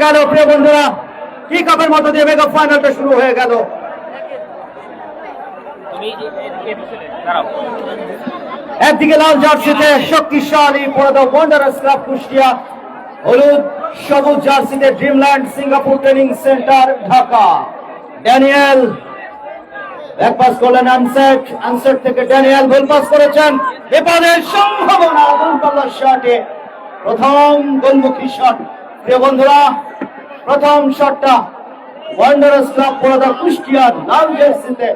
গেল প্রিয় বন্ধুরা, কিক অফের মধ্য দিয়ে মেগা ফাইনালটা শুরু হয়ে গেল। একদিকে লাল জার্সিতে শক্তিশালী পড়াদা ওয়ান্ডারার্স ক্লাব কুষ্টিয়া, হলুদ সবুজ জার্সিতে Dreamland Singapore training centre Dhaka. Daniel back pass করলেন আনসেট থেকে ড্যানিয়েল গোল পাস করেছেন, বিপদের সম্ভাবনা দূরপাল্লার শটে প্রথম গোলমুখী শট। প্রিয় বন্ধুরা, প্রথম শটটা ওয়ান্ডারার্স ক্লাব পড়াদা কুষ্টিয়ার লাল জার্সিতে।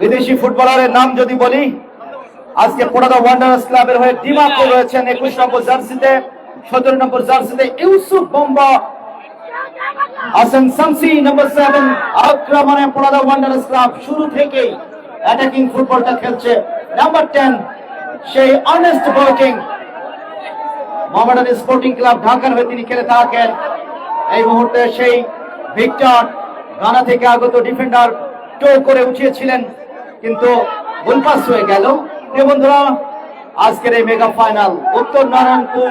বিদেশি ফুটবলারের নাম যদি বলি, আজকে পড়াদা ওয়ান্ডারার্স ক্লাবের হয়ে ডিমাকো রয়েছেন 21 নম্বর জার্সিতে, 17 নম্বর জার্সিতে ইউসুফ বম্বা, হাসান শামসি নম্বর 7। আক্রমণে পড়াদা ওয়ান্ডারার্স ক্লাব শুরু থেকেই অ্যাটাকিং ফুটবলটা খেলছে। নাম্বার 10 সেই আর্নেস্ট বোর্কিং, মোহামেডান স্পোর্টিং ক্লাব ঢাকার হয়ে তিনি খেলে থাকেন। এই মুহূর্তে সেই ভিক্টর গানা থেকে আগত ডিফেন্ডার টো করে উঠিয়েছিলেন, কিন্তু গোল পাস হয়ে গেল। প্রিয় বন্ধুরা, আজকের এই মেগা ফাইনাল উত্তর নারায়ণপুর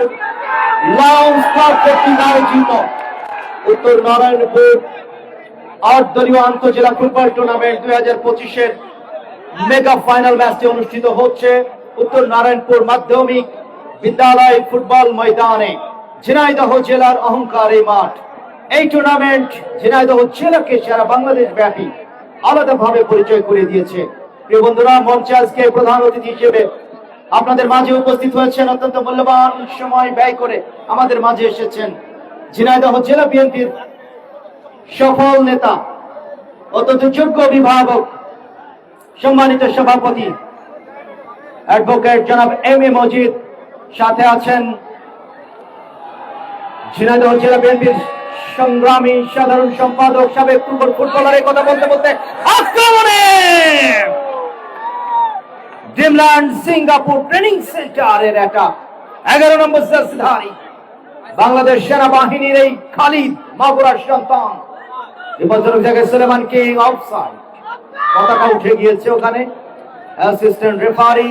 লায়ন্স ক্লাব কর্তৃক আয়োজিত উত্তর নারায়ণপুর 8 দলীয় আন্তঃজেলা ফুটবল টুর্নামেন্ট 2025-এর মেগা ফাইনাল ম্যাচটি অনুষ্ঠিত হচ্ছে উত্তর নারায়ণপুর মাধ্যমিক বিদ্যালয় ফুটবল ময়দানে। ঝিনাইদহ জেলার অহংকার এই মাঠ। এই টুর্নামেন্ট ঝিনাইদহ জেলাকে সারা বাংলাদেশ ব্যাপী আলাদাভাবে পরিচয় করে দিয়েছে। প্রিয় বন্ধুরা, মঞ্চে আজকে প্রধান অতিথি হিসেবে আপনাদের মাঝে উপস্থিত হয়েছেন, অত্যন্ত মূল্যবান সময় ব্যয় করে আমাদের মাঝে এসেছেন ঝিনাইদহ জেলা বিএনপির সফল নেতা, অত্যন্ত যোগ্য অভিভাবক, সম্মানিত সভাপতি অ্যাডভোকেট জনাব এম এ মজিদ। সাথে আছেন ঝিনাইদহ জেলা বিএনপির সংগ্রামী সাধারণ সম্পাদক, সাবেক ফুটবলারের কথা বলতে বলতে আক্রমণে ড্রিমল্যান্ড সিঙ্গাপুর ট্রেনিং সেন্টারের একটা 11 নম্বর জার্সিধারী বাংলাদেশ সেনাবাহিনীর এই খালিদ মাগুরার সন্তান। বিপজ্জনক জায়গায় সুলেমান কিং, অফসাইড, পতাকা উঠে গিয়েছে ওখানে। অ্যাসিস্ট্যান্ট রেফারি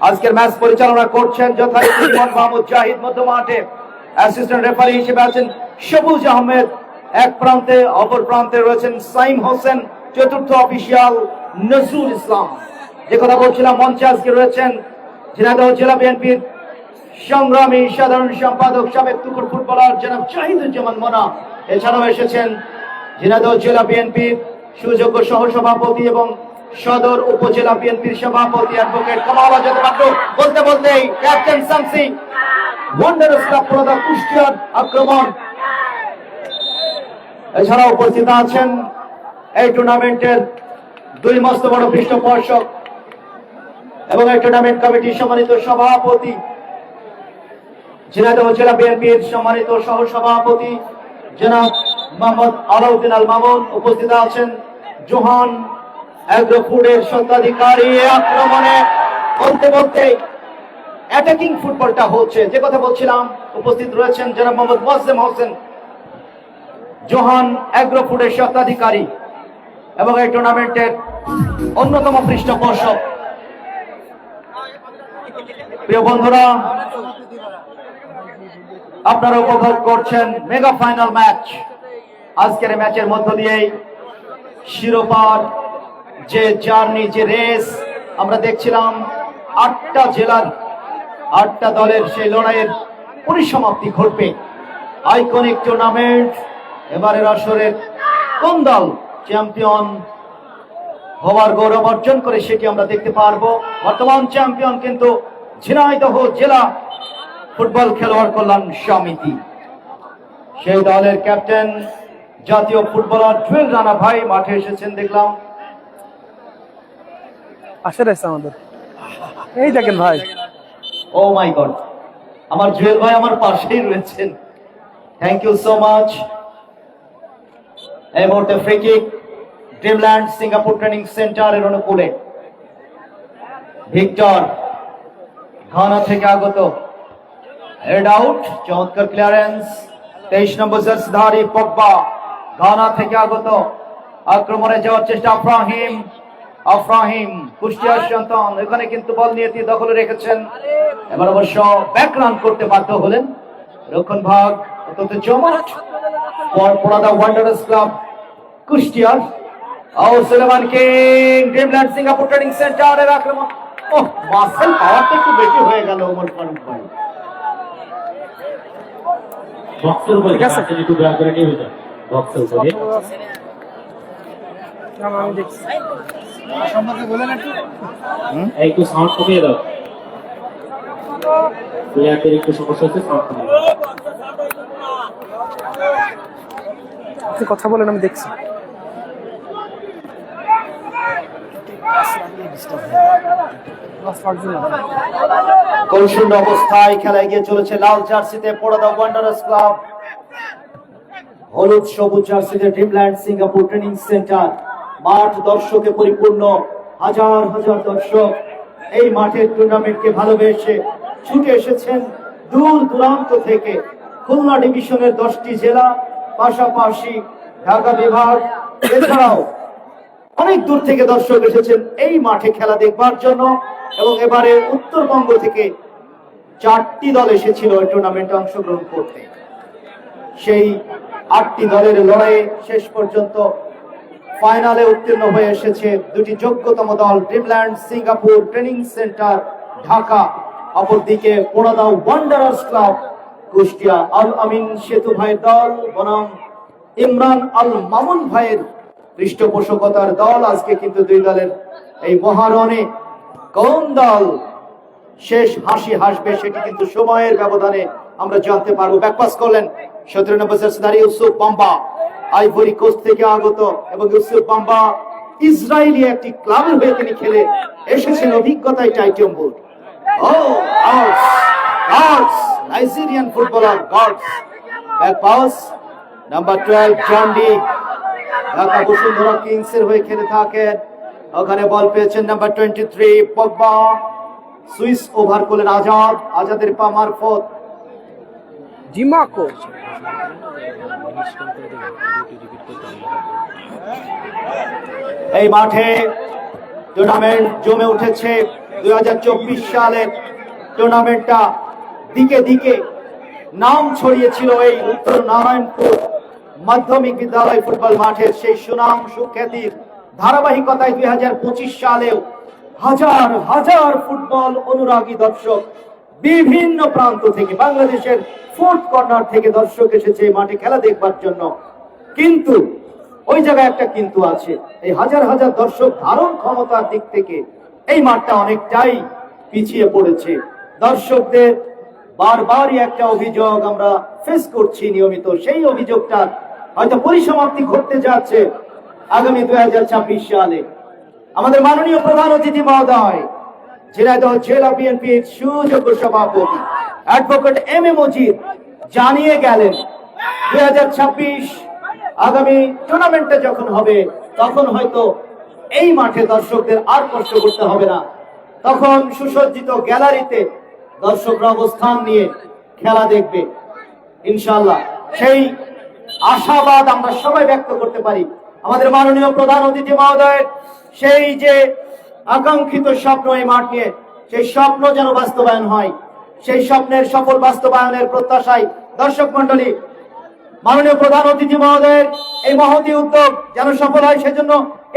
আজকের ম্যাচ পরিচালনা করছেন যথারীতি মোহাম্মদ জাহিদ, মধ্য মাঠে অ্যাসিস্ট্যান্ট রেফারি হিসেবে আছেন সবুজ আহমেদ এক প্রান্তে, অপর প্রান্তে রয়েছেন সাইম হোসেন, চতুর্থ অফিসিয়াল নজরুল ইসলাম। যে কথা বলছিলাম, মঞ্চে আজকে রয়েছেন ঝিনাইদহ জেলা বিএনপির সংগ্রামী সাধারণ সম্পাদক, সাবেক তুকুর ফুটবলার জনাব জাহিদুজ্জামান মোনা। এছাড়াও এসেছেন ঝিনাইদহ জেলা বিএনপির সুযোগ্য সহসভাপতি এবং সদর উপজেলা বিএনপির সভাপতি অ্যাডভোকেট কামাল আজাদ পাট্টু। বলতে বলতেই captain Samsi, Wanderers club Porada কুষ্টিয়ার আক্রমণ। এছাড়াও উপস্থিত আছেন এই টুর্নামেন্টের দুই মস্ত বড় পৃষ্ঠপোষক এবং এই টুর্নামেন্ট কমিটির সম্মানিত সভাপতি, ঝিনাইদহ জেলা বিএনপির সম্মানিত সহ সভাপতি জনাব মোহাম্মদ আলাউদ্দিন আল মামুন। উপস্থিত আছেন জোহান এগ্রো ফুডের স্বত্বাধিকারী। আক্রমণে বলতে বলতে অ্যাটাকিং ফুটবলটা হচ্ছে, যে কথা বলছিলাম। উপস্থিত রয়েছেন জনাব মোহাম্মদ মোয়াজ্জেম হোসেন, জোহান এগ্রো ফুডের স্বত্বাধিকারী এবং এই টুর্নামেন্টের অন্যতম পৃষ্ঠপোষক। প্রিয় বন্ধুরা, আপনারা উপভোগ করছেন মেগা ফাইনাল ম্যাচ। আজকের ম্যাচের মধ্য দিয়েই শিরোপার যে জার্নি, যে রেস আমরা দেখছিলাম, 8টা জেলার 8টা দলের সেই লড়াইয়ের পরিসমাপ্তি ঘটবে। আইকনিক টুর্নামেন্ট, এবারের আসরের কোন দল চ্যাম্পিয়ন হওয়ার গৌরব অর্জন করে সেটি আমরা দেখতে পারবো। বর্তমান চ্যাম্পিয়ন কিন্তু ঝিনাইদহ জেলা ফুটবল খেলোয়াড় কল্যাণ সমিতি। সেই দলের ক্যাপ্টেন জাতীয় ফুটবলার জুয়েল রানা ভাই মাঠে এসেছেন দেখলাম। আমাদের এই দেখেন ভাই, ও মাই গড, আমার জুয়েল ভাই আমার পাশেই রয়েছেন। Thank you so much. এই মুহূর্তে free kick Dreamland Singapore training সেন্টারের অনুকূলে। ভিক্টর ঘানা থেকে আগত, হেড আউট, চমৎকার ক্লিয়ারেন্স। 23 নম্বর জার্সিধারী পগবা ঘানা থেকে আগত, আক্রমণে যাওয়ার চেষ্টা আফরাহিম কুষ্টিয়ার সন্তান। এখানে কিন্তু বল নিয়ে দখলে রেখেছেন, এবার অবশ্য ব্যাক রান করতে বাধ্য হলেন রক্ষণ ভাগ অত্যন্ত জমাট পড়াদা ওয়ান্ডারার্স ক্লাব কুষ্টিয়ার Suleman King Dreamland Singapore training সেন্টারের আক্রমণ। ও মাসেল পাওয়ারটা একটু বেশি হয়ে গেল ওমর ফারুক ভাই। বক্সের উপরে গেছে একটু দয়া করে নিয়ে যান বক্সের উপরে। আমি দেখছি একটু সাউন্ড কমিয়ে দাও, প্লেয়ারদের একটু সমস্যা হচ্ছে, সাউন্ড কমিয়ে দাও। আপনি কথা বলেন, আমি দেখছি। গোলশূন্য অবস্থায় খেলা এগিয়ে চলেছে লাল জার্সিতে পড়াদা ওয়ান্ডারার্স ক্লাব, হলুদ সবুজ জার্সিতে ড্রিমল্যান্ড সিঙ্গাপুর ট্রেনিং সেন্টার। মাঠ দর্শকে পরিপূর্ণ, হাজার হাজার দর্শক এই মাঠের টুর্নামেন্টকে ভালোবেসে ছুটে এসেছেন দূর দূরান্ত থেকে। খুলনা ডিভিশনের 10টি জেলা, পাশাপাশি ঢাকা বিভাগ, এছাড়াও অনেক দূর থেকে দর্শক এসেছেন এই মাঠে খেলা দেখবার জন্য। এবং এবারে উত্তরবঙ্গ থেকে 4টি দল এসেছিল এই টুর্নামেন্টে অংশগ্রহণ করতে। সেই 8টি দলের লড়াইয়ে শেষ পর্যন্ত ফাইনালে উত্তীর্ণ হয়ে এসেছে দুটি যোগ্যতম দল, Dreamland Singapore training centre Dhaka, অপরদিকে পড়াদা ওয়ান্ডারার্স ক্লাব কুষ্টিয়া। আল আমিন সেতু ভাইয়ের দল বনাম ইমরান আল মামুন ভাইয়ের পৃষ্ঠপোষকতার দল। আজকে কিন্তু দুই দলের এই মহারণে কোন দল শেষ হাসি হাসবে সেটি কিন্তু সময়ের ব্যবধানে আমরা জানতে পারবো। ব্যাকপাস করলেন 17 নম্বর জার্সিধারী ইউসুফ বাম্বা, আইভরি কোস্ট থেকে আগত, এবং ইউসুফ বাম্বা ইসরায়েলি একটি ক্লাবের হয়ে তিনি খেলে এসেছেন, অভিজ্ঞতায় টাইটেম বুট। ও Gods, Nigerian footballer Gods. Back pass number 12 জন্ডি, ঢাকা বসুন্ধরা কিংস এর হয়ে খেলে থাকেন। ওখানে বল পেয়েছেন নাম্বার 23 পগবা, সুইস ওভার করলেন আজাদের পা মারফত। ডিমাকো এই মাঠে টুর্নামেন্ট জমে উঠেছে। 2024 সালের টুর্নামেন্টটা দিকে দিকে নাম ছড়িয়েছিল এই উত্তর নারায়ণপুর মাধ্যমিক বিদ্যালয় ফুটবল মাঠের। সেই সুনাম সুখ্যাতির ধারাবাহিকতায় 2025 সালেও হাজার হাজার ফুটবল অনুরাগী দর্শক বিভিন্ন প্রান্ত থেকে, বাংলাদেশের ফোর্থ কর্নার থেকে দর্শক এসেছে এই মাঠে খেলা দেখবার জন্য। কিন্তু ওই জায়গায় একটা কিন্তু আছে, এই হাজার হাজার দর্শক ধারণ ক্ষমতার দিক থেকে এই মাঠটা অনেকটাই পিছিয়ে পড়েছে। দর্শকদের বারবারই একটা অভিযোগ আমরা ফেস করছি নিয়মিত, সেই অভিযোগটা হয়তো পরিসমাপ্তি ঘটতে যাচ্ছে আগামী 2026 সালে। আমাদের মাননীয় প্রধান অতিথি মহোদয়, ঝিনাইদহ জেলা বিএনপির সুযোগ্য সভাপতি অ্যাডভোকেট এম এ মজিদ জানিয়ে গেলেন 2026 আগামী টুর্নামেন্টে যখন হবে তখন হয়তো এই মাঠে দর্শকদের আর কষ্ট করতে হবে না, তখন সুসজ্জিত গ্যালারিতে দর্শকরা অবস্থান নিয়ে খেলা দেখবে ইনশাআল্লাহ। সেই আশাবাদ আমরা সবাই ব্যক্ত করতে পারি। আমাদের মাননীয় প্রধান অতিথি মহোদয়ের সেই যে আকাঙ্ক্ষিত স্বপ্ন এই মাঠ নিয়ে, সেই স্বপ্ন যেন বাস্তবায়ন হয়, সেই স্বপ্নের সফল বাস্তবায়নের প্রত্যাশায় দর্শক মন্ডলী মাননীয় প্রধান অতিথি মহোদয়ের এই মহতী উদ্যোগ যেন সফল হয় সেজন্য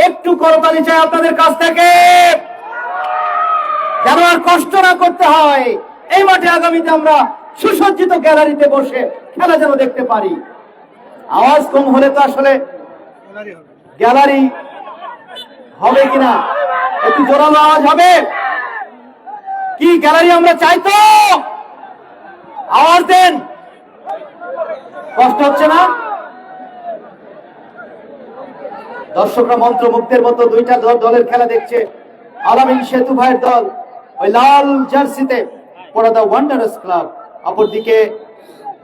একটু করতালি চাই আপনাদের কাছ থেকে, যেন আর কষ্ট না করতে হয়। এই মাঠে আগামীতে আমরা সুসজ্জিত গ্যালারিতে বসে খেলা যেন দেখতে পারি। আওয়াজ কম হলে তো আসলে গ্যালারি হবে কিনা, একটু জোরালো আওয়াজ হবে কি? গ্যালারি আমরা চাই তো, আওয়াজ দেন। কষ্ট হচ্ছে না? দর্শকরা মন্ত্রমুগ্ধের মতো দুইটা দলের খেলা দেখছে। আলামিন সেতু ভাইয়ের দল ওই লাল জার্সিতে পড়াদা ওয়ান্ডারার্স ক্লাব, অপরদিকে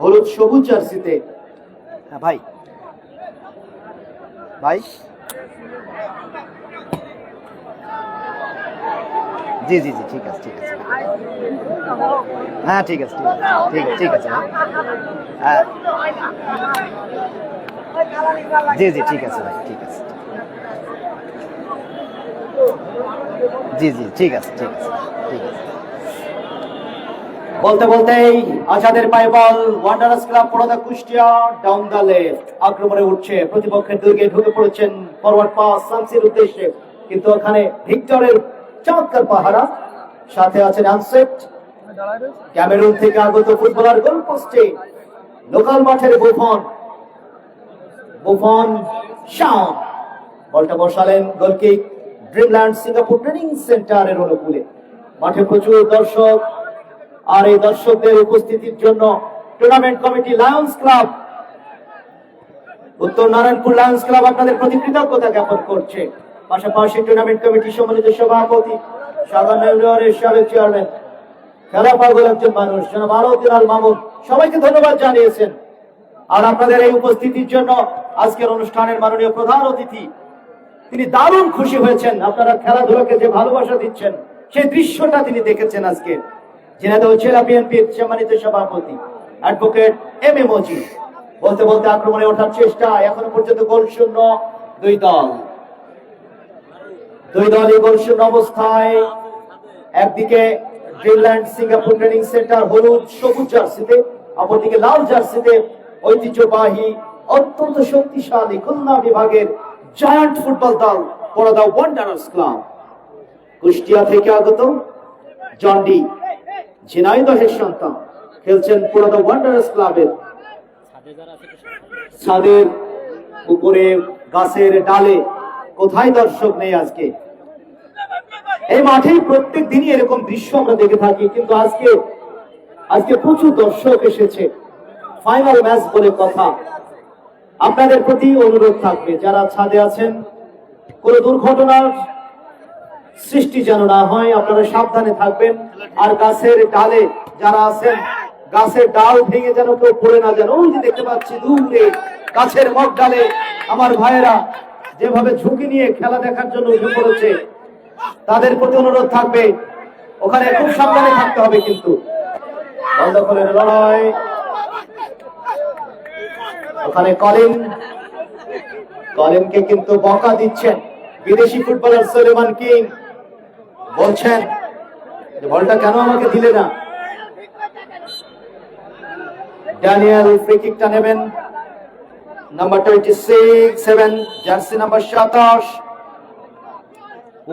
হলুদ সবুজ জার্সিতে। হ্যাঁ ভাই ভাই, জি জি জি, ঠিক আছে ঠিক আছে, হ্যাঁ ঠিক আছে ঠিক ঠিক আছে, হ্যাঁ জি জি ঠিক আছে ভাই, ঠিক আছে, জি জি ঠিক আছে ঠিক আছে ঠিক আছে। বলতে বলতেই আজাদের পায়ে ball, Wanderers club Porada Kushtia, down the left আক্রমণে উঠছে, প্রতিপক্ষের দুর্গে ঢুকে পড়েছেন, ফরওয়ার্ড পাস শামসির উদ্দেশ্যে, কিন্তু ওখানে ভিক্টরের চমৎকার পাহারা, সাথে আছেন আনসেট, ক্যামেরুন থেকে আগত ফুটবলার, গোল পোস্টে লোকাল মাঠের বুফন শাওন বলটা বসালেন গোলকিক ড্রিমল্যান্ড সিঙ্গাপুর ট্রেনিং সেন্টারের অনুকূলে। মাঠে প্রচুর দর্শক, আর এই দর্শকদের উপস্থিতির জন্য টুর্নামেন্ট কমিটি লায়ন্স ক্লাব, উত্তর নারায়ণপুর লায়ন্স ক্লাব আপনাদের প্রতি কৃতজ্ঞতা জ্ঞাপন করছে। পাশাপাশি টুর্নামেন্ট কমিটি সম্মানিত সভাপতি, সাধারণ ইউনিয়নের সাবেক চেয়ারম্যান, খেলা পাগল একজন মানুষ জনাব আলাউদ্দিন আল মামুন, সবাইকে ধন্যবাদ জানিয়েছেন। আর আপনাদের এই উপস্থিতির জন্য আজকের অনুষ্ঠানের মাননীয় প্রধান অতিথি, তিনি দারুণ খুশি হয়েছেন, আপনারা খেলাধুলাকে যে ভালোবাসা দিচ্ছেন সেই দৃশ্যটা তিনি দেখেছেন আজকে। ঝিনাইদহ জেলা বিএনপির সম্মানিত সভাপতি অ্যাডভোকেট এম এ মজিদ। বলতে বলতে আক্রমণে ওঠার চেষ্টা, এখনো পর্যন্ত গোল শূন্য দুই দলই গোল শূন্য অবস্থায়। একদিকে ড্রিমল্যান্ড সিঙ্গাপুর ট্রেনিং সেন্টার হলুদ সবুজ জার্সিতে, অপরদিকে লাল জার্সিতে ঐতিহ্যবাহী অত্যন্ত শক্তিশালী খুলনা বিভাগের জায়ান্ট ফুটবল দল পড়াদা ওয়ান্ডারার্স ক্লাব। কুষ্টিয়া থেকে আগত জন্ডি, ঝিনাইদহের সন্তান, খেলছেন পড়াদা ওয়ান্ডারার্স ক্লাবের। ছাদের উপরে, গাছের ডালে, কোথায় দর্শক নেই আজকে? এই মাঠে প্রত্যেক দিনই এরকম দৃশ্য আমরা দেখে থাকি, কিন্তু আজকে প্রচুর দর্শক এসেছে। ফাইনাল ম্যাচ বলে কথা। আপনাদের প্রতি অনুরোধ থাকবে, যারা ছাদে আছেন কোনো দুর্ঘটনার সৃষ্টি যেন না হয়, আপনারা সাবধানে থাকবেন। আর গাছের ডালে যারা আছেন, গাছের ডাল ভেঙে যেন কেউ পড়ে না যেন। ওই যে দেখতে পাচ্ছি দূরে গাছের মগ ডালে আমার ভাইয়েরা যেভাবে ঝুঁকি নিয়ে খেলা দেখার জন্য উঠে পড়েছে, তাদের প্রতি অনুরোধ থাকবে ওখানে খুব সাবধানে থাকতে হবে। কিন্তু বন্ধকলের লড়াই, ওখানে কলিনকে কিন্তু বকা দিচ্ছেন বিদেশি ফুটবলার সুলেমান কিং, বলছেন যে বলটা কেন আমাকে দিলে না। ড্যানিয়েল ফ্রি কিকটা নেবেন, নাম্বার 26 জার্সি নাম্বার 27।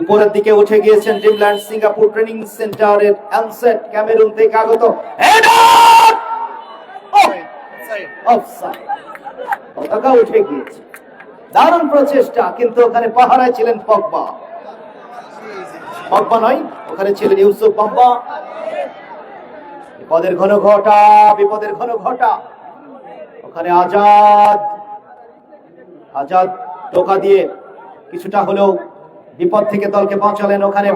উপরের দিকে উঠে গিয়েছেন ড্রিমল্যান্ড সিঙ্গাপুর ট্রেনিং সেন্টারের অ্যানসেট, ক্যামেরুন থেকে আগত। পতাকা উঠে গিয়েছে, দারুণ প্রচেষ্টা, কিন্তু ওখানে পাহারায় ছিলেন পগবা নয়, ওখানে ছিলেন ইউসুফ বাম্বা। বিপদের ঘন ঘটা ওখানে আজাদ টোকা দিয়ে কিছুটা হলেও বিপদ থেকে দলকে বাঁচালেন। ওখানে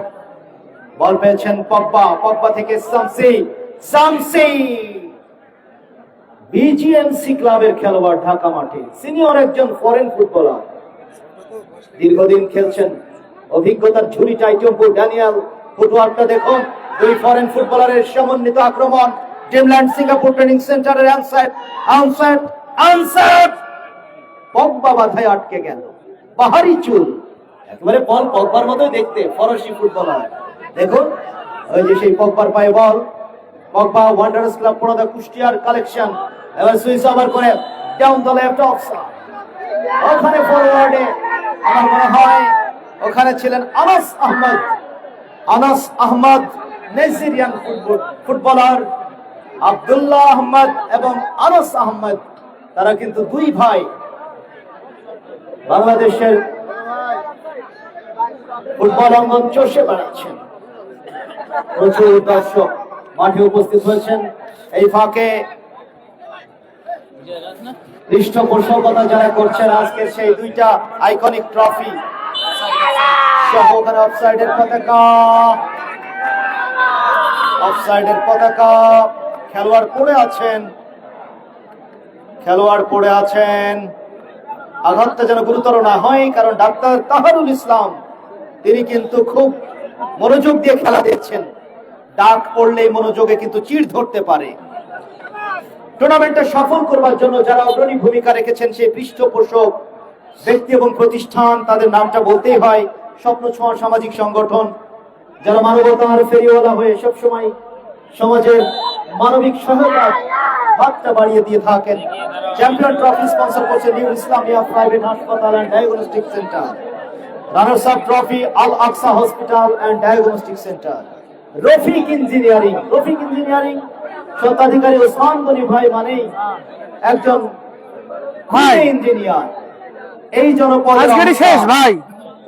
বল পেয়েছেন পগবা থেকে শামসি, বিজিএমসি ক্লাবের খেলোয়াড়, ঢাকা মাঠে সিনিয়র একজন ফরেন ফুটবলার, দীর্ঘদিন খেলছেন, অভিজ্ঞতার ঝুলি টাইটম্পু ড্যানিয়েল। ফুটওয়ার্কটা দেখুন, দুই ফরেন ফুটবলারের সমন্বিত আক্রমণ। ড্রিমল্যান্ড সিঙ্গাপুর ট্রেনিং সেন্টারের আনসার পগবা বাধায় আটকে গেল, পাহাড়ি চুল, একেবারে বল পগবার মতোই দেখতে, ফরাসি ফুটবলার। দেখুন ওই যে সেই পগবার পায়ে বল, পগবা ওয়ান্ডারার্স ক্লাব পড়াদা কুষ্টিয়ার কালেকশন। এবার সুইচ ওভার করে ডাউন দ্য লেফট অফসাইড। ওখানে ফরওয়ার্ডে আমার মনে হয় ওখানে ছিলেন আনাস আহমদ, নাইজেরিয়ান ফুটবলার আব্দুল্লাহ আহমদ এবং আনাস আহমদ। তারা কিন্তু দুই ভাই, বাংলাদেশের ফুটবল অঙ্গন চষে বেড়াচ্ছেন। প্রচুর দর্শক মাঠে উপস্থিত হয়েছেন। এই ফাঁকে পৃষ্ঠপোষকতা যারা করছেন আজকের সেই দুইটা আইকনিক ট্রফি সহ, ওখানে অফসাইডের পতাকা, খেলোয়াড় পড়ে আছেন। আঘাতটা যেন গুরুতর না হয়, কারণ ডাক্তার তাহারুল ইসলাম তিনি কিন্তু খুব মনোযোগ দিয়ে খেলা দেখছেন। ডাক পড়লে মনোযোগে কিন্তু চিড় ধরতে পারে। টুর্নামেন্টটা সফল করবার জন্য যারা অগ্রণী ভূমিকা রেখেছেন সেই পৃষ্ঠপোষক ব্যক্তি এবং প্রতিষ্ঠান, তাদের নামটা বলতেই হয়। স্বপ্ন ছোঁয়া সামাজিক সংগঠন, যারা মানবতার ফেরিওয়ালা হয়ে সবসময় সমাজের মানবিক সহায়তার হাতটা বাড়িয়ে দিয়ে থাকেন। চ্যাম্পিয়ন ট্রফি স্পন্সর করছে নিউ ইসলামিয়া প্রাইভেট হাসপাতাল and diagnostic centre. Runners up trophy Al Aqsa hospital and diagnostic centre. Rafiq engineering স্বত্বাধিকারী ওসমান গনি ভাই মানেই একজন ইঞ্জিনিয়ার। এই জনপদ আজকেরই শেষ ভাই।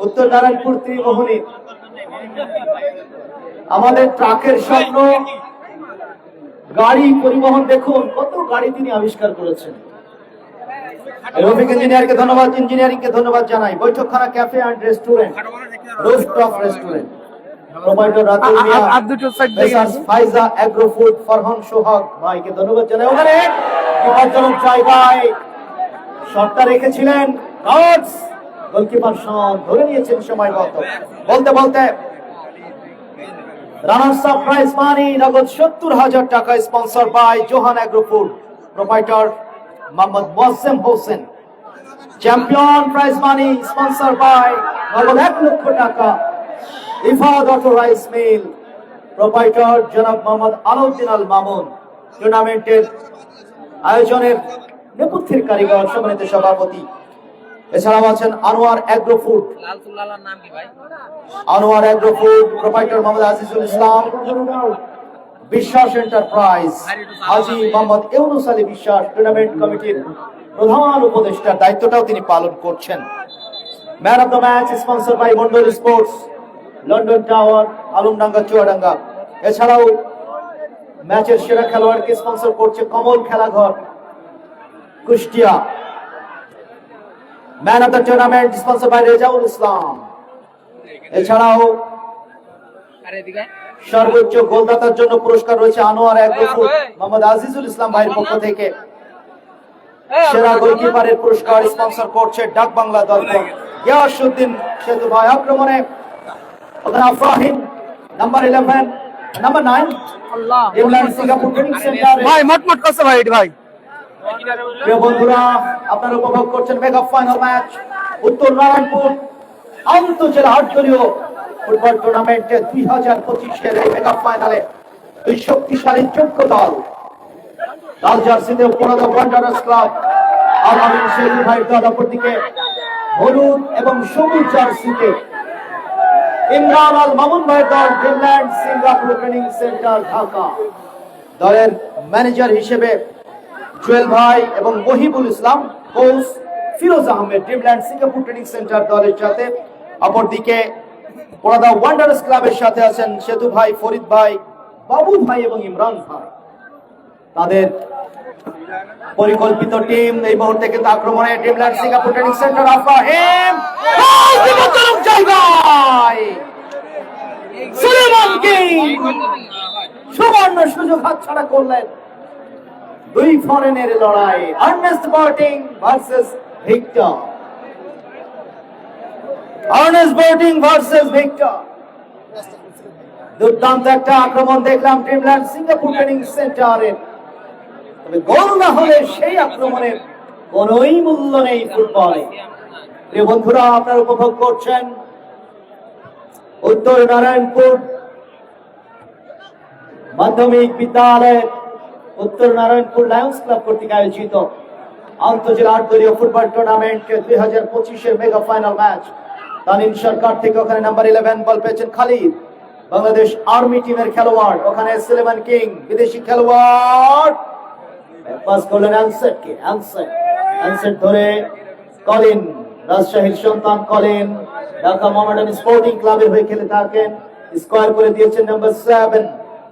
উত্তর নারায়ণপুর ত্রিমোহনী আমাদের ট্রাকের স্বপ্ন, গাড়ি পরিবহন দেখুন কত গাড়ি তিনি আবিষ্কার করেছেন। রফিক ইঞ্জিনিয়ারকে ধন্যবাদ, ইঞ্জিনিয়ারিংকে ধন্যবাদ জানাই। Boithokkhana cafe and restaurant, rooftop restaurant, proprietor Ratul Mia, Messrs Faiza agro food, Farhan Sohag ভাইকে ধন্যবাদ জানাই। ওখানে বিপজ্জনক জায়গায় শটটা রেখেছিলেন গডস, গোলকিপার শট ধরে নিয়েছেন সময় বলতে বলতে। রানার্স আপ প্রাইজ মানি নগদ ৭০,০০০ টাকা, sponsor by Johan agro food, provider Mohammad Moazzem Hossain. Champion prize money sponsor by নগদ ১,০০,০০০ টাকা, Ifad auto rice mill, provider জনাব মোহাম্মদ আলাউদ্দিন আল মামুন। টুর্নামেন্টের আয়োজনের নেপথ্যের কারিগর সম্মানিত সভাপতি। এছাড়াও আছেন Anwar agro food, Anwar agro food, provider Mohammad Azizul Islam, Biswas enterprise, Haji Mohammad Yunus Ali Biswas tournament কমিটির প্রধান উপদেষ্টার দায়িত্বটাও তিনি পালন করছেন। Man of the match sponsor by Mondal sports, London tower, Alamdanga, Chuadanga. এছাড়াও ম্যাচের সেরা খেলোয়াড়কে স্পন্সর করছে Kamal Khelaghar, Kushtia. Man of the tournament sponsor by Rezaul Islam. এছাড়াও সর্বোচ্চ গোলদাতার জন্য পুরস্কার রয়েছে আনোয়ার এগ্রো ফুড, মোহাম্মদ আজিজুল ইসলাম ভাইয়ের পক্ষ থেকে। সেরা গোলকিপারের পুরস্কার স্পন্সর করছে ডাক বাংলা দর্পণ, গিয়াসউদ্দিন সেতু ভাই। আক্রমণে ওখানে Afrahim number 11, number 9 England Singapore training centre. ভাই মটমট করছে ভাই এটি ভাই। প্রিয় বন্ধুরা, আপনারা উপভোগ করছেন মেগা ফাইনাল ম্যাচ উত্তর নারায়ণপুর আন্তঃজেলা আটদলীয় ফুটবল টুর্নামেন্টে 2025-এর মেগা ফাইনালে দুই শক্তিশালী যোগ্য দল লাল জার্সিতে পরাদ ওয়ান্ডারার্স ক্লাব আর আমিন সেতু ভাই দল, অপরদিকে হলুদ এবং সবুজ জার্সিতে ইমরান আল মামুন ভাইয়ের দল, Dreamland Singapore training centre Dhaka. দলের ম্যানেজার হিসেবে জুয়েল ভাই এবং Mohibul Islam, coach Firoz Ahmed Dreamland Singapore training centre দলের সাথে। অপরদিকে পরাদা ওয়ান্ডারার্স ক্লাবের সাথে আছেন সেতু ভাই, ফরিদ ভাই, বাবু ভাই এবং ইমরান ভাই। তাদের পরিকল্পিত টিম এই মুহূর্তে কিন্তু আক্রমণে ড্রিমল্যান্ড সিঙ্গাপুর ট্রেনিং সেন্টার। আফরাহিম বিপজ্জনক জায়গায় সুলেমান কিং সুবর্ণ সুযোগ হাতছাড়া করলেন। দুই ফরেনের লড়াই, Ernest Borting versus Victor, Ernest Borting versus Victor. দুর্দান্ত একটা আক্রমণ দেখলাম ড্রিমল্যান্ড সিঙ্গাপুর ট্রেনিং সেন্টারের, তবে গোল না হলে সেই আক্রমণের কোনই মূল্য নেই ফুটবলে। প্রিয় বন্ধুরা, আপনারা উপভোগ করছেন উত্তর নারায়ণপুর মাধ্যমিক বিদ্যালয় উত্তর নারায়ণপুর লায়ন্স ক্লাব কর্তৃক আয়োজিত আন্তঃজেলা আটদলীয় ফুটবল টুর্নামেন্ট 2025-এর mega final match. Tanim Sarkar থেকে ওখানে নাম্বার 11 বল পেয়েছেন খালিদ, বাংলাদেশ আর্মি টিমের খেলোয়াড়। ওখানে সুলেমান কিং বিদেশি খেলোয়াড়, পাস করলেন অ্যানসেটকে, অ্যানসেট ধরে কলিন, রাজশাহীর সন্তান কলিন, ঢাকা মোহামেডান স্পোর্টিং ক্লাবের হয়ে খেলে থাকেন। স্কোয়ার করে দিয়েছেন নাম্বার 7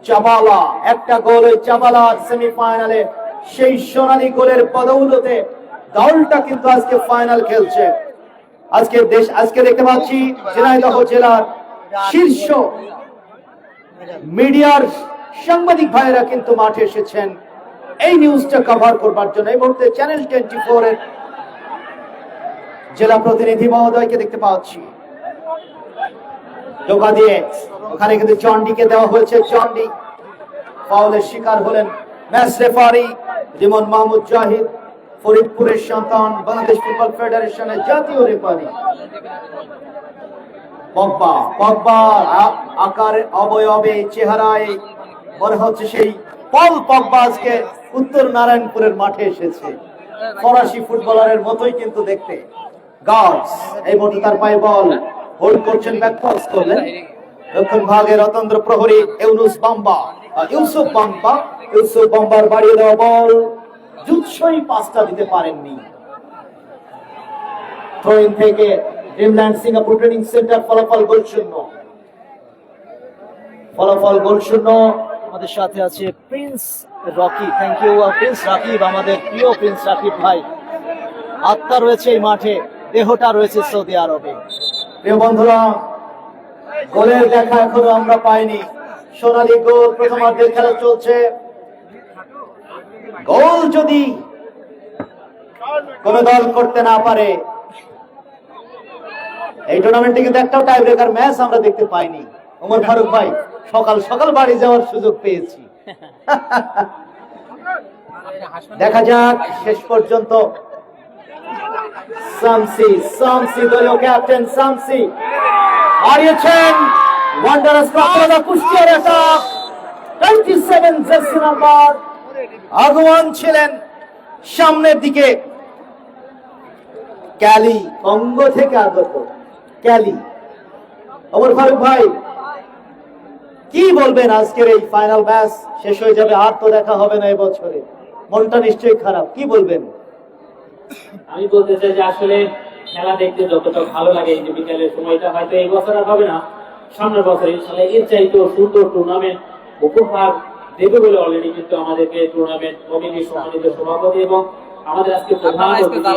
চাবালা। একটা গোল ওই চাবালার সেমিফাইনালে, সেই সোনালী গোলের বদৌলতে দলটা কিন্তু আজকে ফাইনাল খেলছে। আজকে দেখতে পাচ্ছি ঝিনাইদহ জেলার শীর্ষ মিডিয়ার সাংবাদিক ভাইরা কিন্তু মাঠে এসেছেন এই নিউজটা কভার করবার জন্য। এই মুহূর্তে চ্যানেল 24 এর জেলা প্রতিনিধি মহোদয়কে দেখতে পাচ্ছি টোকা দিয়ে। ওখানে কিন্তু চন্ডিকে দেওয়া হয়েছে, চন্ডি ফাউলের শিকার হলেন। ম্যাচ রেফারি রিমন মাহমুদ জাহিদ, ফরিদপুরের সন্তান, বাংলাদেশ ফুটবল ফেডারেশনের জাতীয় রেফারি। পগবা আকারে, অবয়বে, চেহারায় মনে হচ্ছে সেই পল পগবা আজকে উত্তর নারায়ণপুরের মাঠে এসেছে, ফরাসি ফুটবলারের মতোই কিন্তু দেখতে। গার্ডস এই মুহূর্তে তার পায়ে বল হোল্ড করছেন, ব্যাকপাস করলেন দক্ষিণ ভাগের অতন্ত্র প্রহরী ইউসুফ বাম্বার বাড়িয়ে দেওয়া বল জুৎসই পাসটা দিতে পারেননি। থ্রোইন থেকে ড্রিমল্যান্ড সিঙ্গাপুর ট্রেনিং সেন্টার ফলাফল গোল শূন্য। আমাদের সাথে আছে Prince Rocky. Thank you Prince Rakib, আমাদের প্রিয় প্রিন্স রাকিব ভাই। আত্মা রয়েছে এই মাঠে, দেহটা রয়েছে সৌদি আরবে। প্রিয় বন্ধুরা, গোলের দেখা এখনো আমরা পাইনি। সোনালী গোল প্রথমার্ধের খেলা চলছে। গোল যদি কোন দল করতে না পারে, এই টুর্নামেন্টে কিন্তু একটাও টাই ব্রেকার ম্যাচ আমরা দেখতে পাইনি। ওমর ফারুক ভাই, সকাল সকাল বাড়ি যাওয়ার সুযোগ পেয়েছি। দেখা যাক শেষ পর্যন্ত। সামসি দলীয় ক্যাপ্টেন সামসি হারিয়েছেন ওয়ান্ডারার্স কুষ্টিয়ার অ্যাটাক। 27 জার্সি নাম্বার আগমন ছিলেন সামনের দিকে। ক্যালি কঙ্গো থেকে আগত ক্যালি। ওমর ফারুক ভাই, কি বলবেন? আজকের এই ফাইনাল ম্যাচ শেষ হয়ে যাবে, আর তো দেখা হবে না এবছরে। মনটা নিশ্চয়ই খারাপ, কি বলবেন? আমি বলতে চাই যে আসলে খেলা দেখতে যতটা ভালো লাগে এই যে বিকেলের সময়টা, হয়তো এই বছর আর হবে না, সামনের বছর ইনশাআল্লাহ এর চাইতেও সুন্দর টুর্নামেন্ট উপহার দেবে বলে অলরেডি কিন্তু আমাদেরকে টুর্নামেন্ট কমিটির সম্মানিত সভাপতি এবং আমাদের আজকে প্রধান অতিথি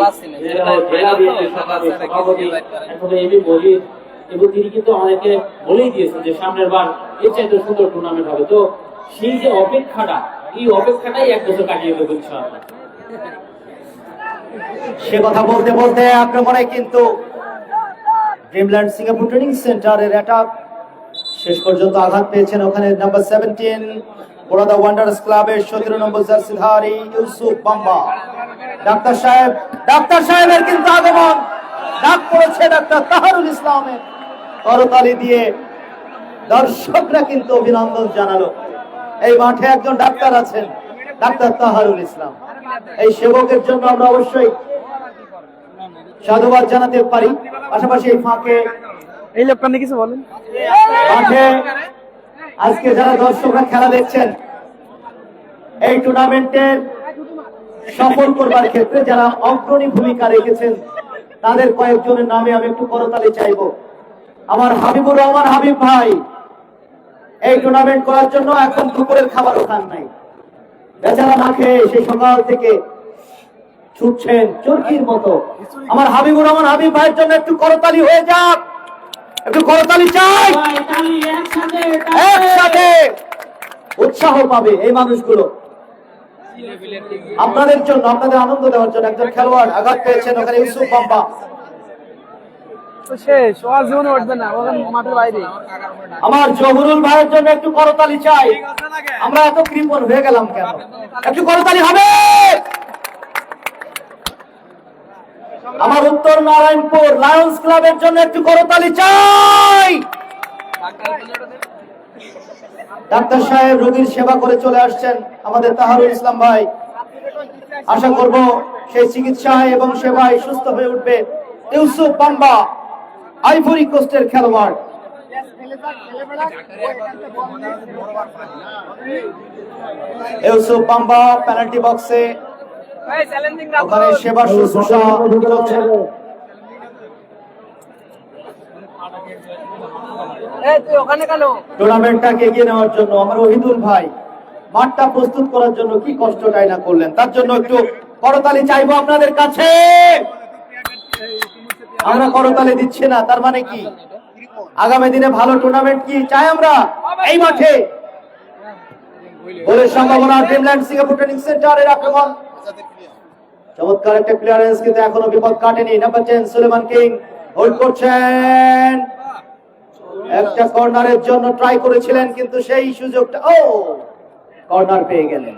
জেলা বিএনপির সভাপতি এমবি মজিদ, এবং তিনি কিন্তু আমাদেরকে বলেই দিয়েছেন যে সামনের বার এর চাইতে সুন্দর টুর্নামেন্ট হবে। তো সেই যে অপেক্ষাটা, এই অপেক্ষাটাই এক বছর কাটিয়ে দেবো ইনশাআল্লাহ। সে কথা বলতে বলতে আক্রমণে কিন্তু ড্রিমল্যান্ড সিঙ্গাপুর ট্রেনিং সেন্টারের অ্যাটাক শেষ পর্যন্ত আঘাত পেয়েছেন। ওখানে নাম্বার 17 বরোদা ওয়ান্ডারার্স ক্লাবের 17 নম্বর জার্সিধারী ইউসুফ বাম্বা। ডাক্তার সাহেবের কিন্তু আগমন, ডাক পড়েছে ডাক্তার তাহারুল ইসলামের। করতালি দিয়ে দর্শকরা কিন্তু অভিনন্দন জানালো। এই মাঠে একজন ডাক্তার আছেন, ডাক্তার তাহারুল ইসলাম। এই সেবকের জন্য আমরা অবশ্যই সাধুবাদ জানাতে পারি। পাশাপাশি এই ফাঁকে এই লোকটা নিয়ে কিছু বলেন। মাঠে আজকে যারা দর্শকরা খেলা দেখছেন, এই টুর্নামেন্টের সফল করবার ক্ষেত্রে যারা অগ্রণী ভূমিকা রেখেছেন, তাদের কয়েকজনের নামে আমি একটু করতালি চাইব। আমার হাবিবুর রহমান হাবিব ভাই এই টুর্নামেন্ট করার জন্য এখন দুপুরের খাবারও খান নাই, বেচারা না খেয়ে সেই সকাল থেকে ছুটছেন চরকির মতো। আমার হাবিবুর রহমান হাবিব ভাইয়ের জন্য একটু করতালি হয়ে যাক, একটু করতালি চাই। একসাথে উৎসাহ পাবে এই মানুষগুলো আপনাদের জন্য, আপনাদের আনন্দ দেওয়ার জন্য। একজন খেলোয়াড় আঘাত পেয়েছেন, ওখানে ইউসুফ বাম্বা। শেষ আর জীবনে উঠবে না, ওখানে মাঠের বাইরে। আমার জহুরুল ভাইয়ের জন্য একটু করতালি চাই। আমরা এত কৃপণ হয়ে গেলাম কেন? একটু করতালি হবে। আমার উত্তর নারায়ণপুর লায়ন্স ক্লাবের জন্য একটু করতালি চাই। ডাক্তার সাহেব রোগীর সেবা করে চলে আসছেন, আমাদের তাহারুল ইসলাম ভাই। আশা করব সেই চিকিৎসায় এবং সেবায় সুস্থ হয়ে উঠবে। ইউসুফ বাম্বা আইভরি কোস্টের খেলোয়াড়। ইউসুফ বাম্বা পেনাল্টি বক্সে, ওখানে সেবা শুশ্রূষা চলছে। টুর্নামেন্টটাকে এগিয়ে নেওয়ার জন্য আমার ওহিদুল ভাই মাঠটা প্রস্তুত করার জন্য কি কষ্টটাই না করলেন, তার জন্য একটু করতালি চাইবো আপনাদের কাছে। আমরা করতালি দিচ্ছি না, তার মানে কি আগামী দিনে ভালো টুর্নামেন্ট কি চাই আমরা এই মাঠে? গোলের সম্ভাবনা ড্রিমল্যান্ড সিঙ্গাপুর ট্রেনিং সেন্টারের আক্রমণ, চমৎকার একটা ক্লিয়ারেন্স, কিন্তু এখনো বিপদ কাটেনি। নাম্বার 10 সুলেমান কিং হোল্ড করছেন, একটা কর্নারের জন্য ট্রাই করেছিলেন, কিন্তু সেই সুযোগটা কর্নার পেয়ে গেলেন।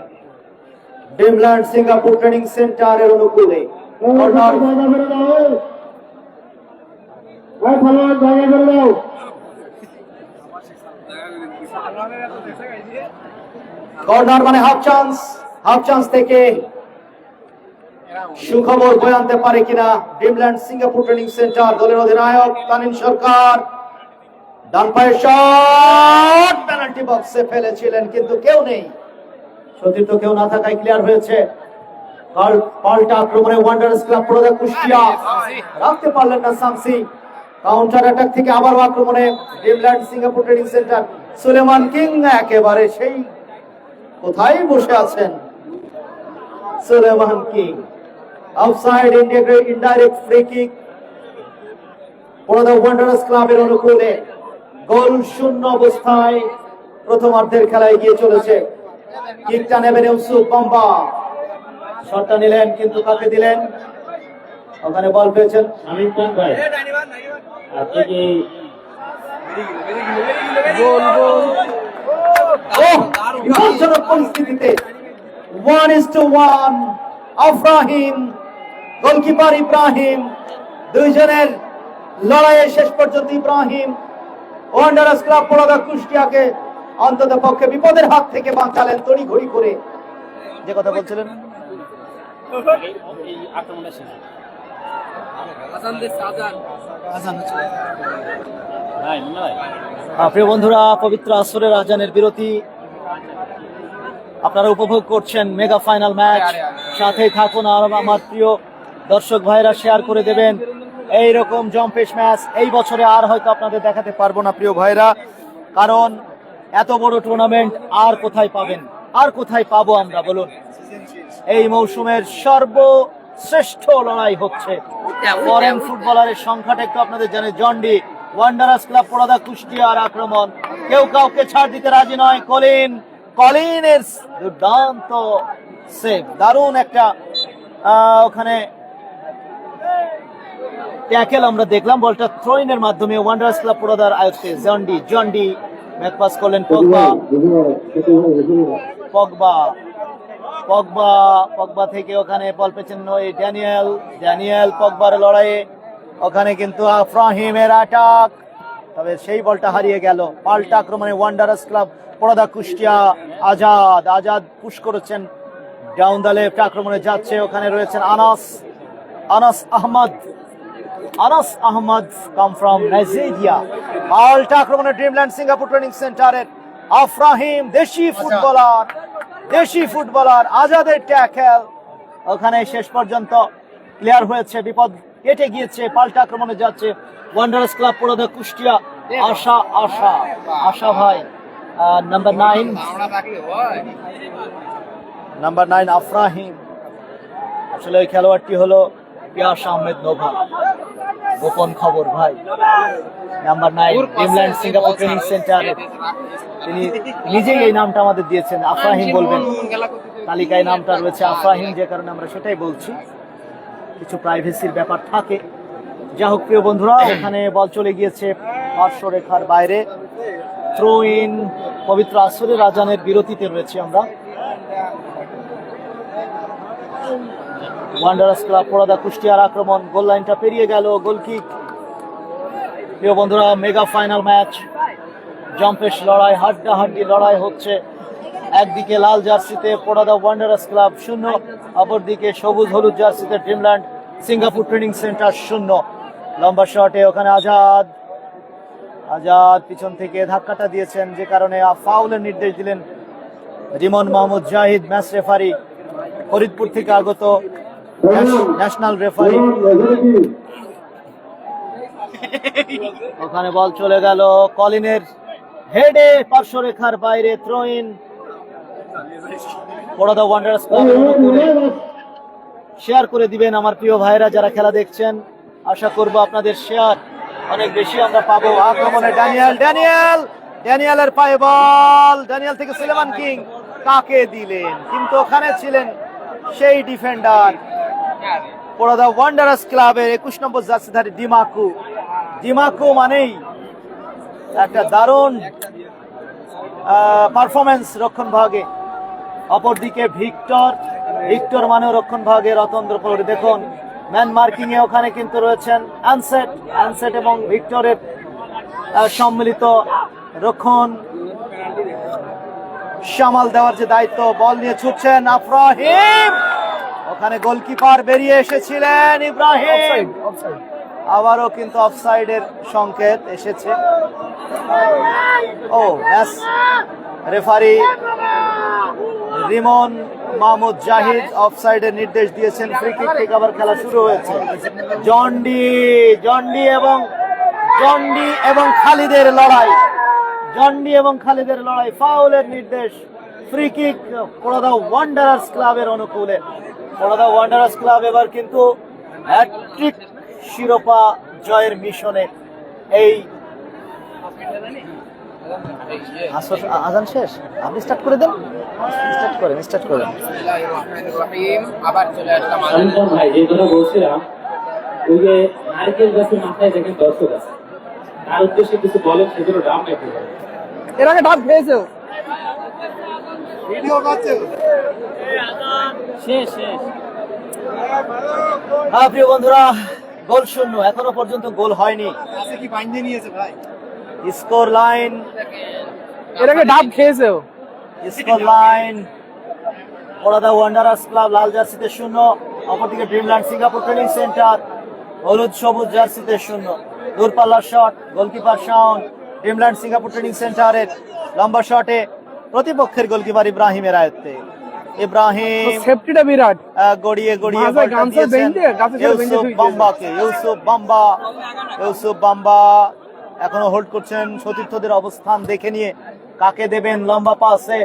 ড্রিমল্যান্ড সিঙ্গাপুর ট্রেনিং সেন্টারের অনুকূলে কর্নার। কর্নার মানে হাফ চান্স থেকে সুখবর বয়ে আনতে পারে কিনা ড্রিমল্যান্ড সিঙ্গাপুর ট্রেনিং সেন্টার দলের অধিনায়ক তানিম সরকার। ডান পায়ের শট পেনাল্টি বক্সে ফেলেছিলেন কিন্তু কেউ নেই, সতীর্থ কেউ না থাকায় ক্লিয়ার হয়েছে। পাল্টা আক্রমণে ওয়ান্ডারার্স ক্লাব পুরোদা কুষ্টিয়া রাখতে পারলেন না শামসি। কাউন্টার অ্যাটাক থেকে আবারও আক্রমণে Dreamland Singapore training centre. Suleiman King একেবারে সেই কোথায় বসে আছেন Suleiman King. Outside indirect free kick Porada Wanderers ক্লাবের অনুকূলে। গোল শূন্য অবস্থায় প্রথমার্ধের খেলা এগিয়ে চলেছে। কিকটা নেবেন ইউসুফ বাম্বা, শটটা নিলেন কিন্তু কাকে দিলেন? ওখানে বল পেয়েছেন আমিন খান ভাই, আপনি কি বিপজ্জনক পরিস্থিতিতে 1:1 আফরাহিম, গোলকিপার ইব্রাহিম, দুইজনের লড়াইয়ে শেষ পর্যন্ত ইব্রাহিম ওয়ান্ডারার্স ক্লাব পুরোদা কুষ্টিয়াকে অন্তত পক্ষে বিপদের হাত থেকে বাঁচালেন তড়ি ঘড়ি করে। যে কথা বলছিলেন এই আক্রমণের শেষে প্রিয় বন্ধুরা, পবিত্র আসরের আজানের বিরতি আপনারা উপভোগ করছেন মেগা ফাইনাল ম্যাচ। সাথেই থাকুন আর আমার প্রিয় দর্শক ভাইরা শেয়ার করে দেবেন। এই রকম জম্পেশ ম্যাচ এই বছরে আর হয়তো আপনাদের দেখাতে পারবো না প্রিয় ভাইরা, কারণ এত বড় টুর্নামেন্ট আর কোথায় পাবেন, আর কোথায় পাবো আমরা বলুন। এই মৌসুমের সর্বশ্রেষ্ঠ লড়াই হচ্ছে। ফরেন ফুটবলারের সংখ্যাটা একটু আপনাদের জানে। জন্ডি ওয়ান্ডারার্স ক্লাব পুরোদা কুষ্টিয়ার আক্রমণ, কেউ কাউকে ছাড় দিতে রাজি নয়। কলিনের দুর্দান্ত সেভ, দারুণ একটা ওখানে ট্যাকেল আমরা দেখলাম। বলটা থ্রোইনের মাধ্যমে ওয়ান্ডারার্স ক্লাব পুরোদার আয়ত্তে জন্ডি ব্যাক পাস করলেন পগবা থেকে ওখানে বল পেয়েছেন ড্যানিয়েল পগবার লড়াইয়ে ওখানে কিন্তু আফরাহিমের অ্যাটাক, তবে সেই বলটা হারিয়ে গেল। পাল্টা আক্রমণে Wanderers club Porada Kushtia. Azad push করেছেন ডাউন দ্য লেফট, আক্রমণে যাচ্ছে। ওখানে রয়েছেন Anas Ahmed come from Nigeria. পাল্টা আক্রমণে ড্রিমল্যান্ড সিঙ্গাপুর ট্রেনিং সেন্টারের আফরাহিম, দেশি ফুটবলার আজাদের ট্যাকেল ওখানে শেষ পর্যন্ত ক্লিয়ার হয়েছে, বিপদ কেটে গিয়েছে। পাল্টা আক্রমণে যাচ্ছে ওয়ান্ডারার্স ক্লাব পুরোদা কুষ্টিয়া। আশা ভাই নাম্বার 9 আফরাহিম, আসলে ওই খেলোয়াড়টি হলো পিয়াস আহমেদ নোভা। গোপন খবর ভাই, নাম্বার 9 ড্রিমল্যান্ড সিঙ্গাপুর ট্রেনিং সেন্টারের, তিনি নিজেই এই নামটা আমাদের দিয়েছেন। আফরাহিম বলবেন, তালিকায় নামটা রয়েছে আফরাহিম, যে কারণে আমরা সেটাই বলছি, কিছু প্রাইভেসির ব্যাপার থাকে। যা হোক প্রিয় বন্ধুরা, এখানে বল চলে গিয়েছে পার্শ্বরেখার বাইরে। থ্রো ইন, পবিত্র আসরের আজানের বিরতিতে রয়েছে আমরা। ওয়ান্ডারার্স ক্লাব পুরোদা কুষ্টিয়ার আক্রমণ, গোল লাইনটা পেরিয়ে গেল, গোল কিক। প্রিয় বন্ধুরা, মেগা ফাইনাল ম্যাচ, জম্পেশ লড়াই, হাড্ডাহাড্ডি লড়াই হচ্ছে। একদিকে লাল জার্সিতে পুরোদা ওয়ান্ডারার্স ক্লাব 0, অপরদিকে সবুজ হলুদ জার্সিতে ড্রিমল্যান্ড সিঙ্গাপুর ট্রেনিং সেন্টার 0। লম্বা শটে ওখানে আজাদ পিছন থেকে ধাক্কাটা দিয়েছেন, যে কারণে ফাউলের নির্দেশ দিলেন রিমন মাহমুদ জাহিদ, ম্যাচ রেফারি, ফরিদপুর থেকে আগত ন্যাশনাল রেফারি। ওখানে বল চলে গেল কলিনের হেডে, পার্শ্বরেখার বাইরে। Throw in, Porada Wanderers club. Share করে দিবেন আমার প্রিয় ভাইরা যারা খেলা দেখছেন, আশা করব আপনাদের শেয়ার অনেক বেশি আমরা পাবো। আক্রমণে ড্যানিয়েলের পায়ে বল, ড্যানিয়েল থেকে সুলেমান কিং, কাকে দিলেন? কিন্তু ওখানে ছিলেন সেই ডিফেন্ডার পুরোদা ওয়ান্ডারার্স ক্লাবের 21 নম্বর জার্সিধারী ডিমাকু মানেই একটা দারুণ পারফরমেন্স রক্ষণ ভাগে। অপরদিকে ভিক্টর মানেও রক্ষণ ভাগে রতন্দ্র প্রহরী। দেখুন ম্যান মার্কিং এ ওখানে কিন্তু রয়েছেন আনসেট এবং ভিক্টরের সম্মিলিত রক্ষণ। সামাল দেওয়ার যে দায়িত্ব, বল নিয়ে ছুটছেন আফরাহিম, ওখানে গোলকিপার বেরিয়ে এসেছিলেন ইব্রাহিম, আবারও কিন্তু অফসাইডের সংকেত এসেছে। ও ব্যাস, রেফারি রিমন মাহমুদ জাহিদ অফসাইডের নির্দেশ দিয়েছেন। ফ্রি কিক থেকে আবার খেলা শুরু হয়েছে। জন্ডি এবং খালিদের লড়াই, ফাউলের নির্দেশ। ফ্রি কিক পড়াদা ওয়ান্ডারার্স ক্লাবের অনুকূলে। পড়াদা ওয়ান্ডারার্স ক্লাব এবার কিন্তু হ্যাট্রিক শিরোপা জয়ের মিশনে। এই আজান শেষ, আপনি স্টার্ট করে দেন, স্টার্ট করেন। আবার চলে আসলাম শান্তন ভাই, যে কথা বলছিলাম, ওই যে নারকেল গাছের মাথায় দেখেন দর্শক আছে, তার উদ্দেশ্যে কিছু বলেন, সেগুলো ডাব নাকি এর আগে ডাব খেয়েছে ও। হ্যাঁ প্রিয় বন্ধুরা, গোল শূন্য, এখনো পর্যন্ত গোল হয়নি। স্কোর লাইন, এর আগে ডাব খেয়েছে ও। Score line, Porada Wanderers club লাল জার্সিতে 0, অপরদিকে ড্রিমল্যান্ড সিঙ্গাপুর ট্রেনিং সেন্টার হলুদ সবুজ জার্সিতে 0। দূরপাল্লার shot, goalkeeper Shaon. Dreamland Singapore training সেন্টারের লম্বা শটে প্রতিপক্ষের গোলকিপার ইব্রাহিমের আয়ত্তে। ইব্রাহিম সেফটিটা বিরাট, গড়িয়ে মাঝে গামছা বেঁধে গাছের সাথে বেঁধে ইউসুফ বাম্বা এখনো হোল্ড করছেন। সতীর্থদের অবস্থান দেখে নিয়ে কাকে দেবেন লম্বা পাসে।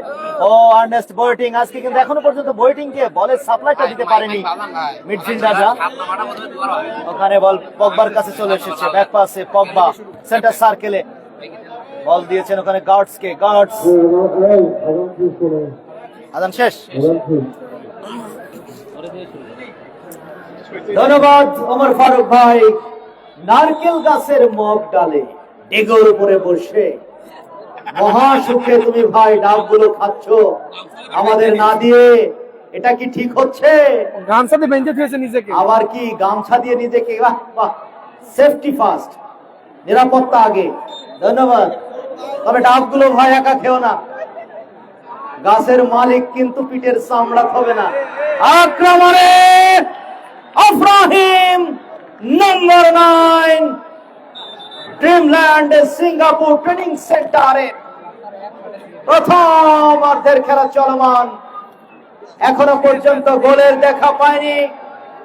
ও আর্নেস্ট বোয়েটিং, আজকে কিন্তু এখনো পর্যন্ত বোয়েটিং কে বলের সাপ্লাইটা দিতে পারেনি মিডফিল্ডাররা। ওখানে বল পগবার কাছে চলে এসেছে, ব্যাক পাসে পগবা সেন্টার সার্কেলে বল দিয়েছেন ওখানে গার্ডসকে। গার্ডস, আদান শেষ। ধন্যবাদ ওমর ফারুক ভাই। নারকেল গাছের মগ ডালে এগোর উপরে বসে মহা সুখে তুমি ভাই ডাবগুলো খাচ্ছ আমাদের না দিয়ে, এটা কি ঠিক হচ্ছে? গামছাতে বেঁধে দিয়েছে নিজেকে। আবার কি গামছা দিয়ে নিজেকে, বাহ, সেফটি ফার্স্ট, নিরাপত্তা আগে। ধন্যবাদ। তবে ডাবগুলো ভাই একা খেও না, গাছের মালিক কিন্তু পিঠের চামড়া হবে না। আক্রমণে আফরাহিম নম্বর 9, ড্রিমল্যান্ড সিঙ্গাপুর ট্রেনিং সেন্টারে প্রথম অর্ধের খেলা চলমান। এখনো পর্যন্ত গোলের দেখা পায়নি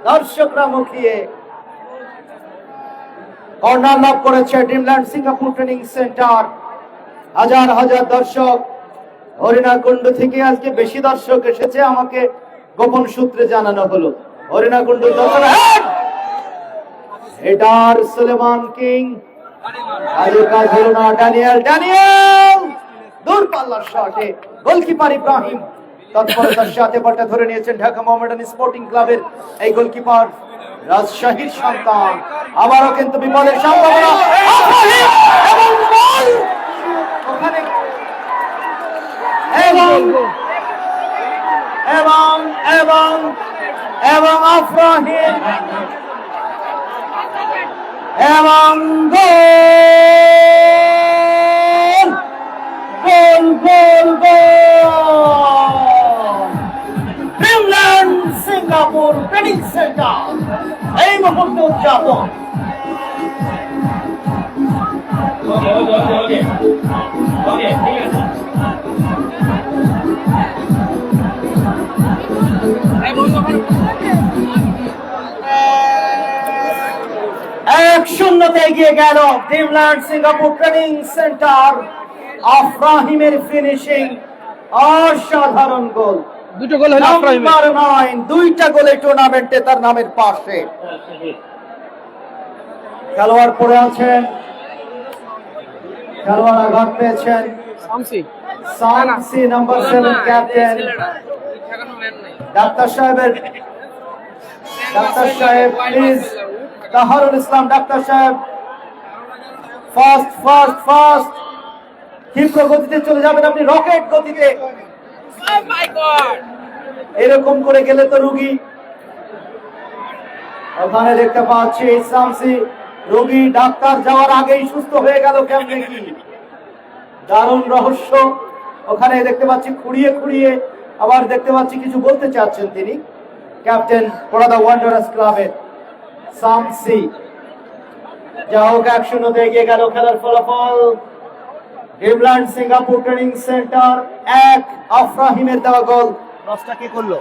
দর্শকরা মুখিয়ে। কর্নার লাভ করেছে ড্রিমল্যান্ড সিঙ্গাপুর ট্রেনিং সেন্টার। হাজার হাজার দর্শক, হরিণাকুণ্ড থেকে আজকে বেশি দর্শক এসেছে, আমাকে গোপন সূত্রে জানানো হলো। হরিণাকুণ্ড দর্শক এটার সুলেমান কিং, আজের কাজ হলো না। ড্যানিয়েল দূরপাল্লার শটে গোলকিপার ইব্রাহিম তৎপরতার সাথে বলটা ধরে নিয়েছেন ঢাকা মোহামেডান স্পোর্টিং ক্লাবের এই গোলকিপার, রাজশাহীর সন্তান। আবারও কিন্তু বিপদের সম্ভাবনা, এবং বল ওখানে এবং আফরাহিম এবং goal Dreamland Singapore training centre এই মুহূর্তে উদযাপন। ওকে, ঠিক আছে। 1-0 এগিয়ে গেল ড্রিমল্যান্ড সিঙ্গাপুর ট্রেনিং সেন্টার। আফরাহিমের ফিনিশিং অসাধারণ গোল। দুটো গোল হলো আফরাহিমের। নাম্বার 9, দুইটা গোলে টুর্নামেন্টে তার নামের পাশে। খেলোয়াড় পড়ে আছেন, খেলোয়াড় আঘাত পেয়েছেন। Samsi number 7 captain. ডাক্তার সাহেব প্লিজ, তাহারুল ইসলাম ডাক্তার সাহেব ফাস্ট ক্ষিপ্র গতিতে চলে যাবেন আপনি, রকেট গতিতে। এরকম করে গেলে তো রুগী, ওখানে দেখতে পাচ্ছি সামসি রোগী ডাক্তার যাওয়ার আগেই সুস্থ হয়ে গেল কেমনে, কি দারুণ রহস্য। ওখানে দেখতে পাচ্ছি খুঁড়িয়ে খুঁড়িয়ে, আবার দেখতে পাচ্ছি কিছু বলতে চাচ্ছেন তিনি ক্যাপ্টেন পোড়াদা ওয়ান্ডারার্স ক্লাবের সামসি। যা হোক 1-0 এগিয়ে গেল খেলার ফলাফল। ড্রিমল্যান্ড সিঙ্গাপুর ট্রেনিং সেন্টার 1, আফরাহিমের দেওয়া গোল। ক্রসটা কে করলো?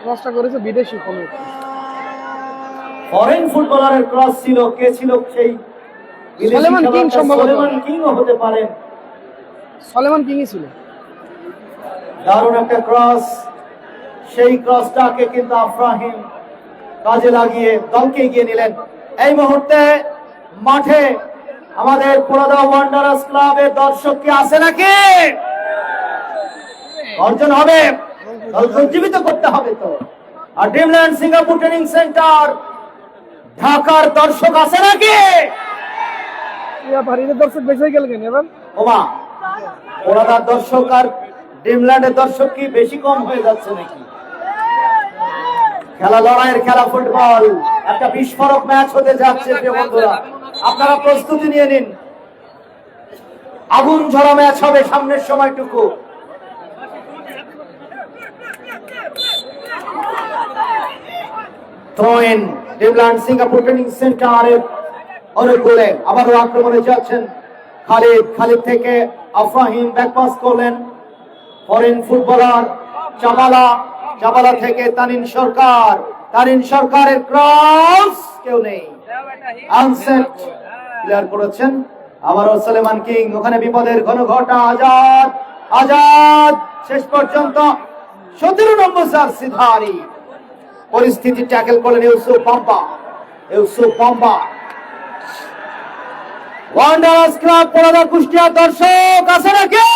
ক্রসটা করেছে বিদেশি কোনো ফরেন ফুটবলারের ক্রস ছিল। কে ছিল সেই? সলেমান কিং সম্ভবত। সলেমান কিংও হতে পারেন। সলেমান কিংই ছিল। দারুণ একটা ক্রস। সেই ক্রসটাকে কিন্তু আফরাহিম কাজে লাগিয়ে দলকে এগিয়ে নিলেন। এই মুহূর্তে মাঠে আমাদের পোড়াদা ওয়ান্ডারার্স ক্লাবের দর্শক কি আছে নাকি? অর্জন হবে, দলকে উজ্জীবিত করতে হবে তো। আর ড্রিমল্যান্ড সিঙ্গাপুর ট্রেনিং সেন্টার ঢাকার দর্শক আছে নাকি? ভারীদের দর্শক বেঁচে গেল কেন এবার? ওমা, পোড়াদার দর্শক আর ড্রিমল্যান্ডের দর্শক কি বেশি কম হয়ে যাচ্ছে নাকি? খেলা লড়াইয়ের খেলা ফুটবল, একটা বিস্ফোরক ম্যাচ হতে যাচ্ছে প্রিয় বন্ধুরা। আপনারা প্রস্তুতি নিয়ে নিন। আগুন ঝরা ম্যাচ হবে সামনের সময়টুকু। থ্রোইন ড্রিমল্যান্ড সিঙ্গাপুর ট্রেনিং সেন্টারের অনুকূলে আবারও আক্রমণে যাচ্ছেন খালিদ। খালিদ থেকে আফরাহিম ব্যাক পাস করলেন। ফরেন ফুটবলার চাবালা, চাবালা থেকে তানিন সরকার, তানিন সরকারের ক্রস, কেউ নেই, আনসেট ক্লিয়ার করেছেন। আবারও সলেমান কিং, ওখানে বিপদের ঘন ঘটা। আজাদ, আজাদ শেষ পর্যন্ত 17 নম্বর জার্সিধারী পরিস্থিতি ট্যাকেল করলেন ইউসুফ পাম্পা। ইউসুফ পাম্পা। ওয়ান্ডারার্স ক্লাব পোড়াদা কুষ্টিয়া দর্শক আছে নাকি?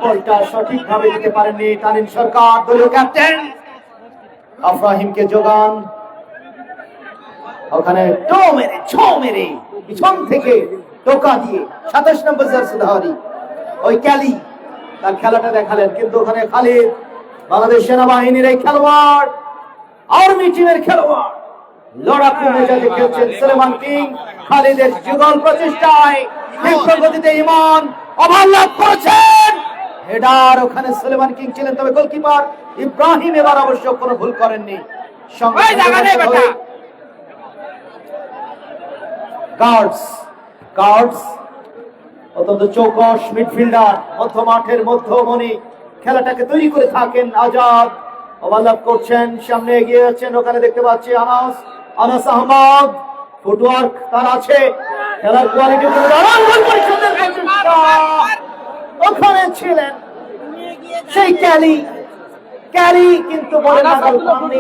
বলটা সঠিক ভাবে দিতে পারেননি তানিন সরকার, দলীয় ক্যাপ্টেন। আফরাহিমকে যোগান, ওখানে টো মেরে ছো মেরে পিছন থেকে টোকা দিয়ে 27 নম্বর জার্সিধারী ওই ক্যালি তার খেলাটা দেখালেন। কিন্তু ওখানে খালিদ, বাংলাদেশ সেনাবাহিনীর এই খেলোয়াড়, আর্মি টিমের খেলোয়াড়, লড়াকু মেজাজে খেলছেন সলেমান কিং। খালিদের যুগল প্রচেষ্টায় ক্ষিপ্র গতিতে ইমান ওভারল্যাপ করেছেন। হেডার ওখানে সলেমান কিং ছিলেন, তবে গোলকিপার ইব্রাহিম এবার অবশ্য কোনো ভুল করেননি। গার্ডস, গার্ডস অত্যন্ত চৌকস মিডফিল্ডার, মধ্য মাঠের মধ্যমণি, খেলাটাকে তৈরি করে থাকেন। আজাদ ওভারল্যাপ করছেন, সামনে এগিয়ে যাচ্ছেন। ওখানে দেখতে পাচ্ছি আনাস, আনাস আহমদ, ফুটওয়ার্ক তার আছে, খেলার কোয়ালিটি ওখানে ছিলেন সেই ক্যালি। ক্যালি কিন্তু বলে লাগাল পাননি।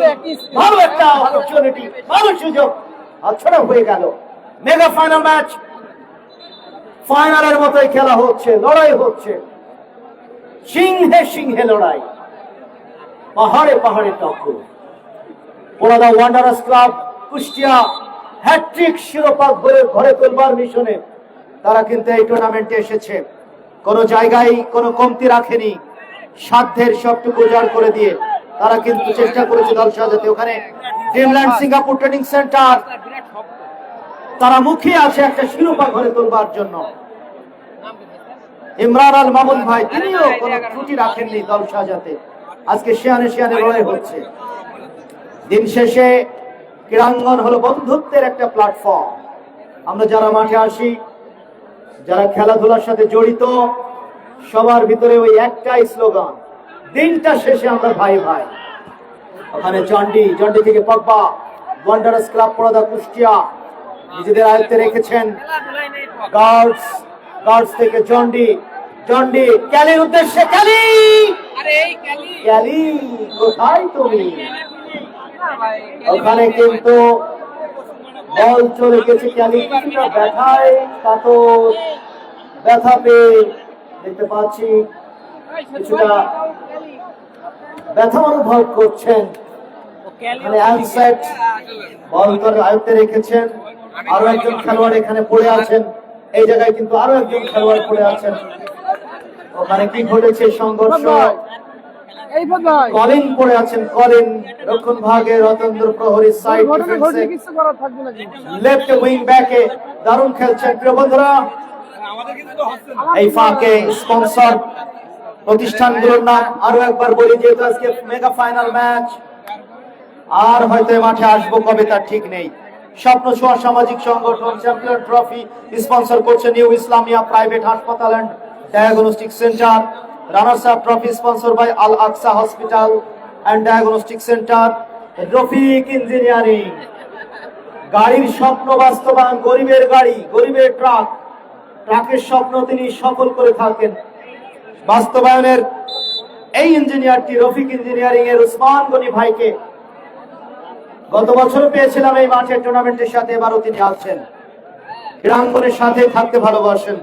ভালো একটা অপরচুনিটি, ভালো সুযোগ আচ্ছাড়া হয়ে গেল। মেগা ফাইনাল ম্যাচ, ফাইনালের মতোই খেলা হচ্ছে, লড়াই হচ্ছে, সিংহে সিংহে লড়াই, পাহাড়ে পাহাড়ে টক্কর। Poradah Wanderers club Kushtia hattrick শিরোপা ঘরে তোলবার মিশনে তারা কিন্তু এই টুর্নামেন্টে এসেছে। কোনো জায়গায় কোনো কমতি রাখেনি, সাধ্যের সবটুকু উজাড় করে দিয়ে তারা কিন্তু চেষ্টা করেছে দল সাজাতে। ওখানে ড্রিমল্যান্ড সিঙ্গাপুর ট্রেনিং সেন্টার তারা মুখিয়ে আছে একটা শিরোপা ঘরে তোলবার জন্য। ইমরান আল মামুন ভাই, তিনিও কোনো ত্রুটি রাখেননি দল সাজাতে। আজকে শিয়ানে শিয়ানে লড়াই হচ্ছে। দিন শেষে ক্রীড়াঙ্গন হলো বন্ধুত্বের একটা প্ল্যাটফর্ম। আমরা যারা মাঠে আসি, যারা খেলাধুলার সাথে জড়িত, সবার ভিতরে ওই একটাই স্লোগান, দিনটা শেষে আমরা ভাই ভাই। ওখানে জন্ডি, জন্ডি থেকে Pogba, Wanderers club Poradah Kushtia নিজেদের আয়ত্তে রেখেছেন। গার্ডস, গার্ডস থেকে জন্ডি, জন্ডি ক্যালির উদ্দেশ্যে, ক্যালি, ক্যালি কোথায় তুমি? ওখানে কিন্তু বল চলে গেছে। ক্যালি কিছুটা ব্যথায় কাতর, ব্যথা পেয়ে দেখতে পাচ্ছি কিছুটা ব্যথা অনুভব করছেন। বল করে আয়ত্তে রেখেছেন। আরো একজন খেলোয়াড় এখানে পড়ে আছেন, এই জায়গায় কিন্তু আরো একজন খেলোয়াড় পড়ে আছেন। ওখানে কি ঘটেছে? সংঘর্ষ, এই ভাই কলিন পড়ে আছেন, কলিন রক্ষণ ভাগে রতন্দ্র প্রহরী সাইড ঘটনা ঘটলে ডিফেন্সে কিছু করার থাকবে না কিন্তু। লেফট উইং ব্যাকে দারুণ খেলছেন প্রিয় বন্ধুরা। এই ফাঁকে স্পন্সর প্রতিষ্ঠানগুলোর নাম আরো একবার বলি, যেহেতু আজকে মেগা ফাইনাল ম্যাচ, আর হয়তো এই মাঠে আসবো কবে তার ঠিক নেই। স্বপ্ন ছোঁয়া সামাজিক সংগঠন চ্যাম্পিয়ন ট্রফি স্পন্সর করছে নিউ ইসলামিয়া প্রাইভেট হাসপাতাল and diagnostic centre. Runners up trophy sponsor by Al Aqsa hospital and diagnostic centre. Rafiq engineering, গাড়ির স্বপ্ন বাস্তবায়ন, গরিবের গাড়ি, গরিবের ট্রাক, ট্রাকের স্বপ্ন তিনি সফল করে থাকেন। বাস্তবায়নের এই ইঞ্জিনিয়ারটি রফিক ইঞ্জিনিয়ারিং এর উসমান গনি ভাইকে গত বছর পেয়েছিলাম এই মাঠের টুর্নামেন্টের সাথে, এবারও তিনি আছেন। ক্রীড়াঙ্গনের সাথে থাকতে ভালোবাসেন।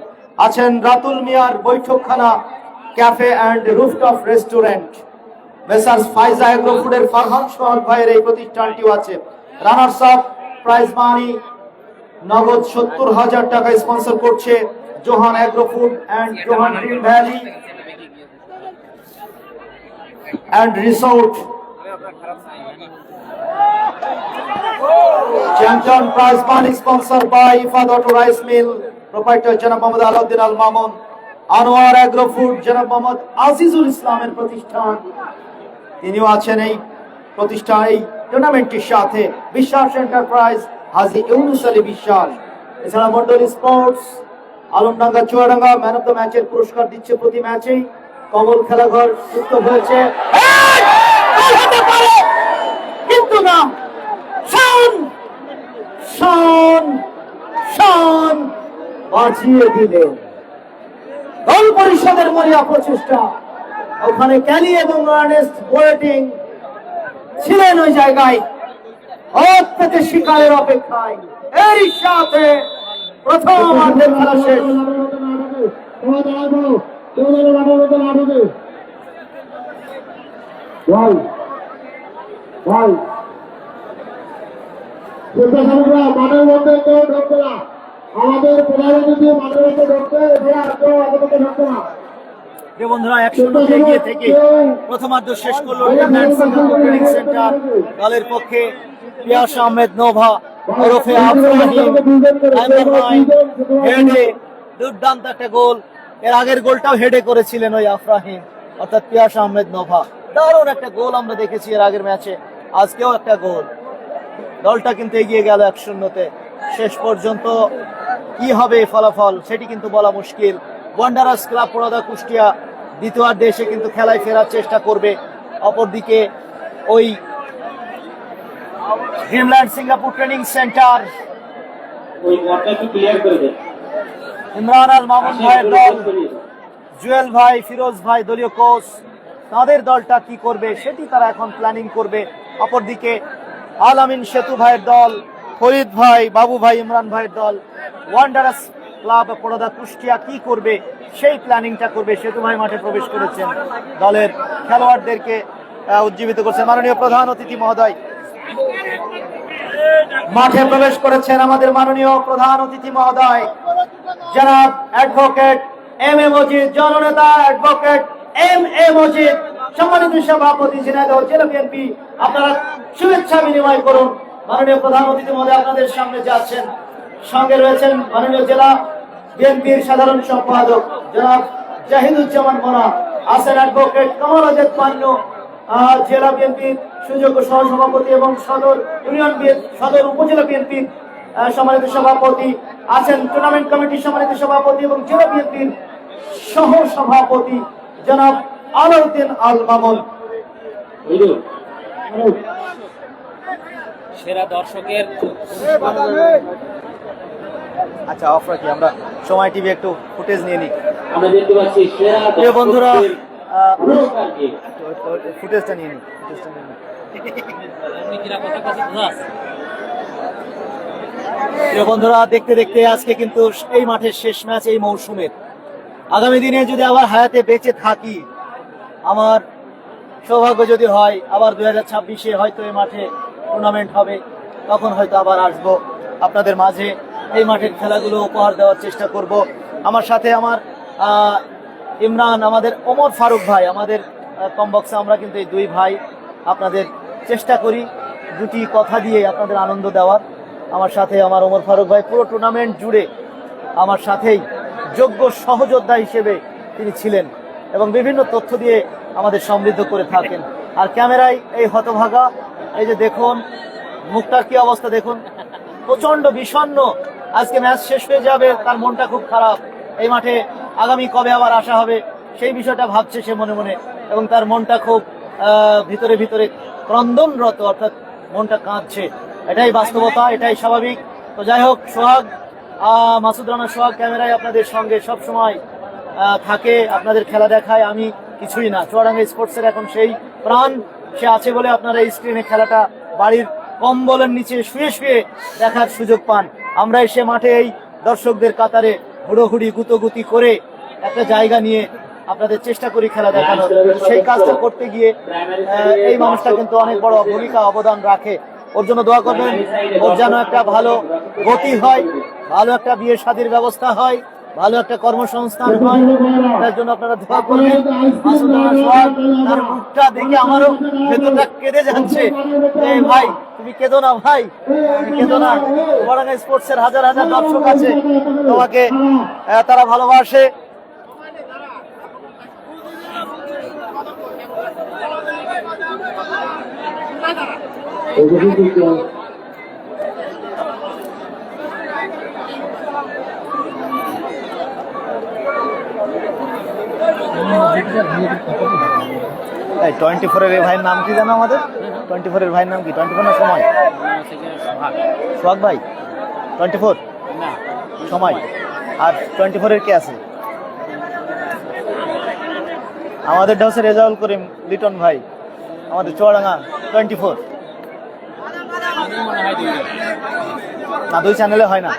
আছেন রাতুল মিয়ার Boithokkhana cafe and rooftop restaurant. Messrs Faiza agro ফুডের ফারহান সোহাগ ভাইয়ের এই প্রতিষ্ঠানটিও আছে। রানার্স আপ প্রাইজ মানি নগদ 70,000 টাকা স্পন্সর করছে Johan agro food and Johan green valley and resort. Champion prize money sponsor by Ifadat rice mill, proprietor জনাব মোহাম্মদ আলাউদ্দিন আল মামুন। আনোয়ার এগ্রো ফুড জনাব মোহাম্মদ আজিজুল ইসলামের প্রতিষ্ঠান, তিনিও আছেন এই প্রতিষ্ঠান এই টুর্নামেন্টের সাথে। বিশ্বাস এন্টারপ্রাইজ হাজী ইউনুস আলী বিশ্বাস। এছাড়া Mondal sports Alamdanga Chuadanga man of the ম্যাচের পুরস্কার দিচ্ছে প্রতি ম্যাচেই। কমল খেলাঘর যুক্ত হয়েছে, কিন্তু না, শান শান শান বাঁচিয়ে দিলেন। দল পরিষদের মরিয়া প্রচেষ্টা, ওখানে ক্যালি এবং আর্নেস্ট ওয়েটিং ছিলেন ওই জায়গায় হাত পেতে শিকারের অপেক্ষায়। এর সাথে প্রথম অর্ধের খেলা শেষ। মাঠের মধ্যে কেউ ঢুকবে না, আমাদের প্রধান অতিথি মাঠের মধ্যে ঢুকবে, এছাড়া আর কেউ আমাদের মধ্যে ঢুকবে না। প্রিয় বন্ধুরা, 1-0 এগিয়ে থেকে প্রথমার্ধ শেষ করলো ডিমল্যান্ড সিঙ্গাপুর ট্রেনিং সেন্টার। দলের পক্ষে পিয়াস আহমেদ নোভা ওরফে আফরাহিম হেডে দুর্দান্ত একটা গোল। এর আগের গোলটাও হেডে করেছিলেন ওই আফরাহিম, অর্থাৎ পিয়াস আহমেদ নোভা। দারুণ একটা গোল আমরা দেখেছি এর আগের ম্যাচে, আজকেও একটা গোল। দলটা কিন্তু এগিয়ে গেল 1-0-তে। শেষ পর্যন্ত কি হবে ফলাফল সেটি কিন্তু বলা মুশকিল। ওয়ান্ডারার্স ক্লাব পোড়াদা কুষ্টিয়া দ্বিতীয়ার্ধে এসে কিন্তু খেলায় ফেরার চেষ্টা করবে। অপরদিকে ওই ড্রিমল্যান্ড সিঙ্গাপুর ট্রেনিং সেন্টার ওই ওয়ার্ডটা একটু ক্লিয়ার করে দেন। ইমরান আল মামুন ভাইয়ের দল, জুয়েল ভাই, ফিরোজ ভাই দলীয় কোচ, তাদের দলটা কি করবে সেটি তারা এখন প্ল্যানিং করবে। অপরদিকে আল আমিন সেতু ভাইয়ের দল, ফরিদ ভাই, বাবু ভাই, ইমরান ভাইয়ের দল, ওয়ান্ডারার্স ক্লাব পোড়াদা কুষ্টিয়া কি করবে সেই প্ল্যানিংটা করবে। সেতু ভাই মাঠে প্রবেশ করেছেন, দলের খেলোয়াড়দেরকে উজ্জীবিত করছেন। মাননীয় প্রধান অতিথি মহোদয় মাঠে প্রবেশ করেছেন। আমাদের মাননীয় প্রধান অতিথি মহোদয় জনাব অ্যাডভোকেট এম এ মজিদ, জননেতা অ্যাডভোকেট এম এ মজিদ, সম্মানিত সভাপতি ঝিনাইদহ জেলা বিএনপি, আপনারা শুভেচ্ছা বিনিময় করুন। মাননীয় প্রধান অতিথি মহোদয় আপনাদের সামনে যাচ্ছেন। সঙ্গে রয়েছেন মাননীয় জেলা বিএনপির সাধারণ সম্পাদক জনাব জাহিদুজ্জামান মোনা, আছেন অ্যাডভোকেট কামাল আজাদ পান্নু, জেলা বিএনপির সুযোগ্য সহসভাপতি এবং সদর ইউনিয়ন সদর উপজেলা বিএনপির সম্মানিত সভাপতি, আছেন টুর্নামেন্ট কমিটির সম্মানিত সভাপতি এবং জেলা বিএনপির সহ সভাপতি জনাব আলাউদ্দিন আল মামুন। সেরা দর্শকের আচ্ছা, অফ রাখি, আমরা সময় টিভি একটু ফুটেজ নিয়ে নিই। আমরা দেখতে পাচ্ছি সেরা প্রিয় বন্ধুরা, পুরস্কার কি ফুটেজটা নিয়ে নিই, ফুটেজটা নিয়ে নিই। প্রিয় বন্ধুরা, দেখতে দেখতে আজকে কিন্তু এই মাঠের শেষ ম্যাচ এই মৌসুমের। আগামী দিনে যদি আবার হায়াতে বেঁচে থাকি, আমার সৌভাগ্য যদি হয় আবার 2026-এ হয়তো এই মাঠে টুর্নামেন্ট হবে, তখন হয়তো আবার আসবো আপনাদের মাঝে, এই মাঠের খেলাগুলো উপহার দেওয়ার চেষ্টা করব। আমার সাথে আমার ইমরান, আমাদের ওমর ফারুক ভাই, আমাদের কম বক্সে আমরা কিন্তু এই দুই ভাই আপনাদের চেষ্টা করি দুটি কথা দিয়ে আপনাদের আনন্দ দেওয়ার। আমার সাথে আমার ওমর ফারুক ভাই পুরো টুর্নামেন্ট জুড়ে আমার সাথেই যোগ্য সহযোদ্ধা হিসেবে তিনি ছিলেন এবং বিভিন্ন তথ্য দিয়ে আমাদের সমৃদ্ধ করে থাকেন। আর ক্যামেরায় এই হতভাগা, এই যে দেখুন মুখটার কি অবস্থা দেখুন, প্রচন্ড বিষণ্ণ। আজকে ম্যাচ শেষ হয়ে যাবে, তার মনটা খুব খারাপ। এই মাঠে আগামী কবে আবার আসা হবে সেই বিষয়টা ভাবছে সে মনে মনে, এবং তার মনটা খুব ভিতরে ভিতরে ক্রন্দনরত, অর্থাৎ মনটা কাঁদছে। এটাই বাস্তবতা, এটাই স্বাভাবিক। তো যাই হোক, সোহাগ, মাসুদ রানা সোহাগ ক্যামেরায় আপনাদের সঙ্গে সব সময় থাকে, আপনাদের খেলা দেখায়। আমি কিছুই না, চুয়াডাঙ্গা স্পোর্টসের এখন সেই প্রাণ সে আছে বলে আপনারা এই স্ক্রিনে খেলাটা বাড়ির কম্বলের নিচে শুয়ে শুয়ে দেখার সুযোগ পান। আমরা এসে মাঠে এই দর্শকদের কাতারে হুড়োহুড়ি গুতোগুতি করে একটা জায়গা নিয়ে আপনাদের চেষ্টা করি খেলা দেখানোর। সেই কাজটা করতে গিয়ে এই মানুষটা কিন্তু অনেক বড় ভূমিকা অবদান রাখে। ওর জন্য দোয়া করবেন, ওর যেন একটা ভালো গতি হয়, ভালো একটা বিয়ে শাদীর ব্যবস্থা হয়, ভালো একটা কর্মসংস্থান হয়, তার জন্য আপনারা দোয়া করবেন। মাসুদ রানা সোহাগ, তার মুখটা দেখে আমারও ভেতরটা কেঁদে যাচ্ছে। এই ভাই তুমি কেঁদো না, ভাই তুমি কেঁদো না। চুয়াডাঙ্গা স্পোর্টসের হাজার হাজার দর্শক আছে, তোমাকে তারা ভালোবাসে। এই 24-এর এই ভাইয়ের নাম কি জানো আমাদের? 24-এর ভাইয়ের নাম কি? 24 না সময়? সোহাগ ভাই 24 সময়, আর 24-এর কে আছে? আমাদেরটা হচ্ছে রেজাউল করিম লিটন ভাই, আমাদের চুয়াডাঙ্গা 24। না, দুই চ্যানেলে হয় না।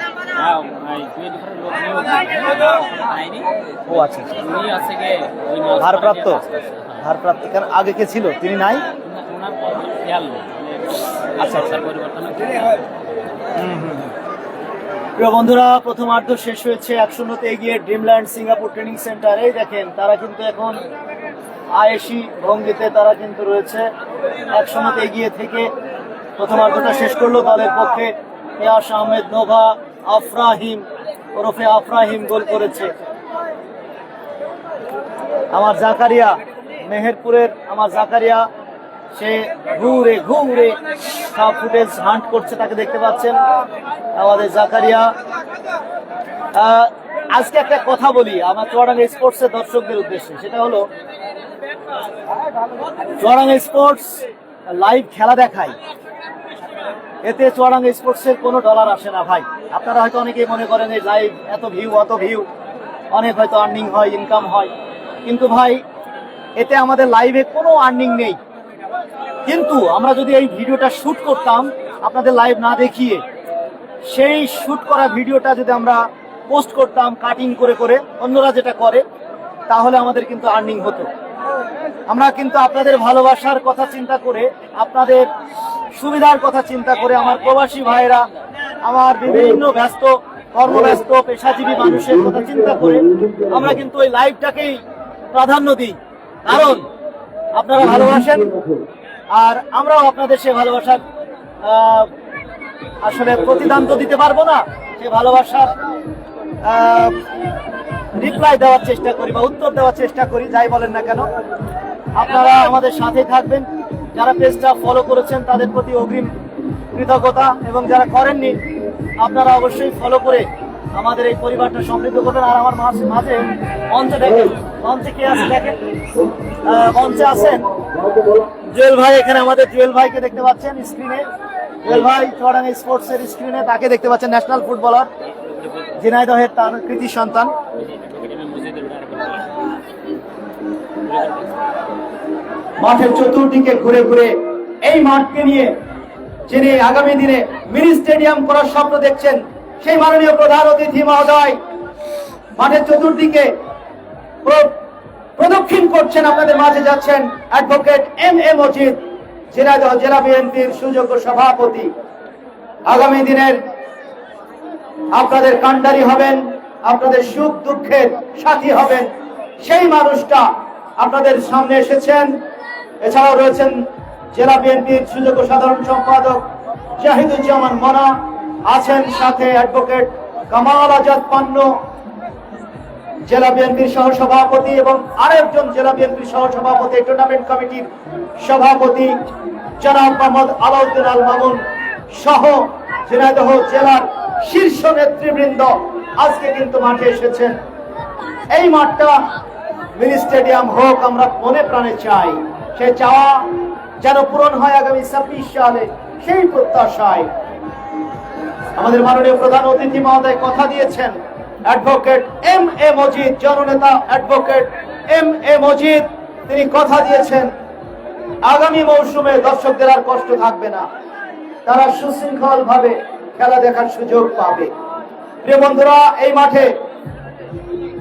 ও আচ্ছা, ভারপ্রাপ্ত কেন আগে কে ছিল? তিনি নাই। আচ্ছা আচ্ছা। প্রিয় বন্ধুরা, প্রথমার্ধ শেষ হয়েছে 1-0 এগিয়ে ড্রিমল্যান্ড সিঙ্গাপুর ট্রেনিং সেন্টার। এই দেখেন তারা কিন্তু এখন আয়েশি ভঙ্গিতে তারা কিন্তু রয়েছে। 1-0 এগিয়ে থেকে প্রথমার্ধটা শেষ করলো দলের পক্ষে ইয়াস আহমেদ নোভা। আফরাহিম ওরফে আফরাহিম গোল করেছে। আমার জাকারিয়া, মেহেরপুরের আমার জাকারিয়া, সে ঘুরে ঘুরে সব ফুটেজ হান্ট করছে, তাকে দেখতে পাচ্ছেন আমাদের জাকারিয়া। আজকে একটা কথা বলি আমার চুয়াডাঙ্গা স্পোর্টসের দর্শকদের উদ্দেশ্যে, সেটা হলো চুয়াডাঙ্গা স্পোর্টস লাইভ খেলা দেখায়, এতে চুয়াডাঙ্গা স্পোর্টসের কোনো ডলার আসে না ভাই। আপনারা হয়তো অনেকেই মনে করেন এই লাইভ এত ভিউ অত ভিউ, অনেক হয়তো আর্নিং হয়, ইনকাম হয়, কিন্তু ভাই এতে আমাদের লাইভে কোনো আর্নিং নেই। কিন্তু আমরা যদি এই ভিডিওটা শুট করতাম আপনাদের লাইভ না দেখিয়ে, সেই শুট করা ভিডিওটা যদি আমরা পোস্ট করতাম কাটিং করে করে অন্যরা যেটা করে, তাহলে আমাদের কিন্তু আর্নিং হতো। আমরা কিন্তু আপনাদের ভালোবাসার কথা চিন্তা করে, আপনাদের সুবিধার কথা চিন্তা করে, আমার প্রবাসী ভাইরা, আমার বিভিন্ন ব্যস্ত কর্মব্যস্ত পেশাজীবী মানুষের কথা চিন্তা করে আমরা কিন্তু ওই লাইভটাকেই প্রাধান্য দিই, কারণ আপনারা ভালোবাসেন আর আমরাও আপনাদের সে ভালোবাসার আসলে প্রতিদান তো দিতে পারবো না, সে ভালোবাসার রিপ্লাই দেওয়ার চেষ্টা করি বা উত্তর দেওয়ার চেষ্টা করি, যাই বলেন না কেন। আপনারা আমাদের সাথে থাকবেন, যারা পেজটা ফলো করেছেন তাদের প্রতি অগ্রিম কৃতজ্ঞতা, এবং যারা করেননি আপনারা অবশ্যই ফলো করে আমাদের এই পরিবারটা সমৃদ্ধ করবেন। আর আমার মাঝে মঞ্চে দেখেন, মঞ্চে কে আছে দেখেন, মঞ্চে আছেন জুয়েল ভাই। এখানে আমাদের জুয়েল ভাইকে দেখতে পাচ্ছেন স্ক্রিনে, জুয়েল ভাই চুয়াডাঙ্গা স্পোর্টস এর স্ক্রিনে, তাকে দেখতে পাচ্ছেন, ন্যাশনাল ফুটবলার, ঝিনাইদহের তার কৃতি সন্তান। মাঠের চতুর্দিকে ঘুরে ঘুরে এই মাঠকে নিয়ে যিনি আগামী দিনে মিনি স্টেডিয়াম করার স্বপ্ন দেখছেন, সেই মাননীয় প্রধান অতিথি মহোদয় মাঠের চতুর্দিকে প্রদক্ষিণ করছেন, আপনাদের মাঝে যাচ্ছেন অ্যাডভোকেট এম মজিদ, ঝিনাইদহ জেলা বিএনপির সুযোগ্য সভাপতি। আগামী দিনের আপনাদের কান্ডারি হবেন, আপনাদের সুখ দুঃখের সাথী হবেন সেই মানুষটা আপনাদের সামনে এসেছেন। এছাড়াও রয়েছেন জেলা বিএনপির সুযোগ্য সাধারণ সম্পাদক জাহিদুজ্জামান মনা, আছেন সাথে অ্যাডভোকেট কামাল আজাদ পান্নু, জেলা বিএনপির সহসভাপতি, এবং আরেকজন জেলা বিএনপির সহসভাপতি টুর্নামেন্ট কমিটির সভাপতি জনাব মোহাম্মদ আলাউদ্দিন আল মামুন সহ ঝিনাইদহ জেলার শীর্ষ নেতৃবৃন্দ আজকে কিন্তু মাঠে এসেছেন। এই মাঠটা মিনি স্টেডিয়াম হোক, আমরা মনে প্রাণে চাই। সে চাওয়া যেন পূরণ হয় আগামী 26 সালে, সেই প্রত্যাশায় আমাদের মাননীয় প্রধান অতিথি মহোদয় কথা দিয়েছেন। অ্যাডভোকেট এম এ মজিদ, জননেতা অ্যাডভোকেট এম এ মজিদ, তিনি কথা দিয়েছেন আগামী মৌসুমে দর্শকদের আর কষ্ট থাকবে না, তারা সুশৃঙ্খল ভাবে খেলা দেখার সুযোগ পাবে। প্রিয় বন্ধুরা, এই মাঠে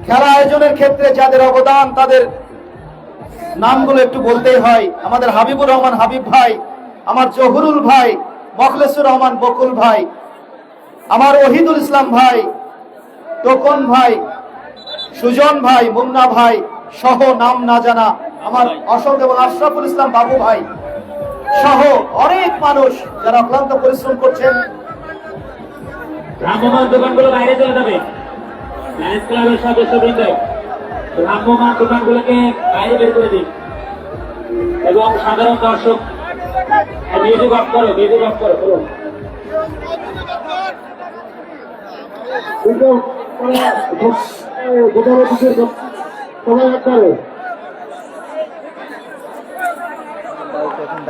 খেলা আয়োজনের ক্ষেত্রে যাদের অবদান, তাদের নামগুলো একটু বলতেই হয়। আমাদের হাবিবুর রহমান হাবিব ভাই, আমার জহুরুল ভাই, মখলেসুর রহমান বকুল ভাই, আমার ওহিদুল ইসলাম ভাই, তোকন ভাই, সুজন ভাই, মুন্না ভাই সহ নাম না জানা আমার অশোক এবং আশরাফুল ইসলাম বাবু ভাই সহ অনেক মানুষ যারা অক্লান্ত পরিশ্রম করছেন। ভ্রাম্যমান দোকানগুলো বাইরে চলে যাবে। লায়ন্স ক্লাবের সদস্যবৃন্দ ভ্রাম্যমান দোকানগুলোকে বাইরে বের করে দিন এবং সাধারণ দর্শক মিউজিক অফ করো, মিউজিক অফ করো, করুন। সবাই একবারে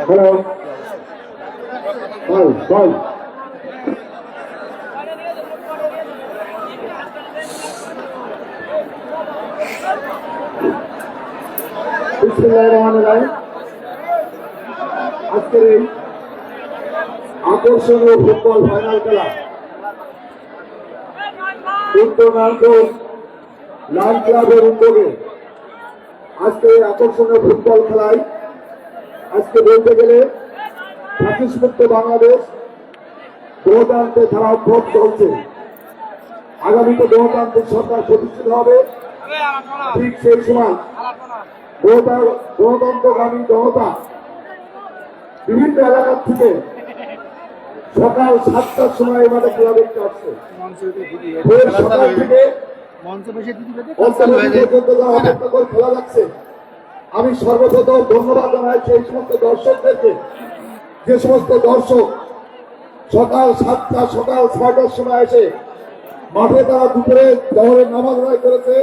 হ্যালো বল বল আজকের এই আকর্ষণীয় ফুটবল ফাইনাল খেলা উত্তর নারায়ণপুর লাল ক্লাবের উদ্যোগে আজকে এই আকর্ষণীয় ফুটবল খেলায় আজকে বলতে গেলে ফ্যাসিস্টমুক্ত বাংলাদেশ গণতান্ত্রিক খেলা অভ্যাস চলছে। আগামীতে গণতান্ত্রিক সরকার প্রতিষ্ঠিত হবে, ঠিক সেই সময় গণতন্ত্রগামী জনতা বিভিন্ন এলাকার থেকে সকাল 7টার সময় এই মাঠে খেলা দেখতে আসছে। সকাল থেকে অপেক্ষা করে খেলা যাচ্ছে। আমি সর্বপ্রথম ধন্যবাদ জানাই সেই সমস্ত দর্শকদেরকে, যে সমস্ত দর্শক সকাল 7টা সকাল 6টার সময় এসে মাঠে তারা দুপুরে জহরের নামাজ আদায় করেছে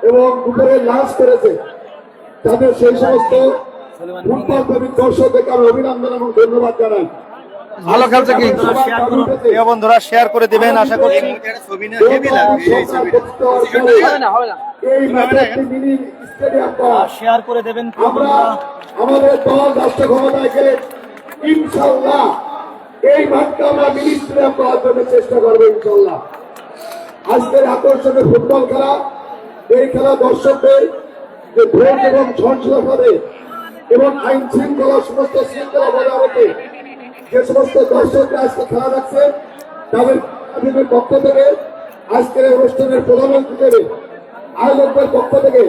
এবং দুপুরে লাঞ্চ করেছে। তাদের সেই সমস্ত ফুটবল প্রেমিক দর্শকদেরকে আমি অভিনন্দন এবং ধন্যবাদ জানাই। ভালো খেলছে কিন্তু প্রিয় বন্ধুরা, শেয়ার করে দিবেন আশা করছি। এই ম্যাচে একটি মিনি স্টেডিয়াম করা, শেয়ার করে দেবেন। আমরা আমাদের দল রাষ্ট্র ক্ষমতায় গেলে ইনশাল্লাহ এই মাঠকে আমরা মিনি স্টেডিয়াম করার জন্য চেষ্টা করবো ইনশাল্লাহ। আজকের আকর্ষণীয় ফুটবল খেলা, এই খেলা দর্শকদের যে ভোট এবং সহনশীলভাবে এবং আইন শৃঙ্খলা সমস্ত শৃঙ্খলা বজায় রেখে যে সমস্ত দর্শকরা আজকে খেলা দেখছে, তাদের পক্ষ থেকে আজকের এই অনুষ্ঠানের প্রধান অতিথি হিসেবে আয়োজকদের পক্ষ থেকে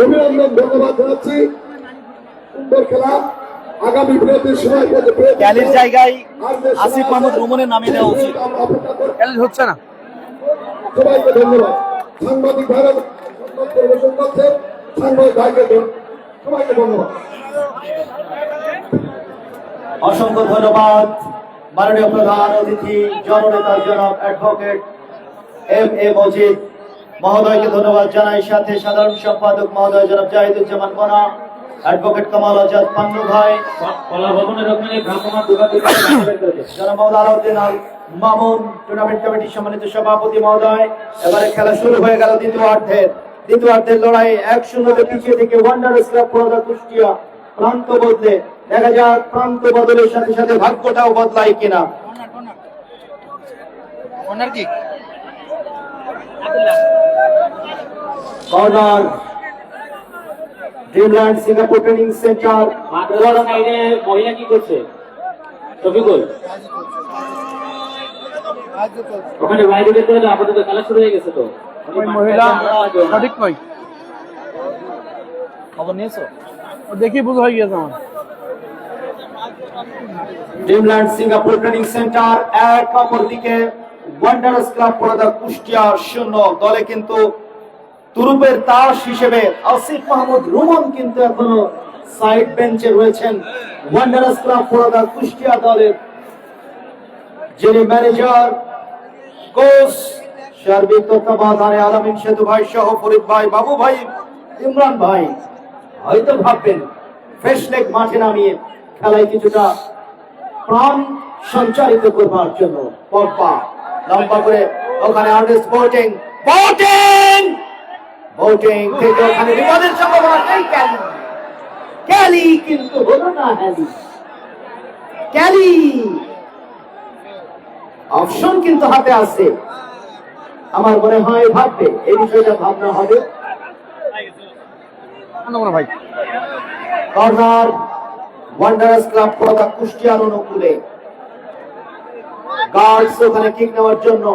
অভিনন্দন ধন্যবাদ জানাচ্ছি। সুন্দর খেলা আগামী বিরতির সময় ক্যালির জায়গায় আসিফ মাহমুদ রুমনের নামে দেওয়া উচিত। খেলা হচ্ছে না। সবাইকে ধন্যবাদ। সাংবাদিক ভাইরা পরিবেশন করছে, সাংবাদিক ভাইকে সবাইকে ধন্যবাদ। অসংখ্য ধন্যবাদ মাননীয় প্রধান অতিথি জননেতা জনাব অ্যাডভোকেট এম এ মজিদ মহোদয়কে ধন্যবাদ জানাই। সাথে সাধারণ সম্পাদক মহোদয় জনাব জাহিদুজ্জামান মনা, অ্যাডভোকেট কামাল আজাদ পান্নু ভাই, কলা ভবনের ওখানে ভ্রাম্যমান দোকানগুলো বাইরে বের করে দিন। জনাব মোহাম্মদ আলাউদ্দিন আল মামুন, টুর্নামেন্ট কমিটির সম্মানিত সভাপতি মহোদয়। এবারে খেলা শুরু হয়ে গেল দ্বিতীয়ার্ধের লড়াই। 1-0 পিছিয়ে থেকে ওয়ান্ডারার্স ক্লাব পুরোদা কুষ্টিয়া প্রান্ত বদলে, দেখা যাক প্রান্ত বদলের সাথে সাথে ভাগ্যটাও বদলায় কিনা। Corner Dreamland Singapore training centre. মাদ্রাসার সাইডে মহিলা কি করছে? শফিকুল ওখানে বাইরে বের করে দাও, আপাতত খেলা শুরু হয়ে গেছে তো। ওই মহিলা সঠিক নয়। খবর নিয়েছো? দেখি বুঝ হয়ে গিয়েছে আমার। ড্রিমল্যান্ড সিঙ্গাপুর ট্রেনিং সেন্টার এক, অপরদিকে ওয়ান্ডারার্স ক্লাব পড়াদা কুষ্টিয়া 0। দলে কিন্তু তুরুপের তাস হিসেবে আসিফ মাহমুদ রুমন কিন্তু এখনো সাইড বেঞ্চে রয়েছেন ওয়ান্ডারার্স ক্লাব পড়াদা কুষ্টিয়া দলের, যিনি ম্যানেজার, কোচ, সার্বিক তত্ত্বাবধানে আলামিন সেতু ভাই সহ ফরিদ ভাই, বাবু ভাই, ইমরান ভাই হয়তো ভাববেন ফ্রেশ লেগ মাঠে নামিয়ে খেলায় কিছুটা প্রাণ সঞ্চারিত করবার জন্য। পগবা লম্বা করে ওখানে আর্নেস্ট বোটিং থেকে ওখানে বিপদের সম্ভাবনা নেই। ক্যালি কিন্তু হলো না, ক্যালি অপশন কিন্তু হাতে আছে। আমার মনে হয় ভাববে এই বিষয়টা ভাবনা হবে। ভাই কর্নার ওয়ান্ডারার্স ক্লাব পড়াদা কুষ্টিয়ার অনুকূলে। গার্ডস ওখানে কিক নেওয়ার জন্য,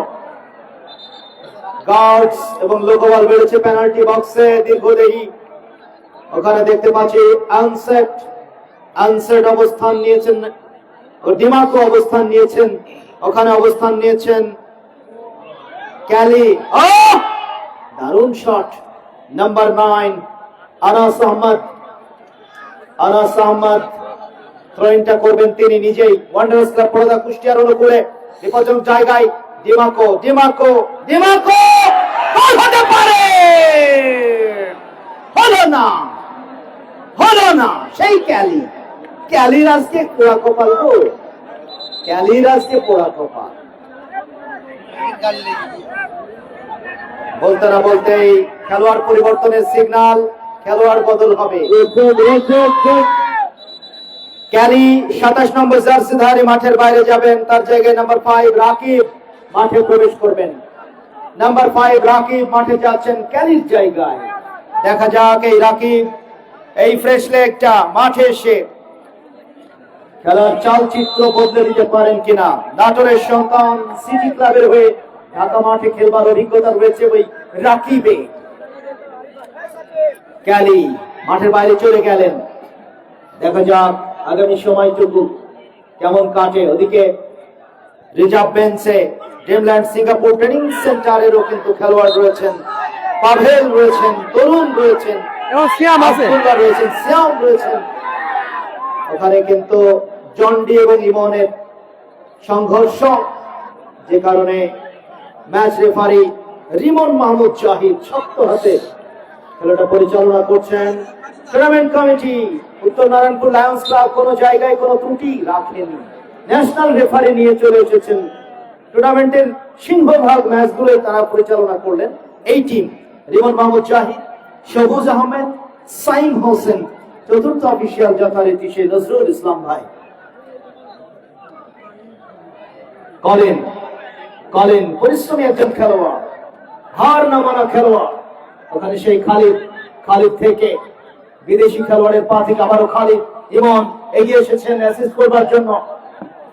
গার্ডস এবং লোকবল বেড়েছে পেনাল্টি বক্সে দীর্ঘদেহী। ওখানে দেখতে পাচ্ছি আনসেট অবস্থান নিয়েছেন, ডিমাকো অবস্থান নিয়েছেন, ওখানে অবস্থান নিয়েছেন ক্যালি। দারুণ শট, নাম্বার 9 আনাস আহমদ থ্রোইনটা করবেন তিনি নিজেই। ওয়ান্ডারার্স ক্লাব পড়াদা কুষ্টিয়ার অনুকূলে বিপজ্জনক জায়গায় ডিমাকো গোল হতে পারে, হলো না। সেই ক্যালির আজকে পোড়া কপাল গো, ক্যালির আজকে পোড়া কপাল। বলতে না বলতেই খেলোয়াড় পরিবর্তনের সিগন্যাল, খেলোয়াড় বদল হবে। ক্যালি 27 নম্বর জার্সিধারী মাঠের বাইরে যাবেন, তার জায়গায় নাম্বার 5 রাকিব মাঠে প্রবেশ করবেন। নাম্বার 5 রাকিব মাঠে যাচ্ছেন ক্যালির জায়গায়। দেখা যাক এই রাকিব এই ফ্রেশ লেগটা মাঠে এসে খেলার চালচিত্র বদলে দিতে পারেন কিনা। নাটোরের সন্তান, সিটি ক্লাবের হয়ে ঢাকা মাঠে খেলবার অভিজ্ঞতা রয়েছে ওই রাকিবে। ক্যালি মাঠের বাইরে চলে গেলেন, দেখা যাক আগামী সময়টুকু কেমন কাটে। ওদিকে রিজার্ভ বেঞ্চে ড্রিমল্যান্ড সিঙ্গাপুর ট্রেনিং সেন্টারেরও কিন্তু খেলোয়াড় রয়েছেন, পাভেল রয়েছেন, তরুণ রয়েছেন এবং সিয়াম আছে, রয়েছেন, সিয়াম রয়েছেন। ওখানে কিন্তু জন্ডি এবং ইমনের সংঘর্ষ, যে কারণে ম্যাচ রেফারি রিমন মাহমুদ জাহিদ শক্ত হাতে খেলাটা পরিচালনা করছেন। টুর্নামেন্ট কমিটি উত্তর নারায়ণপুর লায়ন্স ক্লাব কোনো জায়গায় কোনো ত্রুটি রাখেনি, ন্যাশনাল রেফারি নিয়ে চলে এসেছেন। টুর্নামেন্টের সিংহভাগ ম্যাচগুলো তারা পরিচালনা করলেন এই টিম, রিমন মাহমুদ জাহিদ, সবুজ আহমেদ, সাইম হোসেন, চতুর্থ অফিসিয়াল যথারীতি সে নজরুল ইসলাম ভাই। কলিন পরিশ্রমী একজন খেলোয়াড়, হার না মানা খেলোয়াড়। ওখানে সেই খালিদ থেকে বিদেশি খেলোয়াড়ের পা থেকে আবারও খালিদ, ইমন এগিয়ে এসেছেন অ্যাসিস্ট করবার জন্য,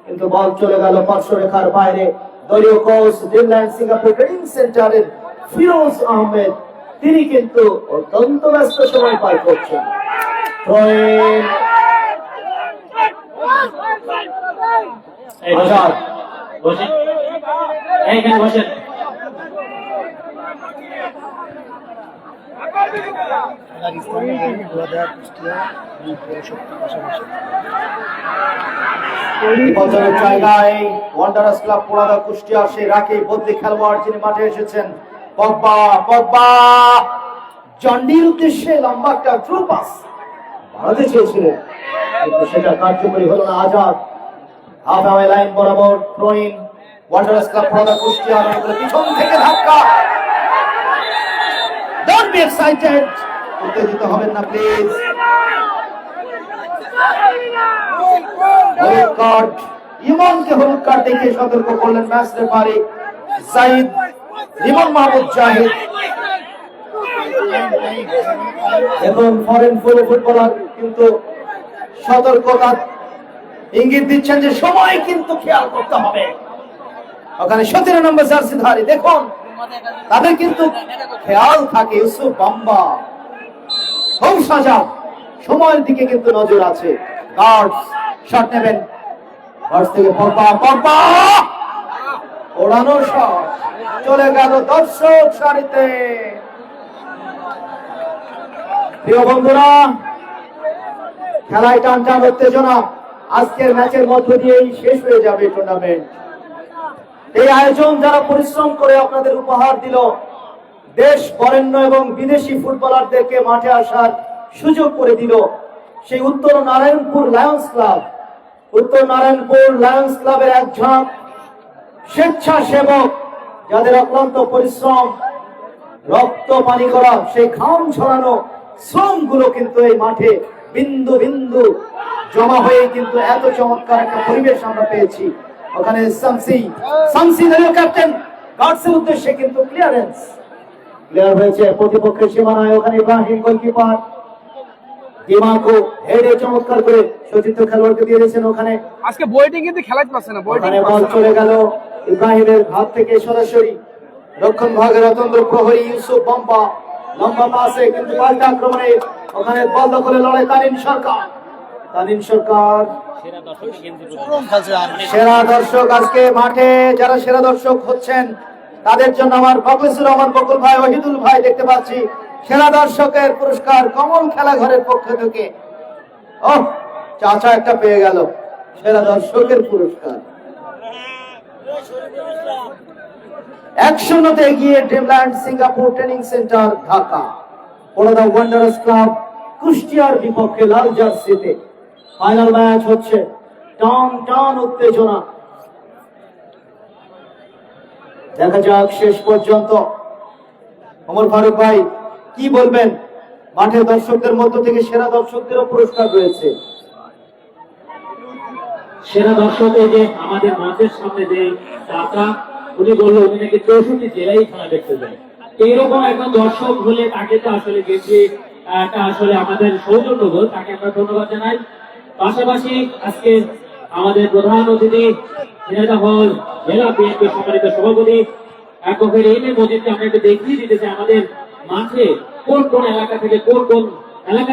কিন্তু বল চলে গেল পার্শ্বরেখার বাইরে। দলীয় কোচ ড্রিমল্যান্ড সিঙ্গাপুর ট্রেনিং সেন্টারের ফিরোজ আহমেদ, তিনি কিন্তু অত্যন্ত ব্যস্ত সময় পার করছেন। আজাদ বসেন, এইখানে বসেন। জায়গায় ওয়ান্ডারার্স ক্লাব পড়াদা কুষ্টিয়া সেই রাখি বদলি খেলোয়াড় যিনি মাঠে এসেছেন পগবা জন্ডির উদ্দেশ্যে লম্বা একটা থ্রু পাস বাড়াতে চেয়েছিলেন, কিন্তু সেটা কার্যকরী হলো না। আজাদ হাফ ওয়ে লাইন বরাবর throw-in, Wanderers club Porada Kushtia পিছন থেকে ধাক্কা। ডোন্ট বি এক্সাইটেড, উত্তেজিত হবেন না প্লিজ। হলুদ কার্ড, ইমনকে হলুদ কার্ড দেখে সতর্ক করলেন ম্যাচ রেফারি জাহিদ, রিমন মাহমুদ জাহিদ। এখন ফরেন ফুটবলার কিন্তু সতর্কতা ইঙ্গিত দিচ্ছেন যে সময় কিন্তু খেয়াল করতে হবে। ওখানে 17 নম্বর জার্সিধারী, দেখুন তাদের কিন্তু খেয়াল থাকে। ইউসুফ বাম্বা খুব সজাগ, সময়ের দিকে কিন্তু নজর আছে। গার্ডস শট নেবেন, গার্ডস থেকে পর্দা পর্দা ওড়ানো শট চলে গেল দর্শক সারিতে। প্রিয় বন্ধুরা, খেলায় টান টান উত্তেজনা আজকের ম্যাচের মধ্য দিয়েই শেষ হয়ে যাবে টুর্নামেন্ট। এই আয়োজন যারা পরিশ্রম করে আপনাদের উপহার দিল, দেশ বরেণ্য এবং বিদেশি ফুটবলারদেরকে মাঠে আসার সুযোগ করে দিল, সেই উত্তর নারায়ণপুর লায়ন্স ক্লাব, উত্তর নারায়ণপুর লায়ন্স ক্লাবের এক ঝাঁক স্বেচ্ছাসেবক যাদের অক্লান্ত পরিশ্রম, রক্ত পানি করা সেই ঘাম ছড়ানো শ্রম গুলো কিন্তু এই মাঠে বিন্দু বিন্দু জমা হয়ে কিন্তু এত চমৎকার একটা পরিবেশ আমরা পেয়েছি। ওখানে শামসি দলীয় ক্যাপ্টেন, গার্ডসের উদ্দেশ্যে কিন্তু ক্লিয়ার হয়েছে প্রতিপক্ষের সীমানায়। ওখানে ইব্রাহিম গোলকিপার দিমাগো হেডে চমৎকার করে সতীর্থ খেলোয়াড়কে দিয়ে দিয়েছেন। ওখানে আজকে বইটি কিন্তু খেলাতে পারছে না, ওখানে বল চলে গেল ইব্রাহিমের হাত থেকে সরাসরি দক্ষিণ ভাগের অতন্ত্র প্রহরী ইউসুফ বম্বা, লম্বা পাসে কিন্তু পাল্টা আক্রমণে ওখানে বল দখলে লড়াই তানিন সরকার। সেরা দর্শক আজকে মাঠে যারা সেরা দর্শক হচ্ছেন তাদের জন্য আমার ফখরুল রহমান বকুল ভাই, ওহিদুল ভাই দেখতে পাচ্ছি সেরা দর্শকের পুরস্কার কমল খেলা ঘরের পক্ষ থেকে। ও চাচা একটা পেয়ে গেল সেরা দর্শকের পুরস্কার। 1-0 এগিয়ে Dreamland Singapore training centre Dhaka, Baroda Wanderers club কুষ্টিয়ার বিপক্ষে লাল জার্সিতে ফাইনাল ম্যাচ হচ্ছে। টান টান উত্তেজনা, দেখা যাক শেষ পর্যন্ত। ওমর ফারুক ভাই কি বলবেন? মাঠের দর্শকদের মধ্য থেকে সেরা দর্শকদেরও পুরস্কার রয়েছে। সেরা দর্শক এই যে আমাদের মাঠের সামনে যে চাচা, উনি বললো উনি নাকি 64 জেলায় খেলা দেখতে যায়। এইরকম একজন দর্শক হলে তাকে তো আসলে গেছে আসলে আমাদের সৌজন্য, তাকে আমরা ধন্যবাদ জানাই। পাশাপাশি আজকে আমাদের প্রধান অতিথি ঝিনাইদহ হল জেলা বিএনপি সম্মানিত সভাপতি অ্যাডভোকেট এম এ মজিদকে আমরা একটু দেখিয়ে দিতে চাই আমাদের মাঠে কোন কোন এলাকা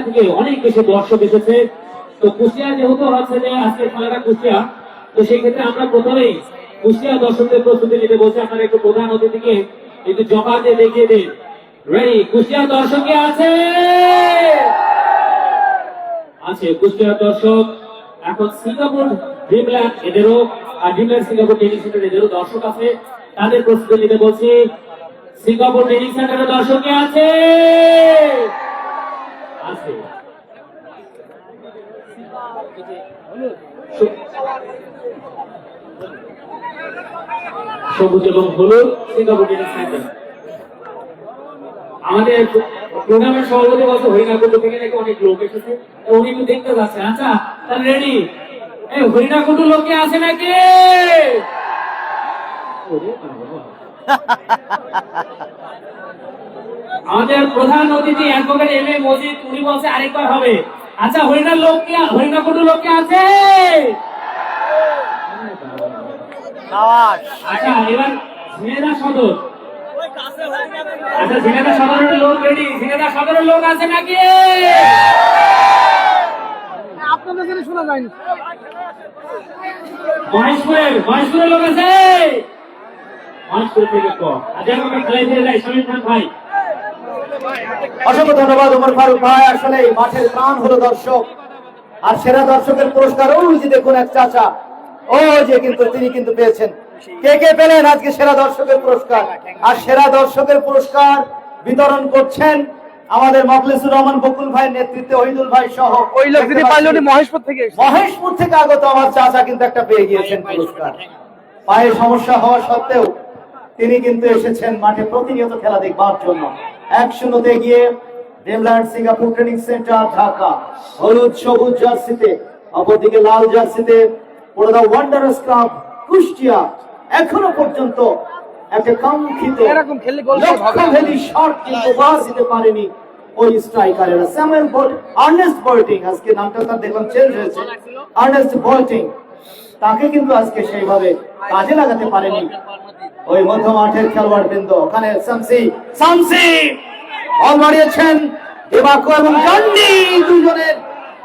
থেকে অনেক বেশি দর্শক এসেছে। তো কুষ্টিয়া যেহেতু হচ্ছে যে আজকে খেলাটা কুষ্টিয়া, তো সেই ক্ষেত্রে আমরা প্রথমেই কুষ্টিয়া দর্শকদের প্রস্তুতি নিতে বলছি। আপনারা একটু প্রধান অতিথিকে একটু জমা দিয়ে দেখিয়ে দিন। রেডি? কুষ্টিয়া দর্শক আছে কুষ্টিয়া দর্শক। এখন সিঙ্গাপুর ড্রিমল্যান্ড এদেরও ড্রিমল্যান্ড সিঙ্গাপুর ট্রেনিং সেন্টার এদেরও দর্শক আছে, তাদের প্রস্তুতি নিতে বলছি। সিঙ্গাপুর ট্রেনিং সেন্টারের দর্শক আছে সবুজ এবং হলুদ সিঙ্গাপুর ট্রেনিং সেন্টার। আমাদের প্রোগ্রামের সভাপতি বলছে হরিণাকুণ্ড থেকে নাকি অনেক লোক এসেছে, উনি একটু দেখতে যাচ্ছে। আচ্ছা তাহলে রেডি? এই হরিণাকুণ্ড লোকে আছে নাকি? আমাদের প্রধান অতিথি অ্যাডভোকেট এম এ মজিদ, উনি বলছে আরেকবার হবে। আচ্ছা হরিণাকুণ্ড লোকে আছে? আচ্ছা এবার ঝিনাইদহ সদর। আচ্ছা ঝিনাইদহ সদরের লোক রেডি? ঝিনাইদহ সদরের লোক আছে নাকি? আপনাদের এখানে শোনা যায়নি। মহেশপুরের লোক আছে? মহেশপুর থেকে কম। আচ্ছা আমরা খেলাই ফিরে যাই। সমীর খান ভাই, অসংখ্য ধন্যবাদ ওমর ফারুক ভাই। আসলে মাঠের প্রাণ হলো দর্শক, আর সেরা দর্শকের পুরস্কার ওই যে দেখুন এক চাচা, ও যে কিন্তু তিনি কিন্তু পেয়েছেন। কে কে পেলেন আজকে সেরা দর্শকের পুরস্কার? আর সেরা দর্শকের পুরস্কার বিতরণ করছেন আমাদের মখলিসুর রহমান বকুল ভাইয়ের নেতৃত্বে ওহিদুল ভাই সহ। ওই লোক যদি পাইলো মহেশপুর থেকে আগত আমার চাচা কিন্তু একটা পেয়ে গিয়েছেন পুরস্কার। পায়ে সমস্যা হওয়া সত্ত্বেও তিনি কিন্তু এসেছেন মাঠে প্রতিনিয়ত খেলা দেখবার জন্য। 1-0 গিয়ে Dreamland Singapore training centre Dhaka হলুদ সবুজ জার্সিতে, অপরদিকে লাল জার্সিতে বরোদা ওয়ান্ডারার্স ক্লাব কুষ্টিয়া। এখনো পর্যন্ত একটা কাঙ্ক্ষিত লক্ষ্যভেদী শট কিন্তু পাস দিতে পারেনি ওই স্ট্রাইকারেরা। স্যামুয়েল আর্নেস্ট বল্টিং, আজকে নামটা তার দেখলাম চেঞ্জ হয়েছে, আর্নেস্ট বল্টিং, তাকে কিন্তু আজকে সেইভাবে কাজে লাগাতে পারেনি ওই মধ্য মাঠের খেলোয়াড় বৃন্দ। ওখানে শামসি বল মারিয়েছেন দেবাকো এবং জন্ডি দুজনের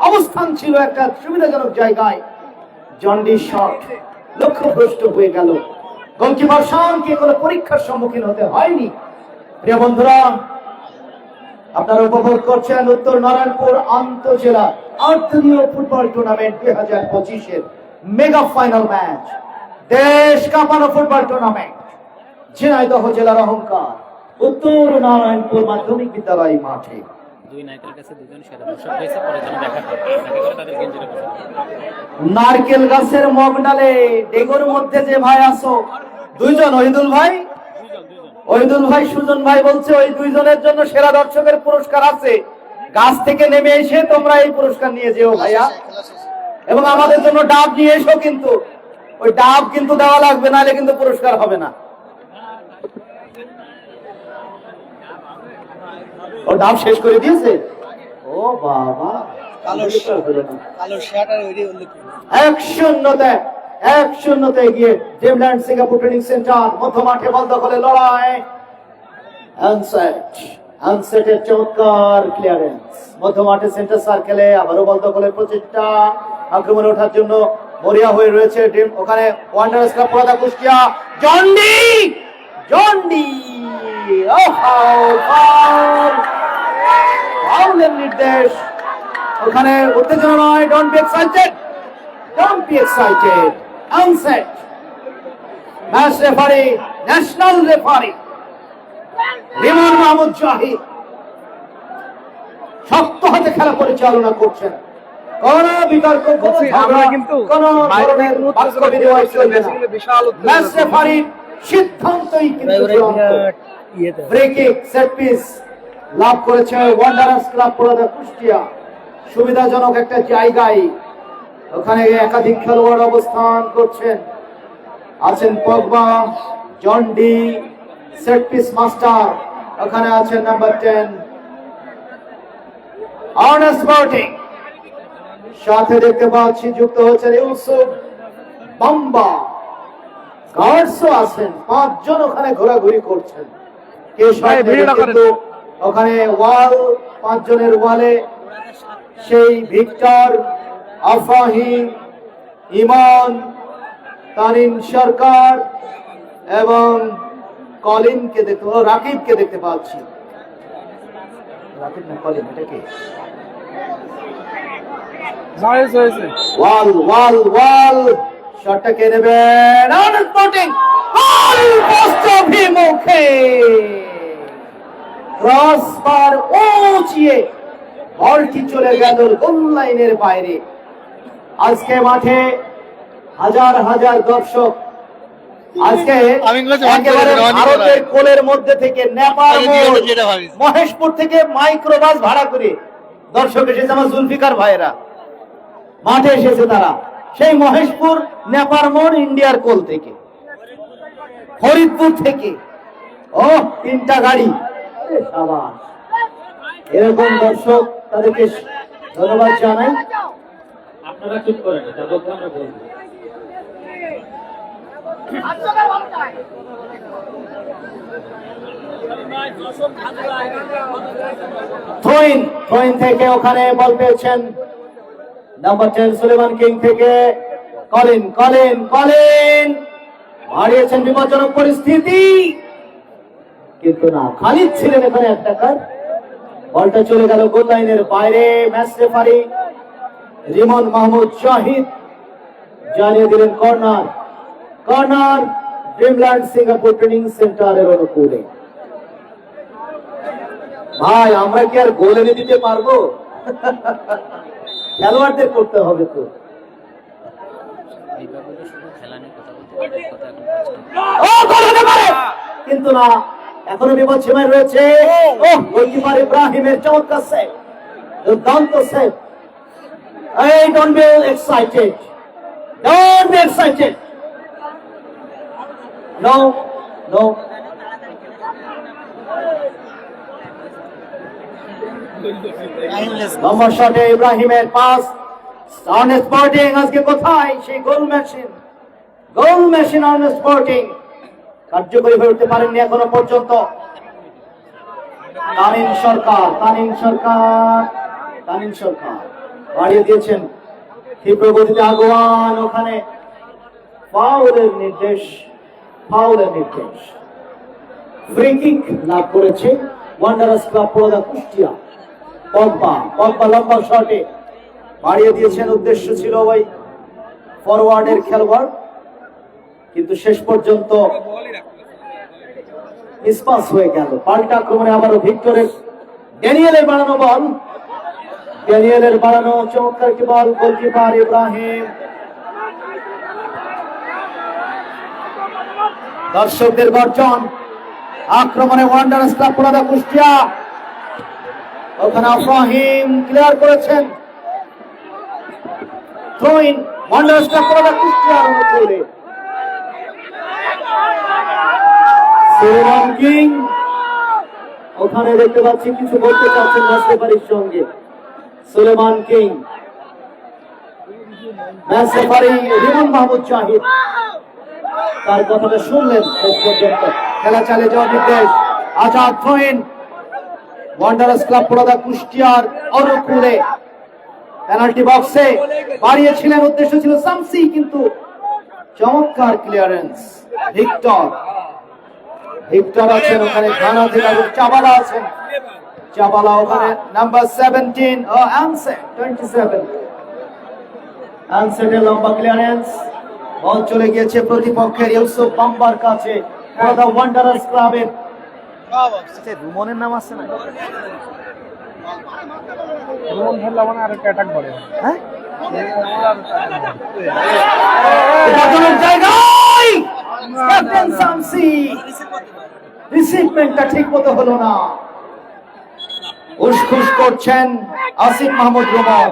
অবস্থান ছিল একটা সুবিধাজনক জায়গায়। জন্ডি শট লক্ষ্যভ্রষ্ট হয়ে গেল। গোলকিপার শানকে কোনো পরীক্ষার সম্মুখীন হতে হয়নি। প্রিয় বন্ধুরা, আপনারা উপভোগ করছেন উত্তর নারায়ণপুর আন্তঃজেলা আন্তর্জাতিক ফুটবল টুর্নামেন্ট 2025-এর মেগা ফাইনাল ম্যাচ, দেশ কাঁপানো ফুটবল টুর্নামেন্ট। ঝিনাইদহ জেলার অহংকার উত্তর নারায়ণপুর মাধ্যমিক বিদ্যালয় মাঠে। দুই নায়কের কাছে দুজন সেরা দর্শক হয়েছে, পরে যেন দেখা করে তাদের গেঞ্জিটা নারকেল গাছের মগডালে ডেগোর মধ্যে যে ভাই আসো দুইজন, ওহিদুল ভাই, ওহিদুল ভাই, সুজন ভাই বলছে ওই দুইজনের জন্য সেরা দর্শকের পুরস্কার আছে। গাছ থেকে নেমে এসে তোমরা এই পুরস্কার নিয়ে যেও ভাইয়া, এবং আমাদের জন্য ডাব নিয়ে এসো। কিন্তু ওই ডাব কিন্তু দেওয়া লাগবে, নাহলে কিন্তু পুরস্কার হবে না। ও ডাব শেষ করে দিয়েছে। ও বাবা, এক শূন্যতে এগিয়ে ড্রিমল্যান্ড সিঙ্গাপুর ট্রেনিং সেন্টার। মধ্য মাঠে বল দখলে লড়াই। আনসেটের চমৎকার ক্লিয়ারেন্স। মধ্য মাঠে সেন্টার সার্কেলে আবারও বল দখলের প্রচেষ্টা। আক্রমণে ওঠার জন্য মরিয়া হয়ে রয়েছে ওখানে ওয়ান্ডারার্স ক্লাব পোড়াদা কুষ্টিয়া। জন্ডি ফাউলের নির্দেশ। ওখানে উত্তেজনা নয়। Don't be excited. আনসেট। Match referee, national referee Rimon Mahmud Zahid শক্ত হাতে খেলা পরিচালনা করছেন। কোন বিতর্ক, কোন ধরনের বাক্য বিনিময় চলবে না। ম্যাচ রেফারির সিদ্ধান্তই কিন্তু চূড়ান্ত। Free kick, set peace love করেছে ওয়ান্ডারার্স ক্লাব পোড়াদা কুষ্টিয়া। সুবিধাজনক একটা জায়গায় ওখানে একাধিক খেলোয়াড় অবস্থান করছেন। আছেন পগবা, জন্ডি, সেট পিস মাস্টার। ওখানে আছেন নাম্বার 10 আর্নেস্ট মার্টিন। সাথে দেখতে পাচ্ছি যুক্ত হচ্ছেন ইউসুফ বাম্বা। গার্ডসও আছেন, 5 জন ওখানে ঘোরাঘুরি করছেন। ওখানে ওয়াল, 5 জনের ওয়ালে সেই ভিক্টর, আফাহিম, ইমান, তারিন সরকার এবং কলিনকে দেখতে, রাকিবকে দেখতে পাচ্ছি। রাকিব না কলিন, এটা কি? ওয়াল শটটা কে নেবেন? ক্রসবার উঁচিয়ে বলটি চলে গেল গোল লাইনের বাইরে। আজকে মাঠে হাজার হাজার দর্শক। আজকে একেবারে ভারতের কোলের মধ্যে থেকে নেপাল, মহেশপুর থেকে মাইক্রোবাস ভাড়া করে দর্শক এসেছে। আমার জুলফিকার ভাইয়েরা মাঠে এসেছে, তারা সেই মহেশপুর, নেপাল মোড়, ইন্ডিয়ার কোল থেকে, ফরিদপুর থেকে। ও 3টা গাড়ি। এরকম দর্শক, তাদেরকে ধন্যবাদ জানাই। আপনারা চুপ করেন, এটা বলতে আমরা বলবো। থ্রোইন থেকে ওখানে বল পেয়েছেন নাম্বার 10 সুলেমান কিং থেকে কলিন হারিয়েছেন। বিপজ্জনক পরিস্থিতি, কিন্তু না, খালিদ ছিলেন এখানে একটা কার। বলটা চলে গেল গোল লাইনের বাইরে। ম্যাচ রেফারি রিমন মাহমুদ জাহিদ জানিয়ে দিলেন কর্নার ড্রিমল্যান্ড সিঙ্গাপুর ট্রেনিং সেন্টারের অনুকূলে। ভাই, আমরা কি আর গোল এনে দিতে পারবো? খেলোয়াড়দের করতে হবে তো। কিন্তু না, এখনো বিপদ সীমায় রয়েছে। গোলকিপার ইব্রাহিমের চমৎকার সেভ, দুর্দান্ত save. Don't be excited. No. নম্বর শটে ইব্রাহিমের পাস। আর্নেস্ট মার্টিন আজকে কোথায়? সেই গোল মেশিন আর্নেস্ট মার্টিন কার্যকরী হয়ে উঠতে পারেননি এখনো পর্যন্ত। তানিন সরকার বাড়িয়ে দিয়েছেন তীব্র গতিতে আগোয়ান, ওখানে ফাউলের নির্দেশ। ফ্রি কিক লাভ করেছে Wanderers club Poradah Kushtia. Pogba লম্বা শটে বাড়িয়ে দিয়েছেন, উদ্দেশ্য ছিল ওই ফরওয়ার্ডের খেলোয়াড়, কিন্তু শেষ পর্যন্ত মিসপাস হয়ে গেল। পাল্টা আক্রমণে আবারও ভিক্টরের ড্যানিয়েলের বাড়ানো চমৎকার একটি বল, গোলকিপার ইব্রাহিম। দর্শকদের বর্জন, আক্রমণে ওয়ান্ডারার্স ক্লাব পোড়াদা কুষ্টিয়া। ওখানে ইব্রাহিম ক্লিয়ার করেছেন। থ্রোইন ওয়ান্ডারার্স ক্লাব পোড়াদা কুষ্টিয়ার অনুকূলে। সুলেমান কিং ওখানে দেখতে পাচ্ছি কিছু বলতে চাচ্ছেন ম্যাচ রেফারির সঙ্গে। Suleman King, match referee Rimon Mahmud Zahid তার কথাটা শুনলেন শেষ পর্যন্ত। খেলা চালিয়ে যাওয়ার নির্দেশ। Azad throw in Wanderers club Poradah কুষ্টিয়ার অনুকূলে। পেনাল্টি বক্সে বাড়িয়েছিলেন, উদ্দেশ্য ছিল শামসি, কিন্তু চমৎকার ক্লিয়ারেন্স। ভিক্টর আছেন ওখানে, ঘানা থেকে চাবালা আছেন। চাবালা ওখানে নাম্বার 17 ও আনসেট 27। আনসেটের লম্বা ক্লিয়ারেন্স, বল চলে গিয়েছে প্রতিপক্ষের ইউসুফ বাম্বার কাছে। পোড়াদা ওয়ান্ডারার্স ক্লাবের রুমনের নাম আছে না? রোহন ধরলে মানে আরেকটা অ্যাটাক করে। হ্যাঁ, ক্যাপ্টেন শামসি রিসিভমেন্টটা ঠিক মতো হলো না। উসখুস করছেন আসিফ মাহমুদ রুমন,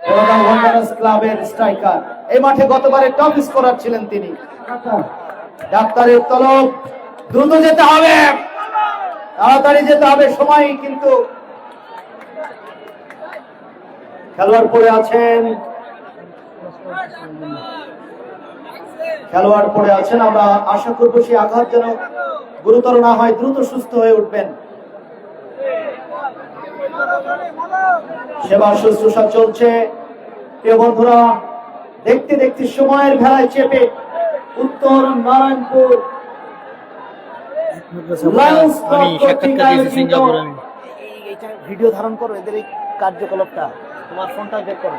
পোড়াদা ওয়ান্ডারার্স ক্লাবের স্ট্রাইকার। এই মাঠে গতবারে টপ স্কোরার ছিলেন তিনি। ডাক্তারের তলব, দ্রুত যেতে হবে, তাড়াতাড়ি যেতে হবে, সময় কিন্তু। খেলোয়াড় পড়ে আছেন, আমরা আশা করবো সেই আঘাত যেন গুরুতর না হয়, দ্রুত সুস্থ হয়ে উঠবেন। সেবা শুশ্রূষা চলছে। প্রিয় বন্ধুরা, দেখতে দেখতে সময়ের ভেলায় চেপে উত্তর নারায়ণপুর ভিডিও ধারণ করো, এদের এই কার্যকলাপটা, তোমার ফোনটা বের করো।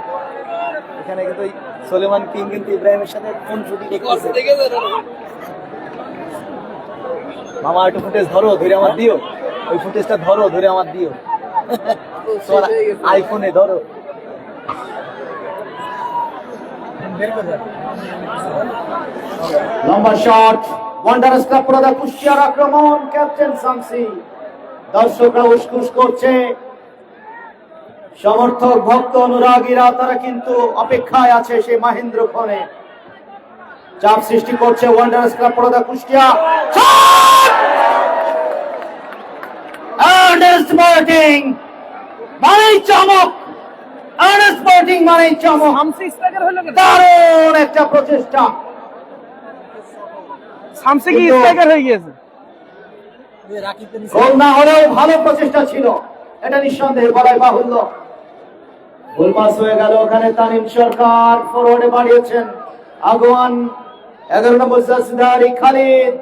এখানে কিন্তু সুলেমান কিং কিন্তু ইব্রাহিমের সাথে ফোন শুটিং দেখতেছে। মামা একটু ফুটেজ ধরো, ধরে আমার দিও, ওই ফুটেজটা ধরো, ধরে আমার দিও, আইফোনে ধরো। লম্বা শট, ওয়ান্ডারার্স ক্লাব পোড়াদা কুষ্টিয়ার আক্রমণ, ক্যাপ্টেন শামসি। দর্শকরা উসখুস করছে, সমর্থক ভক্ত অনুরাগীরা তারা কিন্তু অপেক্ষায় আছে সেই মাহেন্দ্র ক্ষণে। চাপ সৃষ্টি করছে Wanderers club Poradah Kushtia. Ernest Martin মানেই চমক, আর্নেস্ট মার্টিন মানেই চমক। শামসি স্ট্রাইকার হলো কেন? দারুণ একটা প্রচেষ্টা। শামসি কি স্ট্রাইকার হয়ে গিয়েছে? গোল না হলেও ভালো প্রচেষ্টা ছিল, এটা নিঃসন্দেহে বলাই বাহুল্য। গোল পাস হয়ে গেল ওখানে। তানিম সরকার ফরওয়ার্ডে বাড়িয়েছেন, আগোয়ান 11 নম্বর জাসিদারি খালিদ।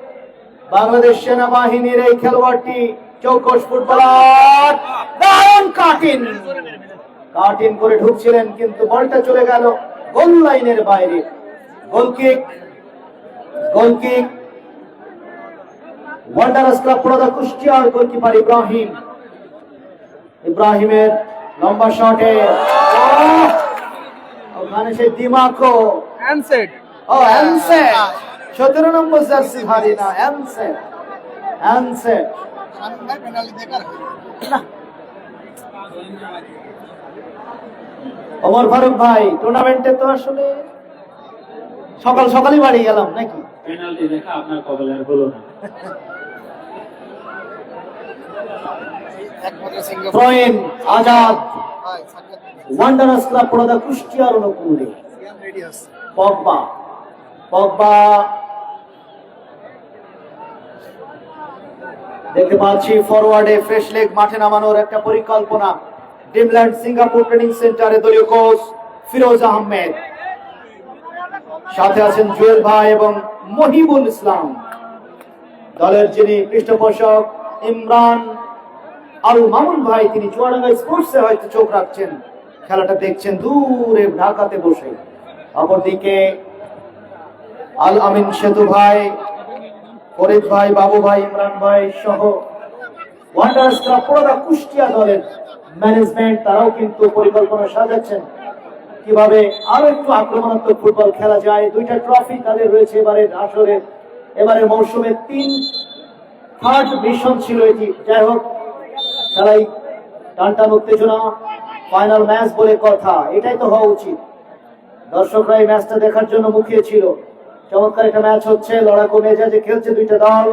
বাংলাদেশ সেনাবাহিনীর এই খেলোয়াড়টি চৌকস ফুটবলার, দারুণ কাটিং করে ঢুকছিলেন, কিন্তু বলটা চলে গেল গোল লাইনের বাইরে। গোল কিক ওয়ান্ডারার্স ক্লাব পোড়াদা কুষ্টিয়ার গোলকিপার ইব্রাহিমের লম্বা শটে ওখানে সেই দিমাকো হ্যান্ডসেট। 17 নম্বর জার্সি ধারী না, হ্যান্ডসেট। ওমর ফারুক ভাই, টুর্নামেন্টে তো আসলে সকালই বাড়ি গেলাম নাকি? পেনাল্টি দেখা আপনার কবলে হলো না। Throw-in Azad, Wanderers club Poradah কুষ্টিয়ার অনুকূলে। পগবা দেখতে পাচ্ছি ফরওয়ার্ডে ফ্রেশ লেগ মাঠে নামানোর একটা পরিকল্পনা ড্রিমল্যান্ড সিঙ্গাপুর ট্রেনিং সেন্টারে দলীয় কোচ ফিরোজ আহমেদ, সাথে আছেন জুয়েল ভাই এবং মহিবুল ইসলাম, দলের যিনি পৃষ্ঠপোষক ইমরান আল মামুন ভাই, তিনি চুয়াডাঙ্গা স্পোর্টসে হয়তো চোখ রাখছেন, খেলাটা দেখছেন দূরে ঢাকাতে বসে। অপরদিকে আল আমিন সেতু ভাই, ফরিদ ভাই, বাবু ভাই, ইমরান ভাই সহ ওয়ান্ডারার্স ক্লাব পুরোটা কুষ্টিয়া দলের ম্যানেজমেন্ট, তারাও কিন্তু পরিকল্পনা সাজাচ্ছেন কিভাবে আরো একটু আক্রমণাত্মক ফুটবল খেলা যায়। দুইটা ট্রফি তাদের রয়েছে এবারের আসরে, এবারের মৌসুমে থার্ড মিশন ছিল এটি। যাই হোক, খেলাই টানটান উত্তেজনা, ফাইনাল ম্যাচ বলে কথা, এটাই তো হওয়া উচিত। দর্শকরা এই ম্যাচটা দেখার জন্য মুখিয়ে ছিল। চমৎকার একটা ম্যাচ হচ্ছে, লড়াকু মেজাজে খেলছে দুইটা দল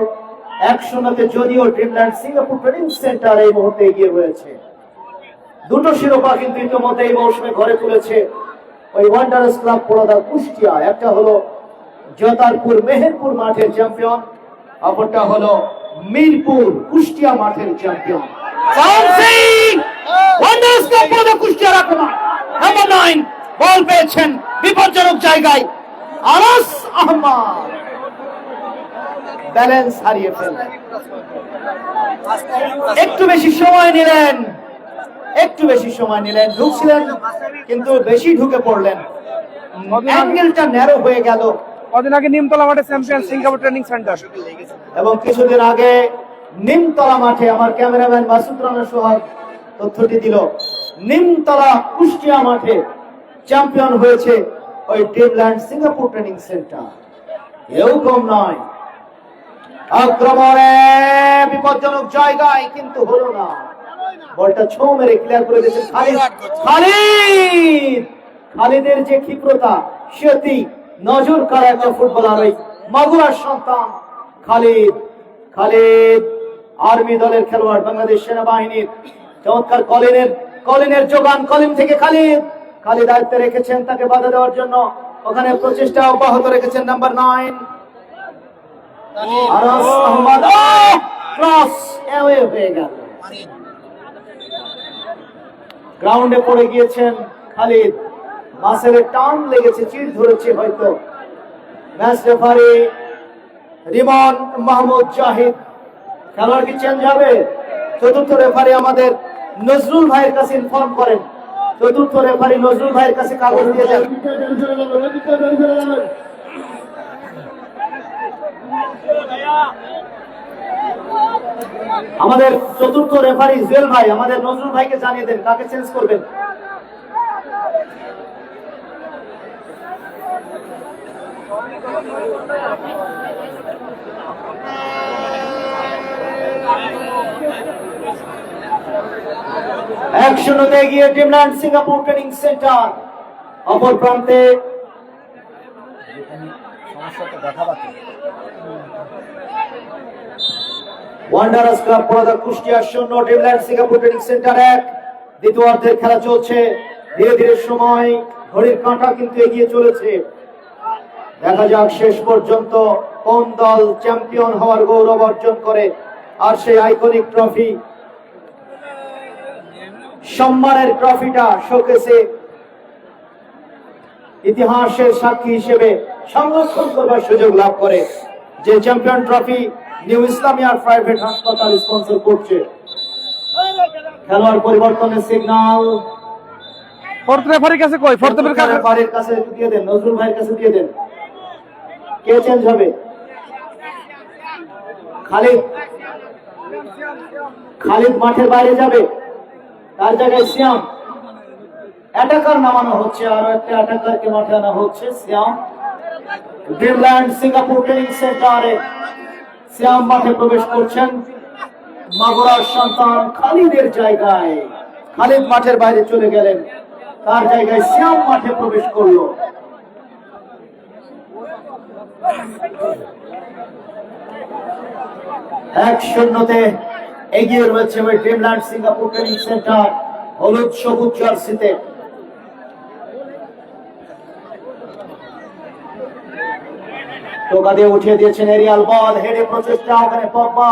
1-0-তে, যদিও ড্রিমল্যান্ড সিঙ্গাপুর ট্রেনিং সেন্টার এই মুহূর্তে এগিয়ে রয়েছে। দুটো শিরোপা কিন্তু ইতিমধ্যে এই মৌসুমে ঘরে তুলেছে ওই ওয়ান্ডারার্স ক্লাব পোড়াদা কুষ্টিয়া। একটা হলো জতারপুর মেহেরপুর মাঠের চ্যাম্পিয়ন, অপরটা হলো মিরপুর কুষ্টিয়া মাঠের চ্যাম্পিয়ন। ওয়ান্ডারার্স ক্লাব পোড়াদা কুষ্টিয়ার আক্রমণ, নাম্বার 9 বল পেয়েছেন বিপজ্জনক জায়গায়, আনাস আহমদ ব্যালেন্স হারিয়ে ফেললেন। একটু বেশি সময় নিলেন, ঢুকছিলেন কিন্তু বেশি ঢুকে পড়লেন, অ্যাঙ্গেলটা ন্যারো হয়ে গেল। কদিন আগে নিমতলা মাঠে চ্যাম্পিয়ন সিঙ্গাপুর ট্রেনিং সেন্টার, এবং কিছুদিন আগে নিমতলা মাঠে আমার ক্যামেরাম্যান মাসুদ রানা সোহাগ তথ্যটি দিল, নিমতলা কুষ্টিয়া মাঠে চ্যাম্পিয়ন হয়েছে ওই ড্রিমল্যান্ড সিঙ্গাপুর ট্রেনিং সেন্টার। এও কম নয়, আক্রমণে বিপজ্জনক জায়গায় কিন্তু হলো না, বলটা ছো মেরে ক্লিয়ার করে দিয়েছেন খালিদের যে ক্ষিপ্রতা, সেটি নজর কাড়া একটা ফুটবলার, ওই মাগুরার সন্তান খালিদ আর্মি দলের খেলোয়াড়, বাংলাদেশ সেনাবাহিনীর। চমৎকার কলিনের যোগান, কলিন থেকে খালিদ দায়িত্বে রেখেছেন তাকে বাধা দেওয়ার জন্য, ওখানে প্রচেষ্টা অব্যাহত রেখেছেন number 9 Anas Ahmad. Cross away হয়ে গেল, গ্রাউন্ডে পড়ে গিয়েছেন খালিদ, মাসের টান লেগেছে, চিড় ধরেছে হয়তো। Match referee Rimon Mahmud Zahid. খেলোয়াড় কি চেঞ্জ হবে? চতুর্থ রেফারি আমাদের নজরুল ভাইয়ের কাছে ইনফর্ম করেন, চতুর্থ রেফারি নজরুল ভাইয়ের কাছে কাগজ দিয়ে দেন। আমাদের চতুর্থ রেফারি জুয়েল ভাই আমাদের নজরুল ভাইকে জানিয়ে দেন কাকে চেঞ্জ করবেন। একশোতে এগিয়ে ড্রিমল্যান্ড সিঙ্গাপুর ট্রেনিং সেন্টার। অপর প্রান্তে Wanderers club Poradah Kushtia 0, Dreamland Singapore training centre 1। দ্বিতীয়ার্ধের খেলা চলছে, ধীরে ধীরে সময় ঘড়ির কাঁটা কিন্তু এগিয়ে চলেছে। দেখা যাক শেষ পর্যন্ত কোন দল চ্যাম্পিয়ন হওয়ার গৌরব অর্জন করে, আর সেই আইকনিক ট্রফি, সম্মানের ট্রফিটা শোকেসে ইতিহাসের সাক্ষী হিসেবে সংরক্ষণ করবার সুযোগ লাভ করে। যে champion trophy new Islamia private হাসপাতাল স্পন্সর করছে। খেলোয়াড় পরিবর্তনের সিগন্যাল ফোর্থ রেফারির কাছে কই? ফোর্থ রেফারির কাছে দিয়ে দেন, নজরুল ভাইয়ের কাছে দিয়ে দেন। কে চেঞ্জ হবে? খালিদ মাঠের বাইরে যাবে, তার জায়গায় শ্যাম। অ্যাটাকার নামানো হচ্ছে, আরো একটা অ্যাটাকারকে মাঠে আনা হচ্ছে। শ্যাম ড্রিমল্যান্ড সিঙ্গাপুর ট্রেনিং সেন্টারে শ্যাম মাঠে প্রবেশ করছেন। মাগুরার সন্তান খালিদের জায়গায়, খালিদ মাঠের বাইরে চলে গেলেন, তার জায়গায় শ্যাম মাঠে প্রবেশ করলো। এক শূন্যতে এগিয়ে রয়েছে ওই ড্রিমল্যান্ড সিঙ্গাপুর ট্রেনিং সেন্টার হলুদ সবুজ জার্সিতে। টোকা দিয়ে উঠিয়ে দিয়েছেন এরিয়াল বল, হেডে প্রচেষ্টা, ওখানে পগবা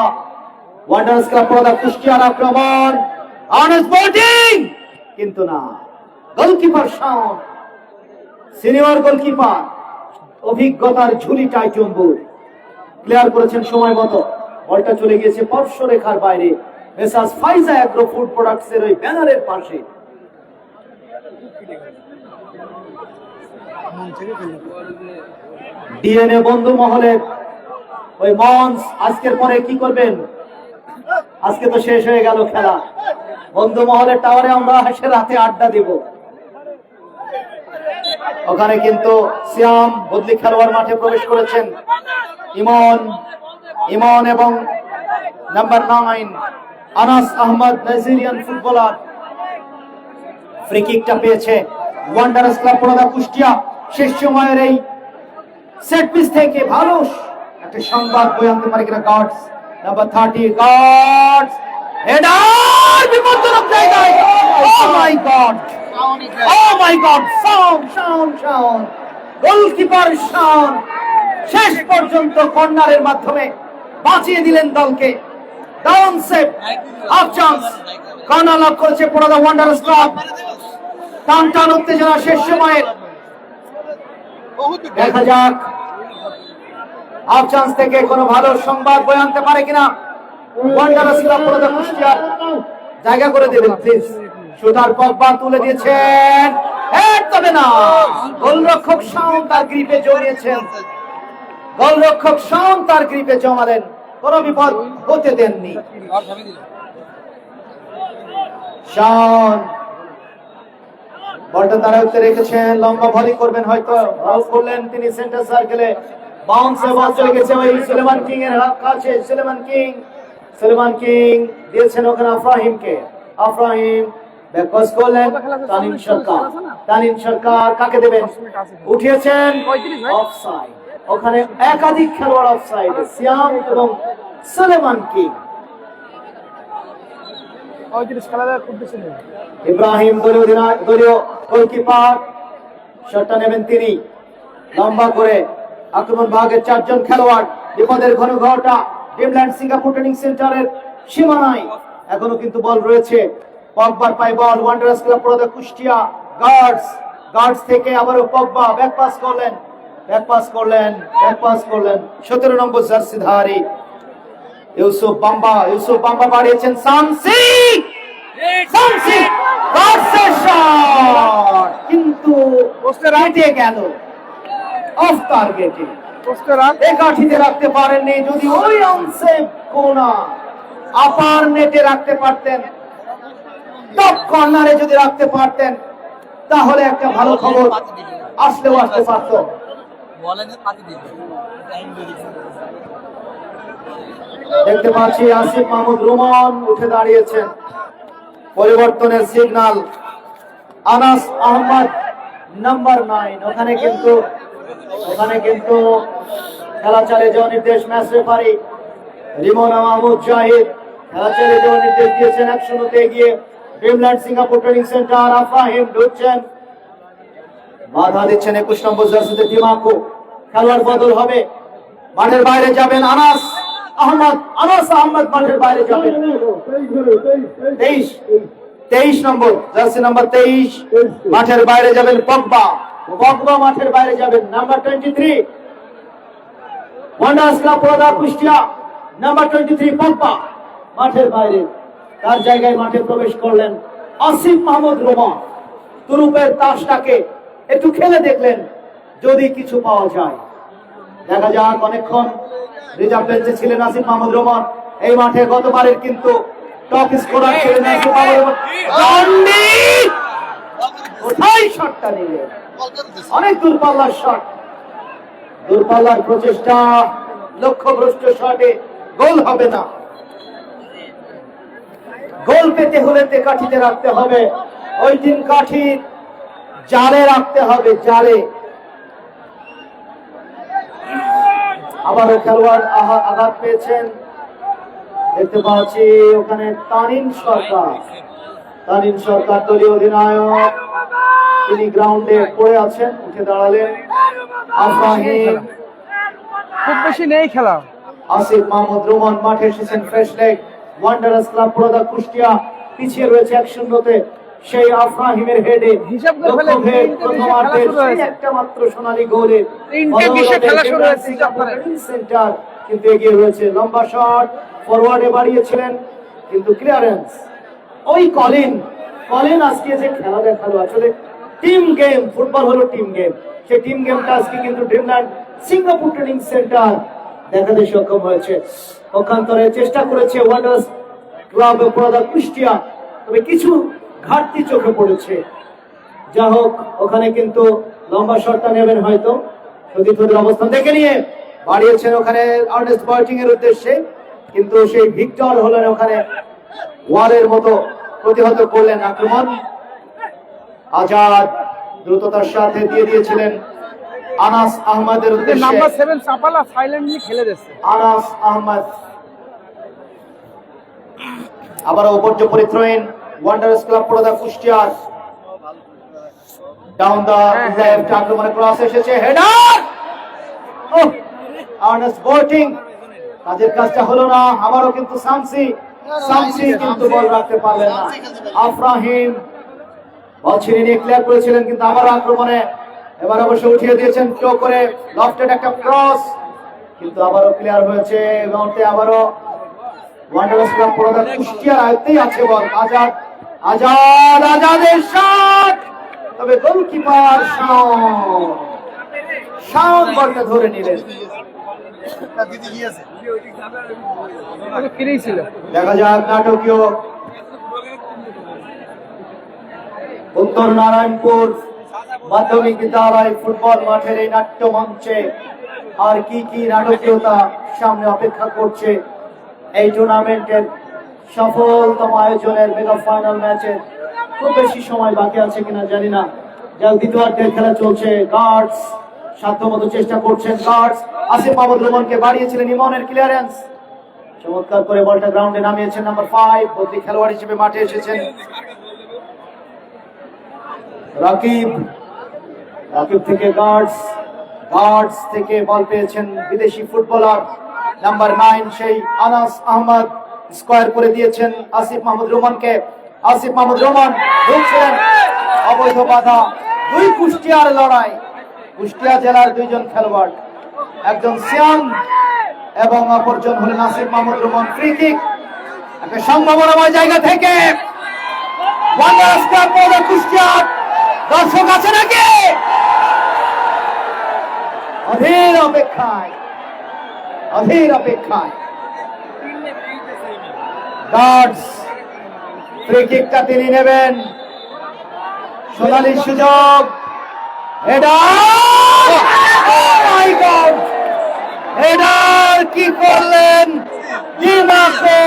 ওয়ান্ডার্স ক্লাব পড়াদা কুষ্টিয়ার আক্রমণ, আর্নেস্ট বোল্টিং, কিন্তু না, গোলকিপার শাওন, সিনিয়র গোলকিপার, অভিজ্ঞতার ঝুলি টাইটম্বুর ক্লিয়ার করেছেন সময় মতো। বলটা চলে গিয়েছে স্পর্শ রেখার বাইরে, মেসার্স ফাইজা অ্যাগ্রো ফুড প্রোডাক্টস এর ওই ব্যানারের পাশে। ডিএনএ বন্ধু মহলের ওই মঞ্চ আজকের পরে কি করবেন? আজকে তো শেষ হয়ে গেল খেলা। বন্ধু মহলের টাওয়ারে আমরা এসে রাতে আড্ডা দিব। ওখানে কিন্তু সিয়াম বদলি খেলোয়াড় মাঠে প্রবেশ করেছেন। ইমন এবং number 9 Anas Ahmad Nigerian footballer free কিকটা পেয়েছে ওয়ান্ডারার্স ক্লাব পড়াদা কুষ্টিয়া। শেষ সময়ের এই সেট পিস থেকে ভালো একটা সংবাদ বয়ে আনতে পারে কিনা গার্ডস নাম্বার 30 গার্ডস হেডার বিপজ্জনক জায়গায়। Oh my God, oh my God, Shaon goalkeeper Shaon শেষ পর্যন্ত কর্নারের মাধ্যমে বাঁচিয়ে দিলেন দলকে। Down save, half chance, corner লাভ করেছে পড়াদা ওয়ান্ডারার্স ক্লাব। টান উত্তেজনা শেষ সময়ের। দেখা যাক হাফ চান্স থেকে কোনো ভালো সংবাদ বয়ে আনতে পারে কিনা ওয়ান্ডারার্স ক্লাব পড়াদা কুষ্টিয়া। জায়গা করে দেবেন প্লিজ। শুটার পগবা তুলে দিয়েছেন, হেড তবে না, গোলরক্ষক শাওন তার গ্রিপে জড়িয়েছেন। গোলরক্ষক শাওন তার গ্রিপে জমালেন, কোনো বিপদ হতে দেননি। শাওন বলটা তারা উঠে রেখেছেন, লম্বা ভলি করবেন হয়তো, আউট করলেন তিনি সেন্টার সার্কেলে। বাউন্সে বল চলে গেছে ওই সুলেমান কিং এর কাছে। সুলেমান কিং দিয়েছেন ওখানে আফরাহিমকে। আফরাহিম ব্যাকপাস করলেন, তানিম সরকার কাকে দেবেন? উঠিয়েছেন, অফসাইড। ওখানে একাধিক খেলোয়াড় অফসাইড, সিয়াম এবং সুলেমান কিং। ইব্রাহিম দলীয় গোলকিপার, শটটা নেবেন তিনি লম্বা করে। আক্রমণ ভাগের 4 জন খেলোয়াড়, বিপদের ঘন ঘটা ড্রিমল্যান্ড সিঙ্গাপুর ট্রেনিং সেন্টারের সীমানায় এখনো কিন্তু বল রয়েছে। পগবার পাই ball Wanderers club Porada Kushtia. Gods থেকে আবারও পগবা ব্যাক পাস করলেন 17 নম্বর জার্সিধারী ইউসুফ বাম্বা বাড়িয়েছেন। সামসি গার্ডসের শট কিন্তু পোস্টে রাইটে গেল, অফ টার্গেটে। একাঠিতে রাখতে পারেননি। যদি ওই অংশে কোনা আপার নেটে রাখতে পারতেন, টপ কর্নারে যদি রাখতে পারতেন, তাহলে একটা ভালো খবর আসতে পারত। দেখতে পাচ্ছি আসিফ মাহমুদ রোমান উঠে দাঁড়িয়েছেন, পরিবর্তনের সিগন্যাল। আনাস আহমদ নাম্বার 9 ওখানে কিন্তু খেলা চালিয়ে যাওয়ার নির্দেশ ম্যাচ রেফারি রিমনা মাহমুদ জাহিদ। খেলা চালিয়ে যাওয়ার নির্দেশ দিয়েছেন 1-0 এগিয়ে ড্রিমল্যান্ড সিঙ্গাপুর ট্রেনিং সেন্টার। আফরাহিম ঢুকছেন, বাধা দিচ্ছেন 21 নম্বর জার্সিতে দিমাকো। খেলোয়াড় বদল হবে, মাঠের বাইরে যাবেন আনাস আহমদ মাঠের বাইরে যাবেন। 23 নম্বর জার্সি নাম্বার 23 মাঠের বাইরে যাবেন পগবা মাঠের বাইরে যাবেন। Number 23 Wanderers club Porada Kushtia, number 23 Pogba মাঠের বাইরে। তার জায়গায় মাঠে প্রবেশ করলেন আসিফ মাহমুদ রোমান। তুরুপের তাসটাকে একটু খেলে দেখলেন যদি কিছু পাওয়া যায়। দেখা যাক, অনেকক্ষণ রিজার্ভ বেঞ্চে ছিলেন আসিফ মাহমুদ রোমান। এই মাঠে গতবারের কিন্তু টপ স্কোরার ছিলেন আসিফ মাহমুদ রোমান। কোথায় শটটা নিলেন? অনেক দূরপাল্লার শট, দূরপাল্লার প্রচেষ্টা, লক্ষ্যভ্রষ্ট শটে গোল হবে না। গোল পেতে হলে কাঠিতে রাখতে হবে, ওই দিন কাঠি জালে রাখতে হবে, জালে। আবারও খেলোয়াড় আঘাত পেয়েছেন, দেখতে পাচ্ছি ওখানে তানিম সরকার দলীয় অধিনায়ক, তিনি গ্রাউন্ডে পড়ে আছেন, উঠে দাঁড়ালেন। আফরাহিম, খুব বেশি নেই খেলা। আসিফ মাহমুদ রোমান মাঠে এসেছেন fresh leg. Wanderers club Porada Kushtia পিছিয়ে রয়েছে 1-0-তে। সেই আফরাহিমের হেডে হিসাব করে ফেলে, প্রথমার্ধের খেলা শুরু হয়েছে। একটা মাত্র সোনালী গোলে তিনটে বিশে খেলা শুরু হয়েছে, হিসাব করে। সেন্টার কিন্তু এগিয়ে রয়েছে। লম্বা শট ফরওয়ার্ডে বাড়িয়েছিলেন কিন্তু ক্লিয়ারেন্স ওই কলিন আজকে যে খেলা দেখালো আসলে টিম গেম, ফুটবল হলো টিম গেম। সেই টিম গেমটা আজকে কিন্তু ড্রিমল্যান্ড সিঙ্গাপুর ট্রেনিং সেন্টার দেখাতে সক্ষম হয়েছে। পক্ষান্তরে চেষ্টা করেছে ওয়ান্ডার্স ক্লাব পুরোদা কুষ্টিয়া, তবে কিছু ঘাটতি চোখে পড়েছে। যা হোক, ওখানে কিন্তু লম্বা শটটা নেবেন হয়তো সতীর্থদের অবস্থান দেখে নিয়ে বাড়িয়েছেন ওখানে আর্নেস্ট বয়টিং এর উদ্দেশ্যে, কিন্তু সেই ভিক্টর হলেন ওখানে ওয়ালের মতো প্রতিহত করলেন আক্রমণ। আজাদ দ্রুততার সাথে দিয়ে দিয়েছিলেন আনাস আহমদের উদ্দেশ্যে। নাম্বার 7 সাপালা সাইলেন্টলি খেলে দিচ্ছে। আনাস আহমদ আবারও উপর্য পরিত্রয়ন ওয়ান্ডারার্স ক্লাব পুরোদা কুষ্টিয়ার ডাউন দা লেফট আক্রমণে ক্রস এসেছে, হেডার আর্নেস্ট বয়টিং, কাজের কাজটা হলো না। আবারও কিন্তু সামসি কিন্তু বল রাখতে পারলেন না। আফরাহিম বল ছিনিয়ে নিয়ে ক্লিয়ার করেছিলেন, কিন্তু আবারও আক্রমণে এবার অবশ্য উঠিয়ে দিয়েছেন কেউ করে লফটেড একটা ক্রস, কিন্তু আবারও ক্লিয়ার হয়েছে। এবং আবারও ওয়ান্ডারার্স ক্লাব পুরোদা কুষ্টিয়ার আয়ত্তেই আছে বল। আজাদের শট, তবে গোলকিপার শাওন বলটা ধরে নিলেন। ফিরেই ছিল। দেখা যাক নাটকীয় উত্তর নারায়ণপুর মাধ্যমিক বিদ্যালয় ফুটবল মাঠের এই নাট্য মঞ্চে আর কি কি নাটকীয়তা সামনে অপেক্ষা করছে। এই টুর্নামেন্টের সফলতম আয়োজনের মেগা ফাইনাল ম্যাচের খুব বেশি সময় বাকি আছে কিনা জানি না। যা দ্বিতীয়ার্ধের খেলা চলছে, গার্ডস সাধ্যমতো চেষ্টা করছেন। গার্ডস আসিফ মাহমুদ রোমনকে বাড়িয়েছিলেন, ইমনের ক্লিয়ারেন্স, চমৎকার করে বলটা গ্রাউন্ডে নামিয়েছেন নাম্বার 5, বদলি খেলোয়াড় হিসেবে মাঠে এসেছেন রাকিব থেকে গার্ডস থেকে বল পেয়েছেন বিদেশি ফুটবলার নাম্বার 9 সেই আনাস আহমদ, স্কয়ার করে দিয়েছেন আসিফ মাহমুদ রোমনকে। আসিফ মাহমুদ রোমন ঢুকছেন, অবৈধ বাধা। দুই কুষ্টিয়ার লড়াই, কুষ্টিয়া জেলার দুইজন খেলোয়াড়, একজন সিয়াম এবং অপরজন হলেন Asif Mahmud Roman. Free kick একটা সম্ভাবনাময় জায়গা থেকে ওয়ান্ডারার্স ক্লাব পুরোদা কুষ্টিয়া। দর্শক আছে নাকি? অধীর অপেক্ষায় গার্ডস ফ্রি কিকটা তিনি নেবেন। সোনালী সুযোগ, হেডার কি করলেন ডিমাকো,